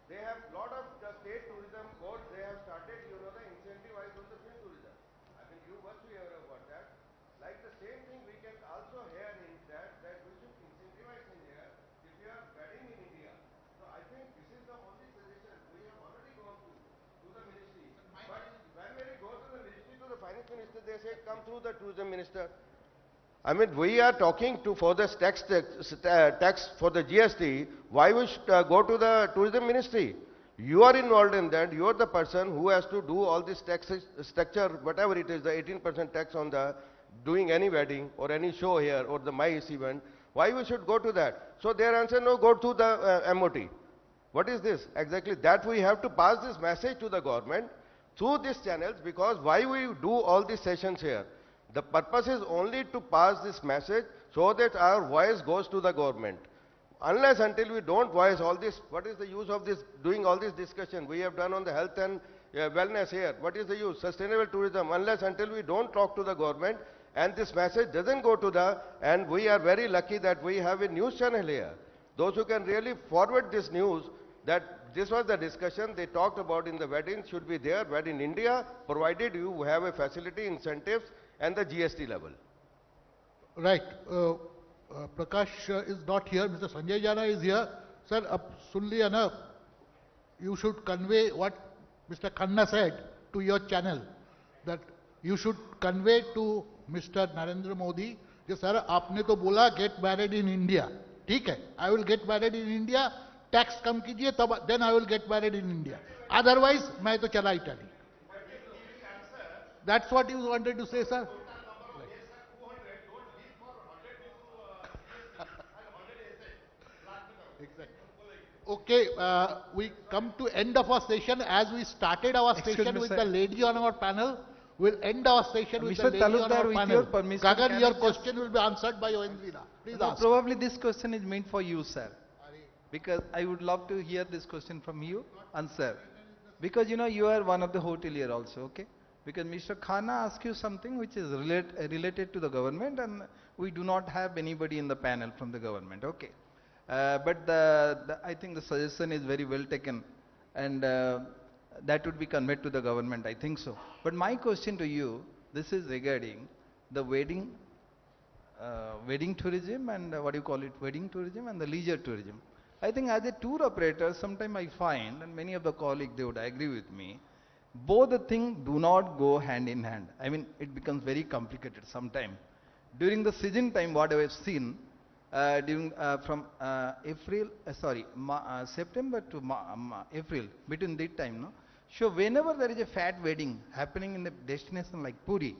They have lot of the state tourism boards, they have started, you know, the incentivized on the film tourism. I mean, you must be aware about that. Like the same thing we can also hear in that we should incentivize in here if you are wedding in India. So I think this is the only suggestion. We have already gone to the ministry. But when we go to the ministry, to the finance minister, they say come through the tourism minister. I mean, we are talking to for the tax for the GST. Why we should go to the tourism ministry? You are involved in that. You are the person who has to do all this tax structure, whatever it is, the 18% tax on the doing any wedding or any show here or the MICE event. Why we should go to that? So their answer, no, go to the MOT. What is this? Exactly that we have to pass this message to the government through these channels, because why we do all these sessions here? The purpose is only to pass this message so that our voice goes to the government. Unless until we don't voice all this, what is the use of this, doing all this discussion we have done on the health and wellness here? What is the use? Sustainable tourism. Unless until we don't talk to the government and this message doesn't go to the, and we are very lucky that we have a news channel here. Those who can really forward this news, that this was the discussion they talked about in the wedding should be there, where in India, provided you have a facility, incentives, and the GST level. Right. Prakash is not here. Mr. Sanjay Jana is here. Sir, sun liya na? You should convey what Mr. Khanna said to your channel. That you should convey to Mr. Narendra Modi, कि sir, आपने तो बोला get married in India. ठीक है, I will get married in India. Tax कम कीजिए, तब then I will get married in India. Otherwise, मैं तो चला Italy. That's what you wanted to say, sir? Exactly. Okay, we come to end of our session. As we started our session with the lady on our panel, we'll end our session with the lady on our panel. Your permission, Gagan, your question will be answered by Yoendrina. Please ask. Probably this question is meant for you, sir. Because I would love to hear this question from you, answer. Because you know, you are one of the hotelier also, okay? Because Mr. Khanna asked you something which is related to the government, and we do not have anybody in the panel from the government, okay? But I think the suggestion is very well taken, and that would be conveyed to the government, I think so. But my question to you, this is regarding the wedding tourism and what do you call it, wedding tourism and the leisure tourism. I think as a tour operator, sometimes I find, and many of the colleagues, they would agree with me, both the things do not go hand in hand. I mean, it becomes very complicated sometimes. During the season time, what I have seen, from September to April, between that time, no? So whenever there is a fat wedding happening in a destination like Puri,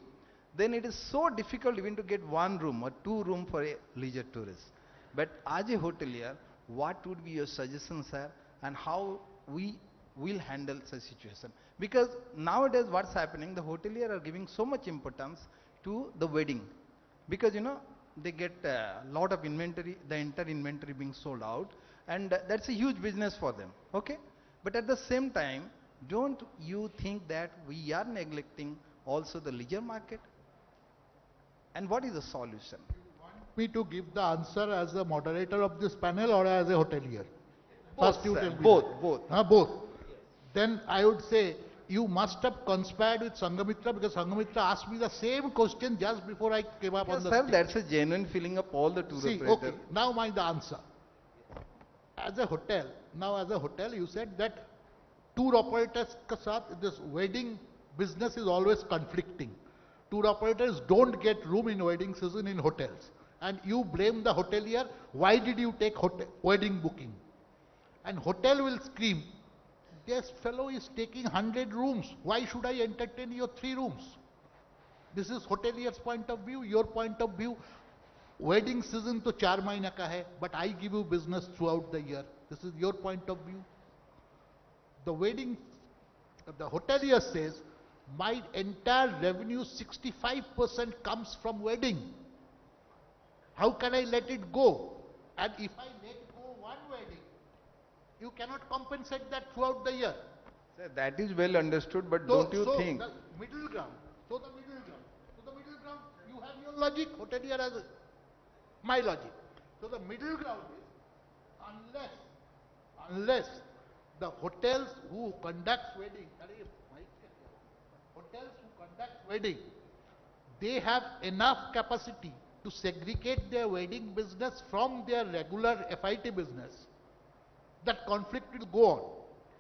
then it is so difficult even to get one room or two rooms for a leisure tourist. But as a hotelier, what would be your suggestion, sir, and how we will handle such situation? Because nowadays what's happening, the hotelier are giving so much importance to the wedding, because you know they get a lot of inventory, the entire inventory being sold out, and that's a huge business for them, okay? But at the same time, don't you think that we are neglecting also the leisure market? And what is the solution? Me to give the answer as the moderator of this panel or as a hotelier? Both, First you sir. tell me. Both. Both. Then I would say you must have conspired with Sanghamitra, because Sanghamitra asked me the same question just before I came up on the sir, stage. that's a genuine feeling of all the tour operators. Okay, now the answer. As a hotel, you said that tour operators ke saath, this wedding business is always conflicting. Tour operators don't get room in wedding season in hotels. And you blame the hotelier, why did you take wedding booking? And hotel will scream, this fellow is taking 100 rooms, why should I entertain your 3 rooms? This is hotelier's point of view, your point of view. wedding season to 4 महीना का है, but I give you business throughout the year. This is your point of view. The hotelier says, my entire revenue 65% comes from wedding. How can I let it go? And if I let go one wedding, you cannot compensate that throughout the year. Sir, that is well understood, but don't you think? The middle ground. So the middle ground, you have your logic, hotelier has my logic. So the middle ground is unless the hotels who conduct wedding, they have enough capacity to segregate their wedding business from their regular FIT business, that conflict will go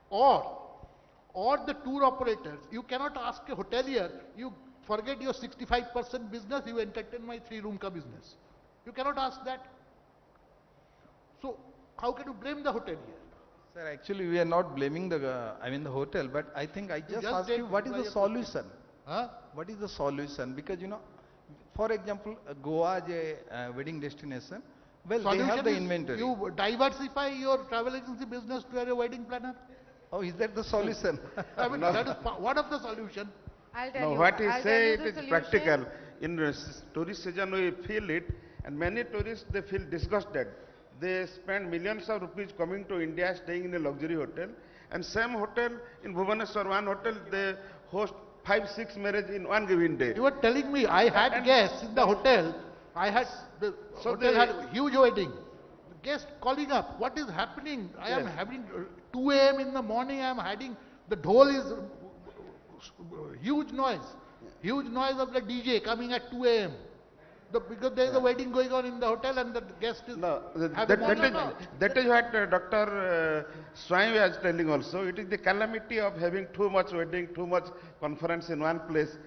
on. Or the tour operators, you cannot ask a hotelier, you forget your 65% business, you entertain my 3-room ka business. You cannot ask that. So how can you blame the hotelier? Sir, actually we are not blaming the hotel, but I think I just asked you, what is the solution? Huh? What is the solution? Because for example, Goa is a wedding destination. Well, Solution they have the inventory. You diversify your travel agency business to a wedding planner. Oh, is that the solution? I mean, that is one of the solution. I'll tell you. What he I'll say, tell you it the is solution. practical. In tourist season, we feel it, and many tourists, they feel disgusted. They spend millions of rupees coming to India, staying in a luxury hotel, and same hotel in Bhubaneswar, one hotel, they host 5-6 marriage in one given day. You were telling me I had guests in the hotel. The hotel had a huge wedding. The guest calling up, what is happening? I am having 2 a.m. in the morning, I am having, the dhol is huge noise of the DJ coming at 2 a.m. Because there is a wedding going on in the hotel and the guest is That is what Dr. Swami was telling also. It is the calamity of having too much wedding, too much conference in one place.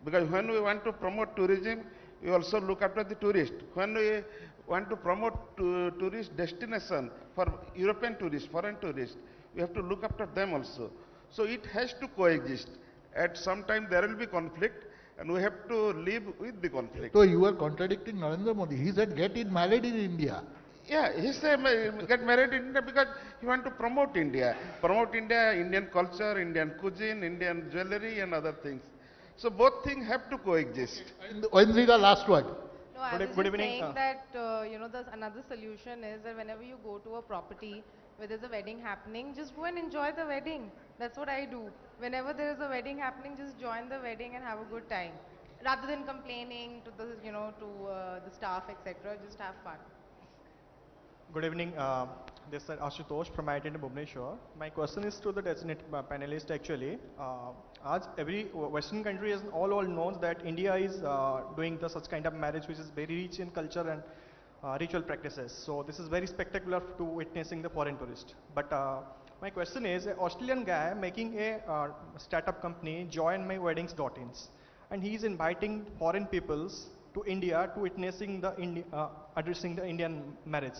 Because when we want to promote tourism, we also look after the tourist. When we want to promote tourist destination for European tourists, foreign tourists, we have to look after them also. So it has to coexist. At some time there will be conflict, and we have to live with the conflict. So you are contradicting Narendra Modi. He said get it married in India. Yeah, he said get married in India because he want to promote India. Promote India, Indian culture, Indian cuisine, Indian jewelry and other things. So both things have to coexist. Indira, last word. No, I was just saying that, there's another solution is that whenever you go to a property where there's a wedding happening, just go and enjoy the wedding. That's what I do. Whenever there is a wedding happening, just join the wedding and have a good time. Rather than complaining to the, the staff, etc., just have fun. Good evening. This is Ashutosh from Airtel Bhubaneswar. My question is to the designated panelist actually. As every Western country is all knows that India is doing such kind of marriage which is very rich in culture and ritual practices. So this is very spectacular to witnessing the foreign tourist. But my question is, an Australian guy making a startup company, joinmyweddings.ins, and he is inviting foreign peoples to India to witnessing the addressing the Indian marriage,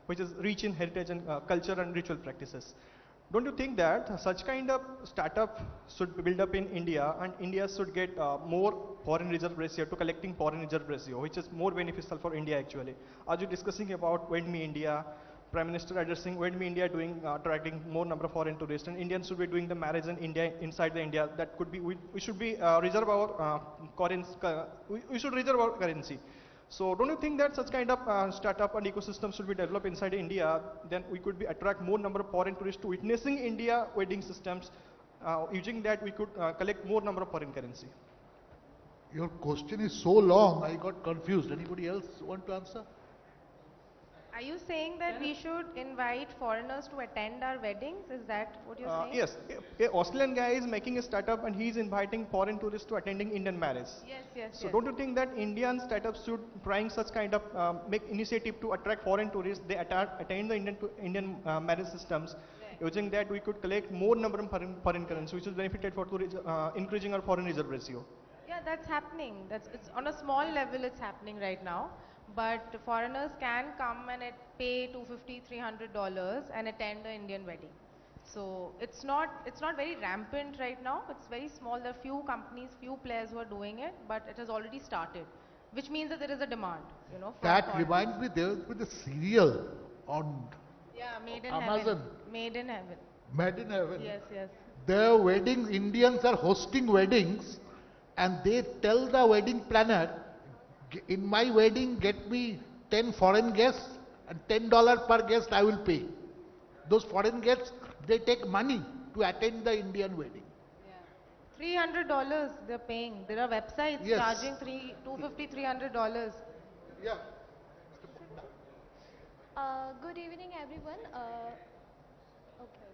which is rich in heritage and culture and ritual practices. Don't you think that such kind of startup should be built up in India, and India should get more foreign reserve ratio to collecting foreign reserve ratio, which is more beneficial for India actually? Are you discussing about Wed Me India, Prime Minister addressing Wed Me India, doing attracting more number of foreign tourists, and Indians should be doing the marriage in India, inside the India? That could be, we should be reserve our currency, we should reserve our currency. So don't you think that such kind of startup and ecosystem should be developed inside India? Then we could be attract more number of foreign tourists to witnessing India wedding systems. Using that, we could collect more number of foreign currency. Your question is so long, I got confused. Anybody else want to answer? Are you saying that we should invite foreigners to attend our weddings? Is that what you're saying? Yes. An Australian guy is making a startup and he is inviting foreign tourists to attending Indian marriage. Yes. So don't you think that Indian startups should trying such kind of make initiative to attract foreign tourists? They attend the Indian marriage systems. Using that, we could collect more number of foreign currency, which is benefited for increasing our foreign reserve ratio. Yeah, that's happening. It's on a small level. It's happening right now. But foreigners can come and pay $250, $300 and attend the Indian wedding. So it's not very rampant right now. It's very small. There are few companies, few players who are doing it, but it has already started. which means that there is a demand, you know. For That reminds me, there was the serial on yeah, Made in Amazon. Heaven. Made in Heaven. Made in Heaven. Yes, yes. The weddings, Indians are hosting weddings, and they tell the wedding planner, in my wedding, get me 10 foreign guests and $10 per guest I will pay. Those foreign guests, they take money to attend the Indian wedding. $300 they're paying. There are websites charging $250, $300. Yeah. Good evening, everyone. Okay.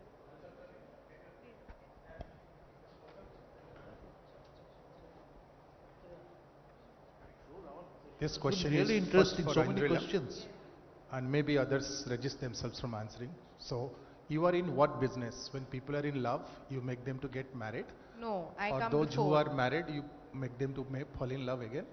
This question really is interesting. first So for many Indrila, questions. and maybe others register themselves from answering. So, you are in what business? When people are in love, you make them to get married? No, I or come those before. who are married, you make them to fall in love again?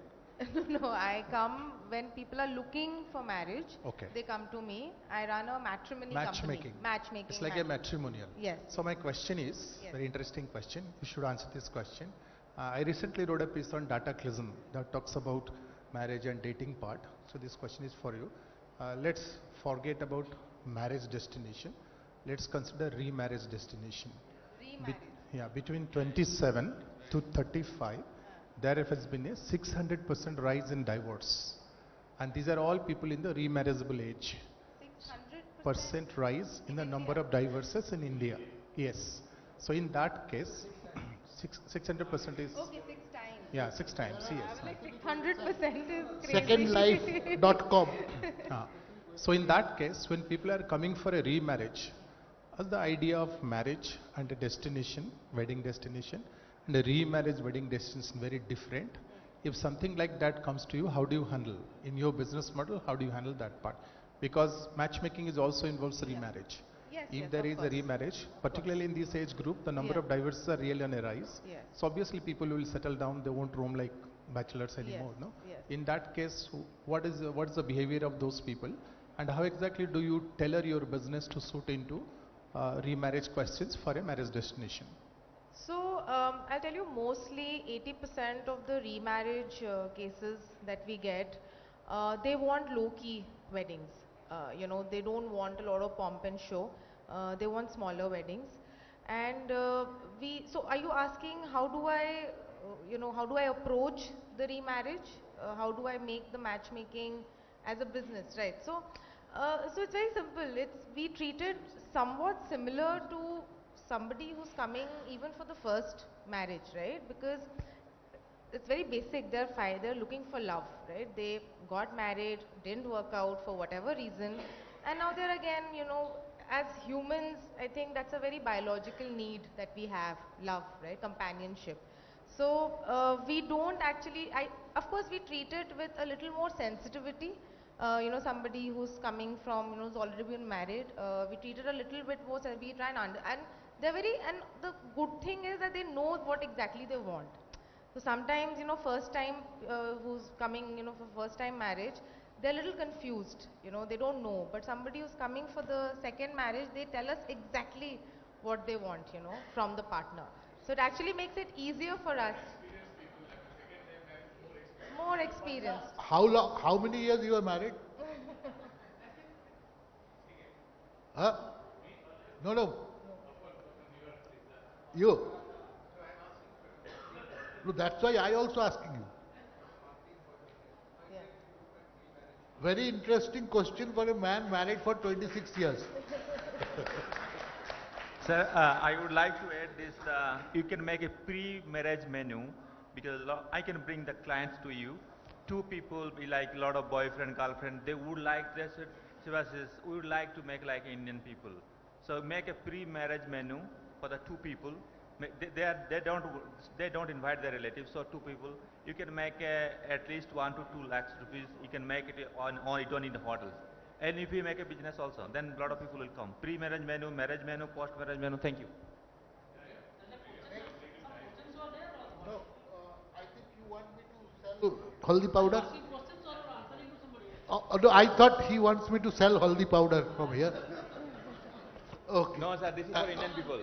No, I come when people are looking for marriage. Okay. They come to me. I run a matrimony Matchmaking. company. Matchmaking. It's like a matrimonial. Yes. So my question is, Yes. very interesting question. You should answer this question. I recently wrote a piece on dataclysm that talks about marriage and dating part. So this question is for you. Let's forget about marriage destination. Let's consider remarriage destination. Between 27 to 35, there has been a 600% rise in divorce. And these are all people in the remarriageable age. 600% rise in the number of divorces in India. Yes. So in that case, 600% is... Okay, 6 times. Yeah, 6 times, yes. Like 600% is crazy. Secondlife.com. So in that case, when people are coming for a remarriage, the idea of marriage and a destination, wedding destination, and a remarriage wedding destination very different. If something like that comes to you, how do you handle? In your business model, how do you handle that part? Because matchmaking is also involves remarriage. Yes, If there is a remarriage, particularly in this age group, the number of divorces are really on a rise. Yes. So obviously people will settle down, they won't roam like bachelors anymore, no? Yes. In that case, what is the behavior of those people? And how exactly do you tailor your business to suit into remarriage questions for a marriage destination? So, I'll tell you, mostly 80% of the remarriage cases that we get, they want low-key weddings. You know, they don't want a lot of pomp and show. They want smaller weddings. And so are you asking how do I, how do I approach the remarriage? How do I make the matchmaking as a business, right? So, so it's very simple. We treat it somewhat similar to somebody who's coming even for the first marriage, right? Because it's very basic. They're looking for love, right? They got married, didn't work out for whatever reason, and now they're again, as humans, I think that's a very biological need that we have, love, right? Companionship. So we don't actually, of course we treat it with a little more sensitivity. Somebody who's coming from, who's already been married, we treat it a little bit more, we try and and the good thing is that they know what exactly they want. So sometimes, first time who's coming, for first time marriage, they're a little confused, they don't know. But somebody who's coming for the second marriage, they tell us exactly what they want, from the partner. So it actually makes it easier for us. More experienced. How many years you are married? Huh? No. You? No, that's why I also asking you. Very interesting question for a man married for 26 years. Sir, I would like to add this, you can make a pre-marriage menu because I can bring the clients to you. Two people be like a lot of boyfriend, girlfriend, they would like this, we would like to make like Indian people. So make a pre-marriage menu for the two people. They don't invite their relatives, so two people. You can make at least 1 to 2 lakhs rupees. You can make it on you don't need the hotels. And if you make a business also, then a lot of people will come. Pre-marriage menu, post-marriage menu. Thank you. No, I think you want me to sell haldi powder. No, I thought he wants me to sell haldi powder from here. Okay. No, sir, this is for Indian people.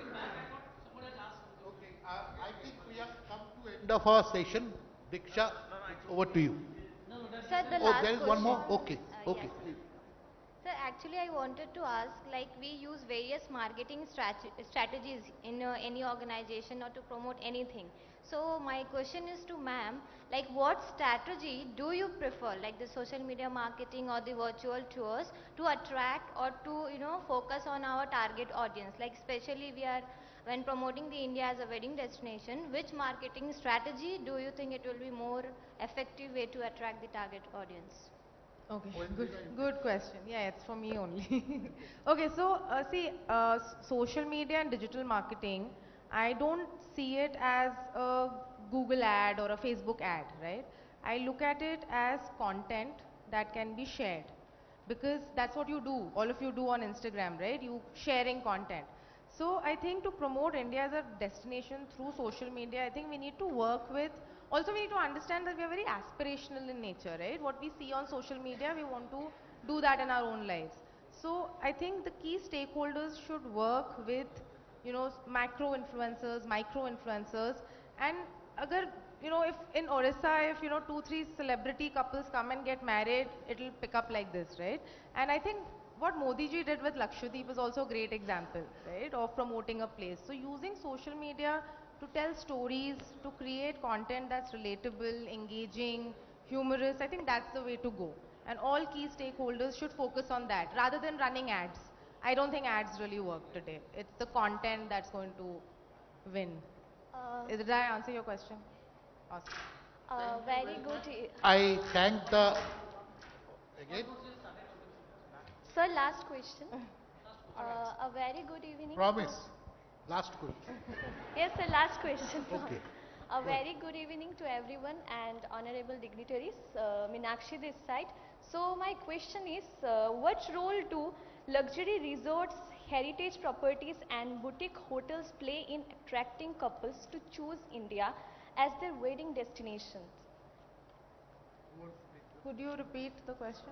I think we have come to end of our session. Diksha, over to you. No, Sir, the Oh, last there is question. one more? Okay, okay. Yes. Sir, actually I wanted to ask, like we use various marketing strategies in any organization or to promote anything. So my question is to ma'am, like what strategy do you prefer, like the social media marketing or the virtual tours to attract or to, focus on our target audience? Like especially when promoting the India as a wedding destination, which marketing strategy do you think it will be more effective way to attract the target audience? Okay, good question. Yeah, it's for me only. Okay, so see, social media and digital marketing, I don't see it as a Google ad or a Facebook ad, right? I look at it as content that can be shared because that's what you do, all of you do on Instagram, right? You sharing content. So I think to promote India as a destination through social media, I think we need to work with, also we need to understand that we are very aspirational in nature, right? What we see on social media, we want to do that in our own lives. So I think the key stakeholders should work with, macro influencers, micro influencers, and agar, if in Odisha, if, 2-3 celebrity couples come and get married, it'll pick up like this, right? And I think what Modi ji did with Lakshadweep is also a great example, right, of promoting a place. So using social media to tell stories, to create content that's relatable, engaging, humorous, I think that's the way to go. And all key stakeholders should focus on that rather than running ads. I don't think ads really work today. It's the content that's going to win. Did I answer your question? Awesome. Very good. I thank the, again, Sir, last question. A very good evening. promise, last question. Yes, sir, last question. Okay. A very good evening to everyone and honorable dignitaries. Meenakshi this side. So my question is, what role do luxury resorts, heritage properties and boutique hotels play in attracting couples to choose India as their wedding destinations? Could you repeat the question?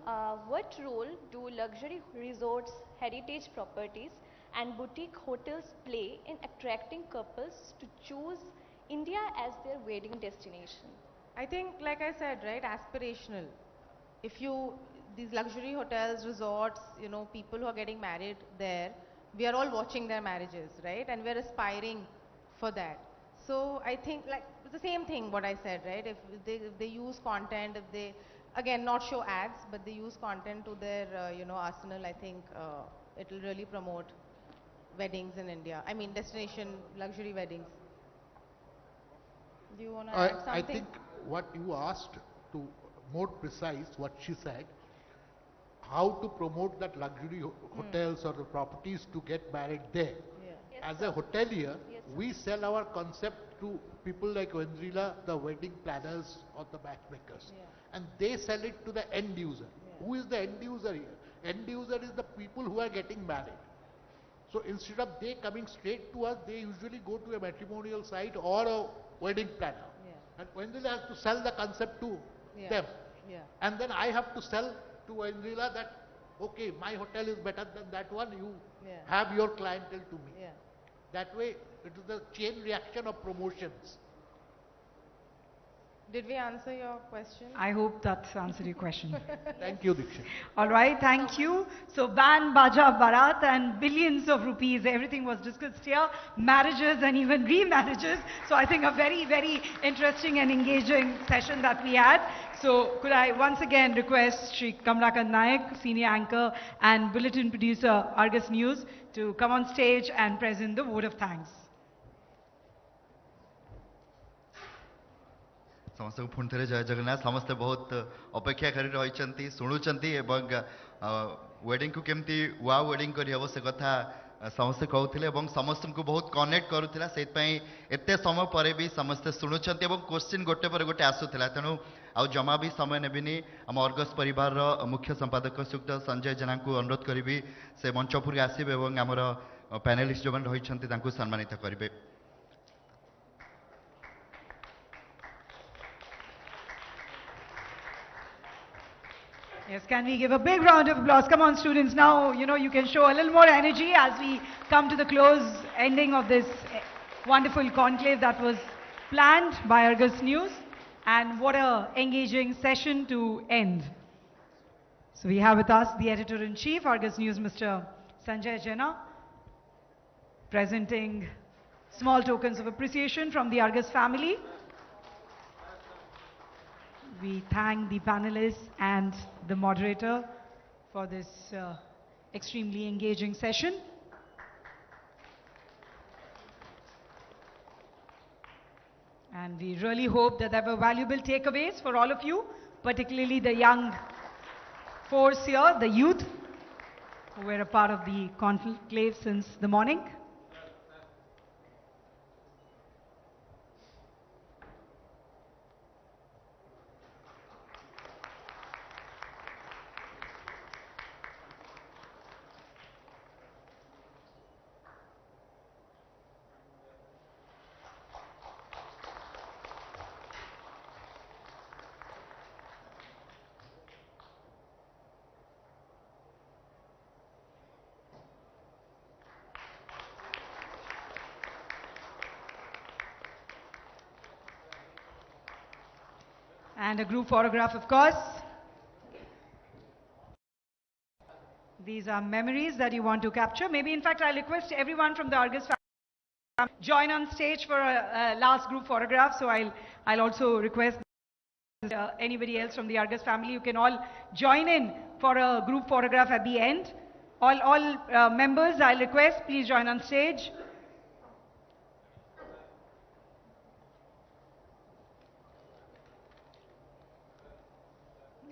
What role do luxury resorts, heritage properties and boutique hotels play in attracting couples to choose India as their wedding destination? I think, like I said, right, aspirational. If these luxury hotels, resorts, people who are getting married there, we are all watching their marriages, right? And we're aspiring for that. So I think, like, it's the same thing what I said, right? If they use content, if they, again, not show ads, but they use content to their, arsenal, I think it will really promote weddings in India. I mean, destination luxury weddings. Do you want to add something? I think what you asked, to more precise what she said, how to promote that luxury hotels or the properties to get married there. Yeah. Yes, As sir. a hotelier, Yes, sir. we sell our concept to people like Vendrila, the wedding planners or the matchmakers. Yeah. And they sell it to the end user. Yeah. Who is the end user here? End user is the people who are getting married. So instead of they coming straight to us, they usually go to a matrimonial site or a wedding planner. Yeah. And Vendrila has to sell the concept to Yeah. them. Yeah. And then I have to sell to Vendrila that, okay, my hotel is better than that one, you Yeah. have your clientele to me. Yeah. That way, it is the chain reaction of promotions. Did we answer your question? I hope that's answered your question. Thank you, Dikshit. All right, thank you. So Band, Baja, Barat and billions of rupees, everything was discussed here. Marriages and even remarriages. So I think a very, very interesting and engaging session that we had. So could I once again request Shri Kamlakant Naik, senior anchor and bulletin producer, Argus News, to come on stage and present the vote of thanks. ସମସ୍ତଙ୍କୁ ପୁଣି ଥରେ ଜୟ ଜଗନ୍ନାଥ ସମସ୍ତେ ବହୁତ ଅପେକ୍ଷା କରି ରହିଛନ୍ତି ଶୁଣୁଛନ୍ତି ଏବଂ ୱେଡିଂକୁ କେମିତି ୱାଓ ୱେଡିଂ କରିହେବ ସେ କଥା ସମସ୍ତେ କହୁଥିଲେ ଏବଂ ସମସ୍ତଙ୍କୁ ବହୁତ କନେକ୍ଟ କରୁଥିଲା ସେଇଥିପାଇଁ ଏତେ ସମୟ ପରେ ବି ସମସ୍ତେ ଶୁଣୁଛନ୍ତି ଏବଂ କ୍ୱେଶ୍ଚିନ୍ ଗୋଟେ ପରେ ଗୋଟେ ଆସୁଥିଲା ତେଣୁ ଆଉ ଜମା ବି ସମୟ ନେବିନି ଆମ ଅର୍ଗସ୍ ପରିବାରର ମୁଖ୍ୟ ସମ୍ପାଦକ ଶ୍ରୀଯୁକ୍ତ ସଞ୍ଜୟ ଜେନାଙ୍କୁ ଅନୁରୋଧ କରିବି ସେ ମଞ୍ଚ ଉପରକୁ ଆସିବେ ଏବଂ ଆମର ପ୍ୟାନେଲିଷ୍ଟ ଯେଉଁମାନେ ରହିଛନ୍ତି ତାଙ୍କୁ ସମ୍ମାନିତ କରିବେ Yes, can we give a big round of applause? Come on, students. Now, you can show a little more energy as we come to the close ending of this wonderful conclave that was planned by Argus News. And what a engaging session to end. So we have with us the Editor-in-Chief, Argus News, Mr. Sanjay Jena, presenting small tokens of appreciation from the Argus family. We thank the panelists and the moderator for this extremely engaging session. And we really hope that there were valuable takeaways for all of you, particularly the young force here, the youth, who were a part of the conclave since the morning. And a group photograph, of course. These are memories that you want to capture. Maybe, in fact, I'll request everyone from the Argus family join on stage for a last group photograph. So I'll also request anybody else from the Argus family. You can all join in for a group photograph at the end. All members, I'll request, please join on stage.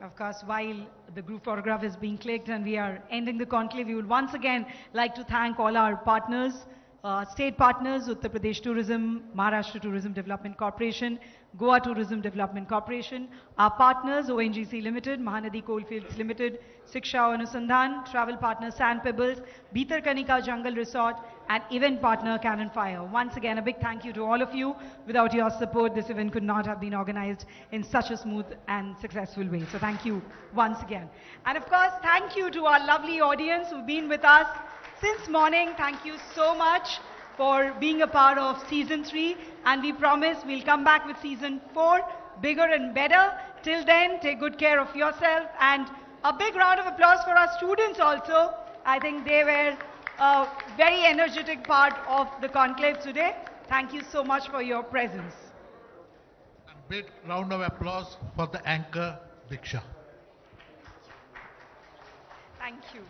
Of course, while the group photograph is being clicked and we are ending the conclave, we would once again like to thank all our partners, state partners, Uttar Pradesh Tourism, Maharashtra Tourism Development Corporation, Goa Tourism Development Corporation, our partners ONGC Limited, Mahanadi Coalfields Limited, Siksha Anusandhan, travel partner Sand Pebbles, Bhitar Kanika Jungle Resort, and event partner Cannon Fire. Once again, a big thank you to all of you. Without your support, this event could not have been organized in such a smooth and successful way. So thank you once again. And of course, thank you to our lovely audience who've been with us since morning. Thank you so much for being a part of season 3. And we promise we'll come back with season 4, bigger and better. Till then, take good care of yourself. And a big round of applause for our students also. I think they were a very energetic part of the conclave today. Thank you so much for your presence. A big round of applause for the anchor, Diksha. Thank you.